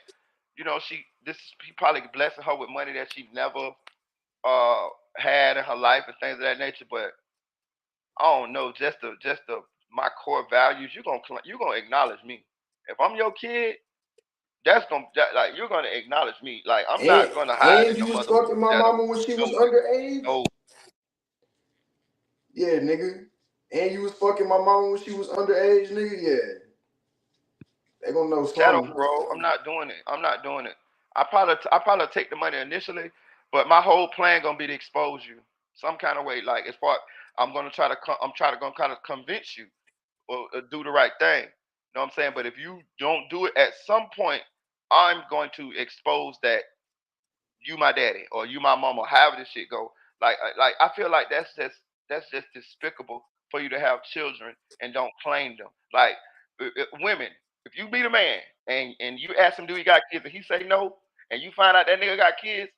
[SPEAKER 2] he probably blessing her with money that she never uh had in her life and things of that nature. But I don't know, just the my core values. You gonna acknowledge me if I'm your kid. Like, you're gonna acknowledge me. Like, I'm
[SPEAKER 7] And
[SPEAKER 2] not gonna hide in
[SPEAKER 7] and
[SPEAKER 2] your
[SPEAKER 7] you was
[SPEAKER 2] mother
[SPEAKER 7] fucking my
[SPEAKER 2] shadow.
[SPEAKER 7] mama when she was
[SPEAKER 2] No,
[SPEAKER 7] underage?
[SPEAKER 2] no
[SPEAKER 7] Yeah, nigga. And you was fucking my mama when she was underage, nigga? Yeah. They gonna know
[SPEAKER 2] shadow,
[SPEAKER 7] something.
[SPEAKER 2] bro. I'm not doing it. I'm not doing it. I probably take the money initially, but my whole plan gonna be to expose you some kind of way. Like, as far, I'm trying to gonna kind of convince you or do the right thing. You know what I'm saying? But if you don't do it at some point, I'm going to expose that you my daddy or you my mama, however this shit go. Like I feel like that's just despicable for you to have children and don't claim them. Like, women, if you meet a man and you ask him, do he got kids, and he say no, and you find out that nigga got kids,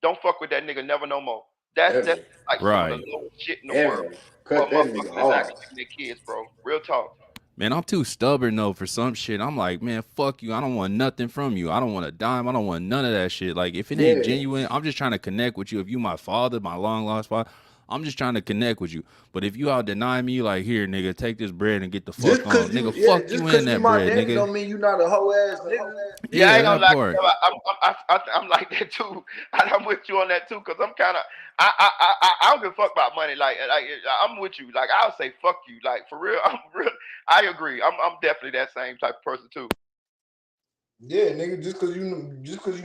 [SPEAKER 2] don't fuck with that nigga never no more. That's
[SPEAKER 7] Ever.
[SPEAKER 2] like some of the
[SPEAKER 5] Right.
[SPEAKER 2] lowest shit in the world
[SPEAKER 7] Ever.
[SPEAKER 2] for
[SPEAKER 7] Cut that nigga
[SPEAKER 2] motherfuckers that's not
[SPEAKER 7] off.
[SPEAKER 2] claiming their kids, bro. Real talk.
[SPEAKER 5] Man, I'm too stubborn though for some shit. I'm like, man, fuck you. I don't want nothing from you. I don't want a dime. I don't want none of that shit. Like, if it ain't
[SPEAKER 7] Yeah.
[SPEAKER 5] genuine, I'm just trying to connect with you. If you my father, my long lost father, I'm just trying to connect with you. But if you out denying me, like, here, nigga, take this bread and get the
[SPEAKER 7] Just
[SPEAKER 5] fuck
[SPEAKER 7] cause
[SPEAKER 5] on,
[SPEAKER 7] you,
[SPEAKER 5] nigga,
[SPEAKER 7] yeah,
[SPEAKER 5] fuck
[SPEAKER 7] just
[SPEAKER 5] you in
[SPEAKER 7] cause you
[SPEAKER 5] that
[SPEAKER 7] my
[SPEAKER 5] bread,
[SPEAKER 7] daddy
[SPEAKER 5] nigga.
[SPEAKER 7] don't mean you not a hoe ass nigga.
[SPEAKER 2] Yeah, I
[SPEAKER 5] Yeah,
[SPEAKER 2] ain't gonna
[SPEAKER 5] that
[SPEAKER 2] lie.
[SPEAKER 5] part.
[SPEAKER 2] I'm like that too. I'm with you on that too, cause I'm kind of, I don't give a fuck about money. Like I'm with you. Like, I'll say fuck you. Like, for real, I'm real. I agree. I'm definitely that same type of person too.
[SPEAKER 7] Yeah, nigga, just cause you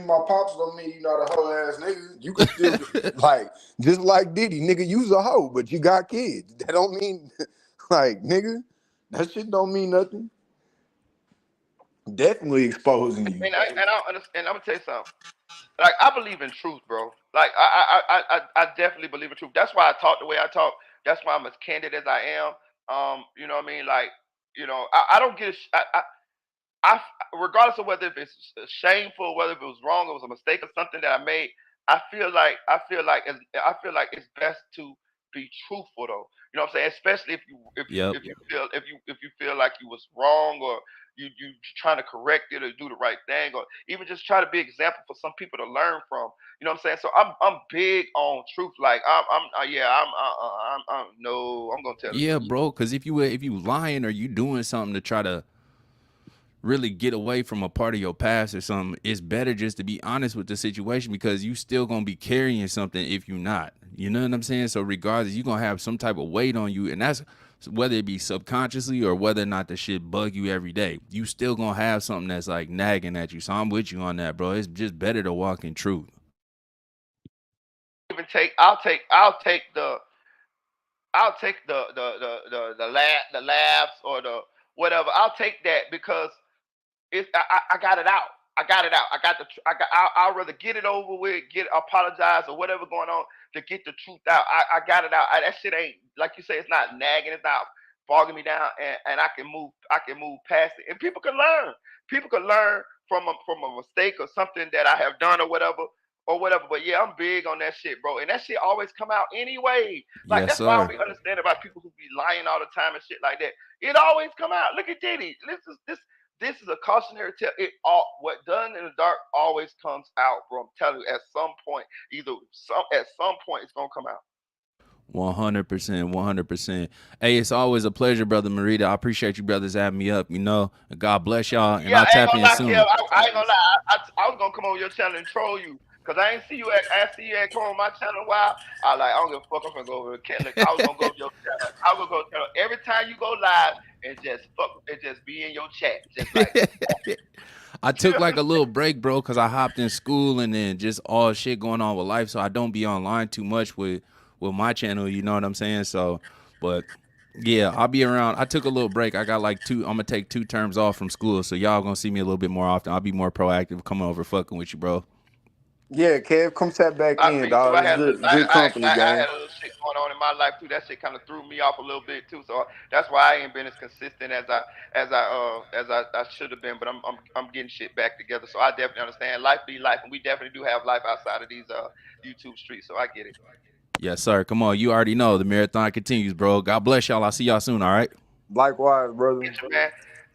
[SPEAKER 7] my pops don't mean you not a hoe ass nigga. You can still like just like Diddy, nigga, you's a hoe, but you got kids. That don't mean like nigga, that shit don't mean nothing. Definitely exposing you.
[SPEAKER 2] And I understand. I'm gonna tell you something. Like, I believe in truth, bro. Like, I definitely believe in truth. That's why I talk the way I talk. That's why I'm as candid as I am. You know what I mean? Like, I don't get. I, regardless of whether if it's shameful, whether if it was wrong, it was a mistake or something that I made. I feel like it's best to be truthful, though. You know what I'm saying? Especially
[SPEAKER 5] Yep.
[SPEAKER 2] if you feel like you was wrong, or you trying to correct it or do the right thing, or even just try to be example for some people to learn from. You know what I'm saying? So I'm big on truth. Like, yeah, I'm no, I'm gonna tell the
[SPEAKER 5] Yeah,
[SPEAKER 2] truth.
[SPEAKER 5] bro. Cause if you lying or you doing something to try to really get away from a part of your past or something, it's better just to be honest with the situation because you still gonna be carrying something if you not. You know what I'm saying? So regardless, you gonna have some type of weight on you, and that's whether it be subconsciously or whether or not the shit bug you every day. You still gonna have something that's like nagging at you. So I'm with you on that, bro. It's just better to walk in truth.
[SPEAKER 2] Even take I'll take the laughs or the whatever. I'll take that because I got it out. I got it out. I got the. I'll rather get it over with, get apologize or whatever going on to get the truth out. I got it out. That shit ain't like you say. It's not nagging. It's not bogging me down, and I can move. I can move past it, and people can learn. People can learn from a mistake or something that I have done or whatever. Or whatever, but yeah, I'm big on that shit, bro. And that shit always come out anyway. Like
[SPEAKER 5] Yes,
[SPEAKER 2] that's why I don't
[SPEAKER 5] sir.
[SPEAKER 2] be understanding about people who be lying all the time and shit like that. It always come out. Look at Diddy. This is a cautionary tale. It all what done in the dark always comes out, bro. I'm telling you, at some point, at some point it's gonna come out.
[SPEAKER 5] 100%, 100%. Hey, it's always a pleasure, brother Marita. I appreciate you brothers having me up. God bless y'all, and
[SPEAKER 2] Yeah,
[SPEAKER 5] I'll
[SPEAKER 2] I ain't
[SPEAKER 5] tap
[SPEAKER 2] gonna
[SPEAKER 5] in
[SPEAKER 2] lie, Kev.
[SPEAKER 5] soon.
[SPEAKER 2] I ain't gonna lie. I was gonna come on your channel and troll you. Cause I see you at come on my channel a while. I don't give a fuck. I'm gonna go over to Look, I was gonna go to your channel. I was gonna go tell every time you go live and just fuck and just be in your chat. Just like
[SPEAKER 5] I took like a little break, bro, because I hopped in school and then just all shit going on with life. So I don't be online too much with my channel. You know what I'm saying? So, but yeah, I'll be around. I took a little break. I got like I'm gonna take 2 terms off from school, so y'all gonna see me a little bit more often. I'll be more proactive, coming over, fucking with you, bro.
[SPEAKER 7] Yeah, Kev, come tap back
[SPEAKER 2] I
[SPEAKER 7] in,
[SPEAKER 2] me too.
[SPEAKER 7] dog.
[SPEAKER 2] I
[SPEAKER 7] It's
[SPEAKER 2] had a little,
[SPEAKER 7] good company,
[SPEAKER 2] I
[SPEAKER 7] gang.
[SPEAKER 2] had a little shit going on in my life too. That shit kind of threw me off a little bit too. So that's why I ain't been as consistent as I should have been. But I'm getting shit back together. So I definitely understand. Life be life, and we definitely do have life outside of these YouTube streets. So I get it.
[SPEAKER 5] Yes, sir. Come on, you already know the marathon continues, bro. God bless y'all. I'll see y'all soon. All right.
[SPEAKER 7] Likewise, brother.
[SPEAKER 2] Get you, man.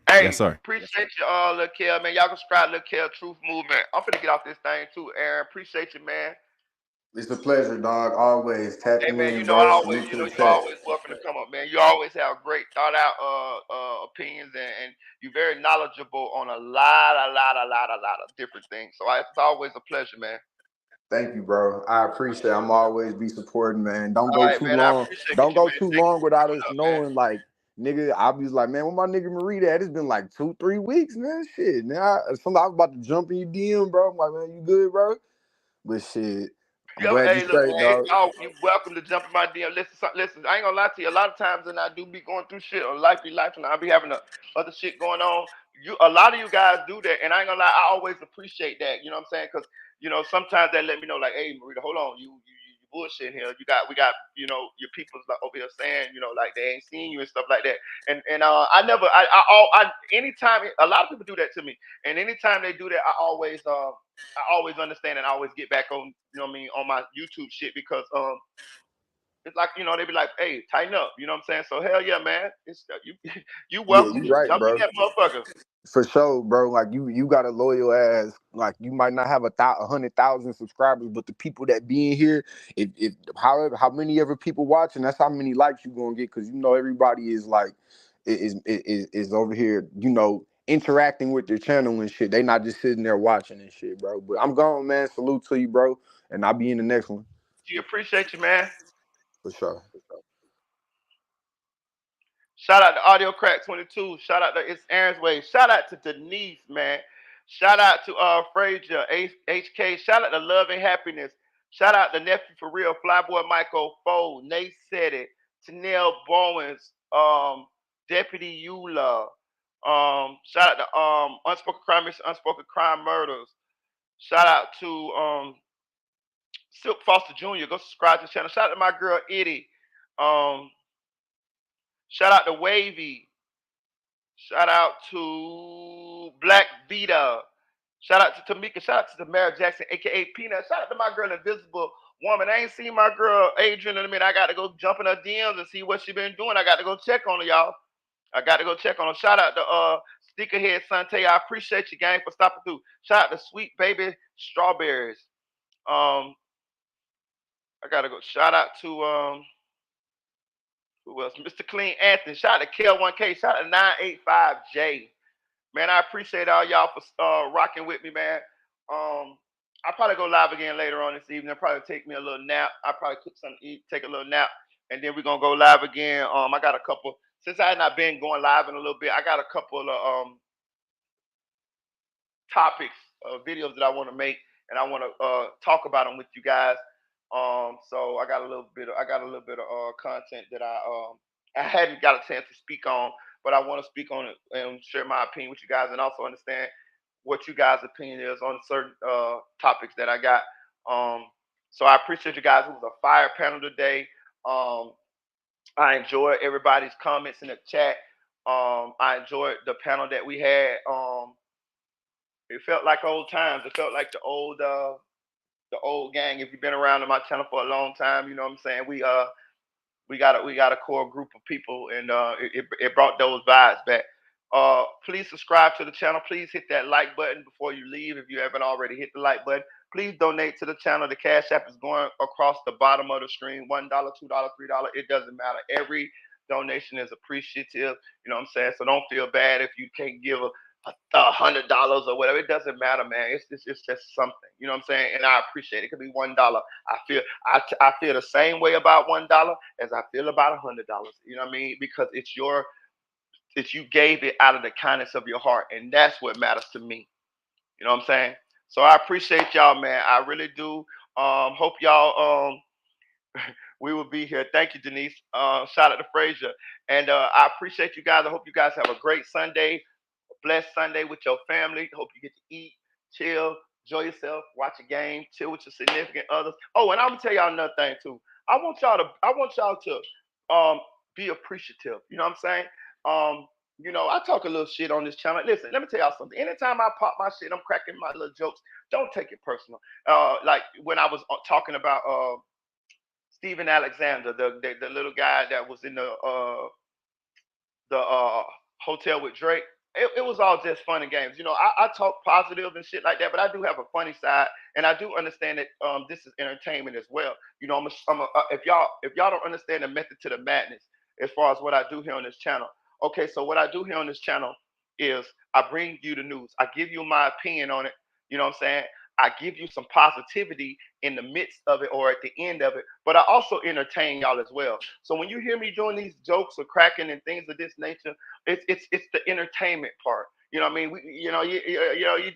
[SPEAKER 5] Yes,
[SPEAKER 2] Hey,
[SPEAKER 5] sir.
[SPEAKER 2] appreciate you all, Lil Kel, man. Y'all can subscribe, Lil Kel Truth Movement. I'm finna get off this thing too, Aaron. Appreciate you, man.
[SPEAKER 7] It's a pleasure, dog. Always
[SPEAKER 2] Hey
[SPEAKER 7] tapping
[SPEAKER 2] man,
[SPEAKER 7] in, bro. Salute to the
[SPEAKER 2] you're
[SPEAKER 7] chat.
[SPEAKER 2] always welcome to come up, man. You always have great thought out opinions and you're very knowledgeable on a lot of different things. So it's always a pleasure, man.
[SPEAKER 7] Thank you, bro. I appreciate it. I'm always be supporting, man. Don't
[SPEAKER 2] All
[SPEAKER 7] go
[SPEAKER 2] right,
[SPEAKER 7] too
[SPEAKER 2] man. I
[SPEAKER 7] long.
[SPEAKER 2] appreciate
[SPEAKER 7] Don't
[SPEAKER 2] you,
[SPEAKER 7] go
[SPEAKER 2] man.
[SPEAKER 7] too
[SPEAKER 2] Thank you
[SPEAKER 7] long
[SPEAKER 2] for
[SPEAKER 7] without
[SPEAKER 2] coming
[SPEAKER 7] us
[SPEAKER 2] up, man.
[SPEAKER 7] knowing, like, nigga, I be like, man, where my nigga Marie at? It's been like 2, 3 weeks, man. Shit. Now, I was about to jump in your DM, bro. I'm like, man, you good, bro? But shit, I'm
[SPEAKER 2] Yeah,
[SPEAKER 7] glad you
[SPEAKER 2] hey, look,
[SPEAKER 7] straight,
[SPEAKER 2] man.
[SPEAKER 7] dog.
[SPEAKER 2] You're welcome to jump in my DM. Listen. I ain't gonna lie to you. A lot of times, and I do be going through shit or life be life, and I be having other shit going on. A lot of you guys do that, and I ain't gonna lie. I always appreciate that. You know what I'm saying? Because sometimes they let me know, like, hey, Marita, hold on, you bullshit here. We got, your people's like over here saying, like they ain't seen you and stuff like that. And I never, anytime a lot of people do that to me, and anytime they do that, I always understand and I always get back on, you know what I mean, on my YouTube shit because it's like, they be like, hey, tighten up, you know what I'm saying? So hell yeah, man. It's you you
[SPEAKER 7] Yeah,
[SPEAKER 2] welcome.
[SPEAKER 7] you right,
[SPEAKER 2] Jump in
[SPEAKER 7] bro.
[SPEAKER 2] that motherfucker.
[SPEAKER 7] For sure, bro. Like you got a loyal ass. Like you might not have 100,000 subscribers, but the people that be in here, if however how many ever people watching, that's how many likes you gonna get. Cause everybody is like is over here, interacting with their channel and shit. They not just sitting there watching and shit, bro. But I'm gone, man. Salute to you, bro. And I'll be in the next one
[SPEAKER 2] You appreciate you, man.
[SPEAKER 7] for sure.
[SPEAKER 2] Shout out to Audio Crack 22. Shout out to It's Aaron's Way. Shout out to Denise, man. Shout out to Frazier, HK. Shout out to Love and Happiness. Shout out to Nephew for Real, Flyboy Michael Foe, Nate Said It, Tanel Bowens, Deputy Eula. Shout out to Unspoken Crime Mission, Unspoken Crime Murders. Shout out to Silk Foster Jr. Go subscribe to the channel. Shout out to my girl Eddie. Um, Shout out to Wavy. Shout out to Black Vita. Shout out to Tamika. Shout out to Tamara Jackson, aka Peanut. Shout out to my girl Invisible Woman. I ain't seen my girl Adrian in a minute. I got to go jump in her DMs and see what she been doing. I got to go check on her, y'all. I got to go check on her. Shout out to Stickerhead Sante. I appreciate you, gang, for stopping through. Shout out to Sweet Baby Strawberries. I gotta go. Shout out to who else? Mr. Clean Anthony. Shout out to Kel1K. Shout out to 985J. Man, I appreciate all y'all for rocking with me, man. I'll probably go live again later on this evening. I'll probably take me a little nap. I'll probably cook something to eat, take a little nap, and then we're gonna go live again. I got a couple since I had not been going live in a little bit. I got a couple of topics, videos that I want to make, and I want to talk about them with you guys. So I got a little bit of content that I hadn't got a chance to speak on, but I want to speak on it and share my opinion with you guys, and also understand what you guys' opinion is on certain topics that I got. Um, so I appreciate you guys. It was a fire panel today. Um, I enjoyed everybody's comments in the chat. I enjoyed the panel that we had. It felt like old times. It felt like the old gang. If you've been around in my channel for a long time, you know what I'm saying. We got a core group of people, and it brought those vibes back. Please subscribe to the channel. Please hit that like button before you leave if you haven't already hit the like button. Please donate to the channel. The Cash App is going across the bottom of the screen. $1, $2, $3. It doesn't matter. Every donation is appreciative. You know what I'm saying? So don't feel bad if you can't give $100 or whatever. It doesn't matter, man. It's just something. You know what I'm saying? And I appreciate it. It could be $1. I feel the same way about $1 as I feel about $100. You know what I mean? Because it's you gave it out of the kindness of your heart, and that's what matters to me. You know what I'm saying? So I appreciate y'all, man. I really do. Hope y'all we will be here. Thank you, Denise. Shout out to Frazier. And I appreciate you guys. I hope you guys have a great Sunday, a blessed Sunday with your family. Hope you get to eat, chill, enjoy yourself, watch a game, chill with your significant others. Oh, and I'm gonna tell y'all another thing too. I want y'all to be appreciative. You know what I'm saying? I talk a little shit on this channel. Listen, let me tell y'all something. Anytime I pop my shit, I'm cracking my little jokes. Don't take it personal. Like when I was talking about Steven Alexander, the little guy that was in the hotel with Drake. It was all just fun and games. I talk positive and shit like that, but I do have a funny side, and I do understand that this is entertainment as well. If y'all don't understand the method to the madness as far as what I do here on this channel. Okay, so what I do here on this channel is I bring you the news. I give you my opinion on it. You know what I'm saying? I give you some positivity in the midst of it or at the end of it, but I also entertain y'all as well. So when you hear me doing these jokes or cracking and things of this nature, it's the entertainment part. You know what I mean?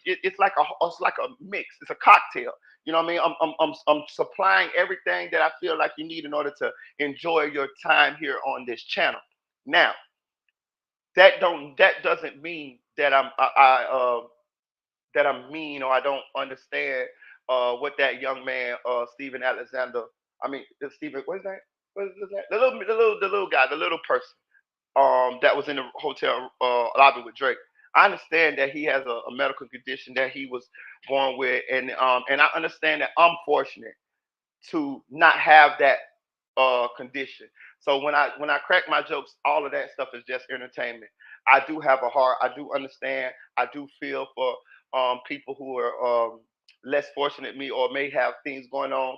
[SPEAKER 2] It's like a mix. It's a cocktail. You know what I mean? I'm supplying everything that I feel like you need in order to enjoy your time here on this channel. Now, that doesn't mean that I'm mean or I don't understand what that young man, Steven Alexander. I mean, Steven. What's that? What is that? The little guy, the little person, that was in the hotel lobby with Drake. I understand that he has a medical condition that he was born with, and I understand that I'm fortunate to not have that condition. So when I crack my jokes, all of that stuff is just entertainment. I do have a heart. I do understand. I do feel for people who are less fortunate than me or may have things going on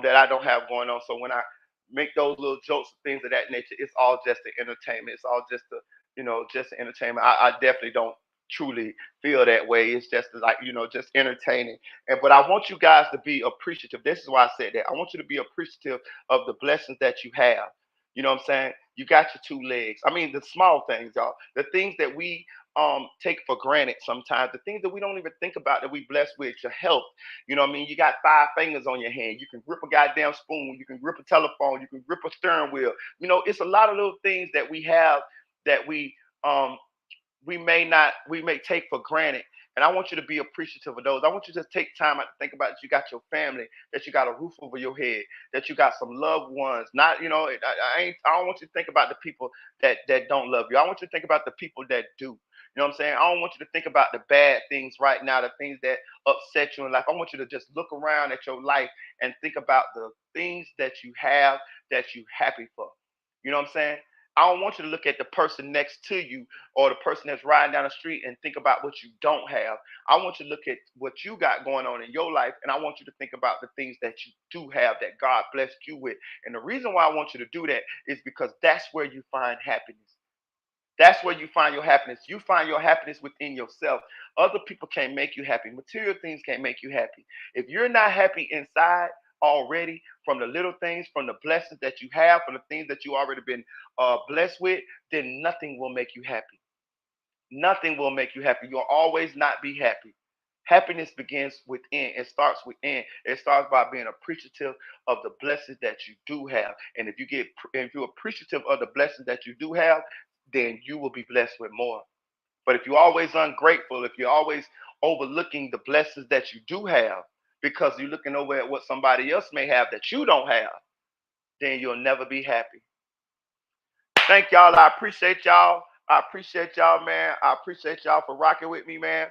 [SPEAKER 2] that I don't have going on. So when I make those little jokes and things of that nature, it's all just the entertainment. It's all just just the entertainment. I definitely don't truly feel that way. It's just like just entertaining. But I want you guys to be appreciative. This is why I said that. I want you to be appreciative of the blessings that you have. You know what I'm saying? You got your two legs. I mean, the small things, y'all. The things that we take for granted sometimes. The things that we don't even think about that we blessed with. Your health. You know what I mean? You got 5 fingers on your hand. You can grip a goddamn spoon. You can grip a telephone. You can grip a steering wheel. It's a lot of little things that we have that um we may take for granted. And I want you to be appreciative of those. I want you to just take time out to think about that you got your family, that you got a roof over your head, that you got some loved ones. Not, I don't want you to think about the people that don't love you. I want you to think about the people that do. You know what I'm saying? I don't want you to think about the bad things right now, the things that upset you in life. I want you to just look around at your life and think about the things that you have that you happy for. You know what I'm saying? I don't want you to look at the person next to you or the person that's riding down the street and think about what you don't have. I want you to look at what you got going on in your life, and I want you to think about the things that you do have that God blessed you with. And the reason why I want you to do that is because that's where you find happiness. That's where you find your happiness. You find your happiness within yourself. Other people can't make you happy. Material things can't make you happy. If you're not happy inside already, from the little things, from the blessings that you have, from the things that you already been blessed with, then nothing will make you happy. Nothing will make you happy. You'll always not be happy. Happiness begins within. It starts within. It starts by being appreciative of the blessings that you do have. And if you're appreciative of the blessings that you do have, then you will be blessed with more. But if you're always ungrateful, if you're always overlooking the blessings that you do have because you're looking over at what somebody else may have that you don't have, then you'll never be happy. Thank y'all. I appreciate y'all. I appreciate y'all, man. I appreciate y'all for rocking with me, man.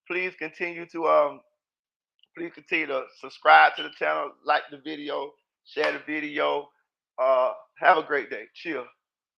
[SPEAKER 2] Please continue to subscribe to the channel, like the video, share the video. Have a great day. Chill.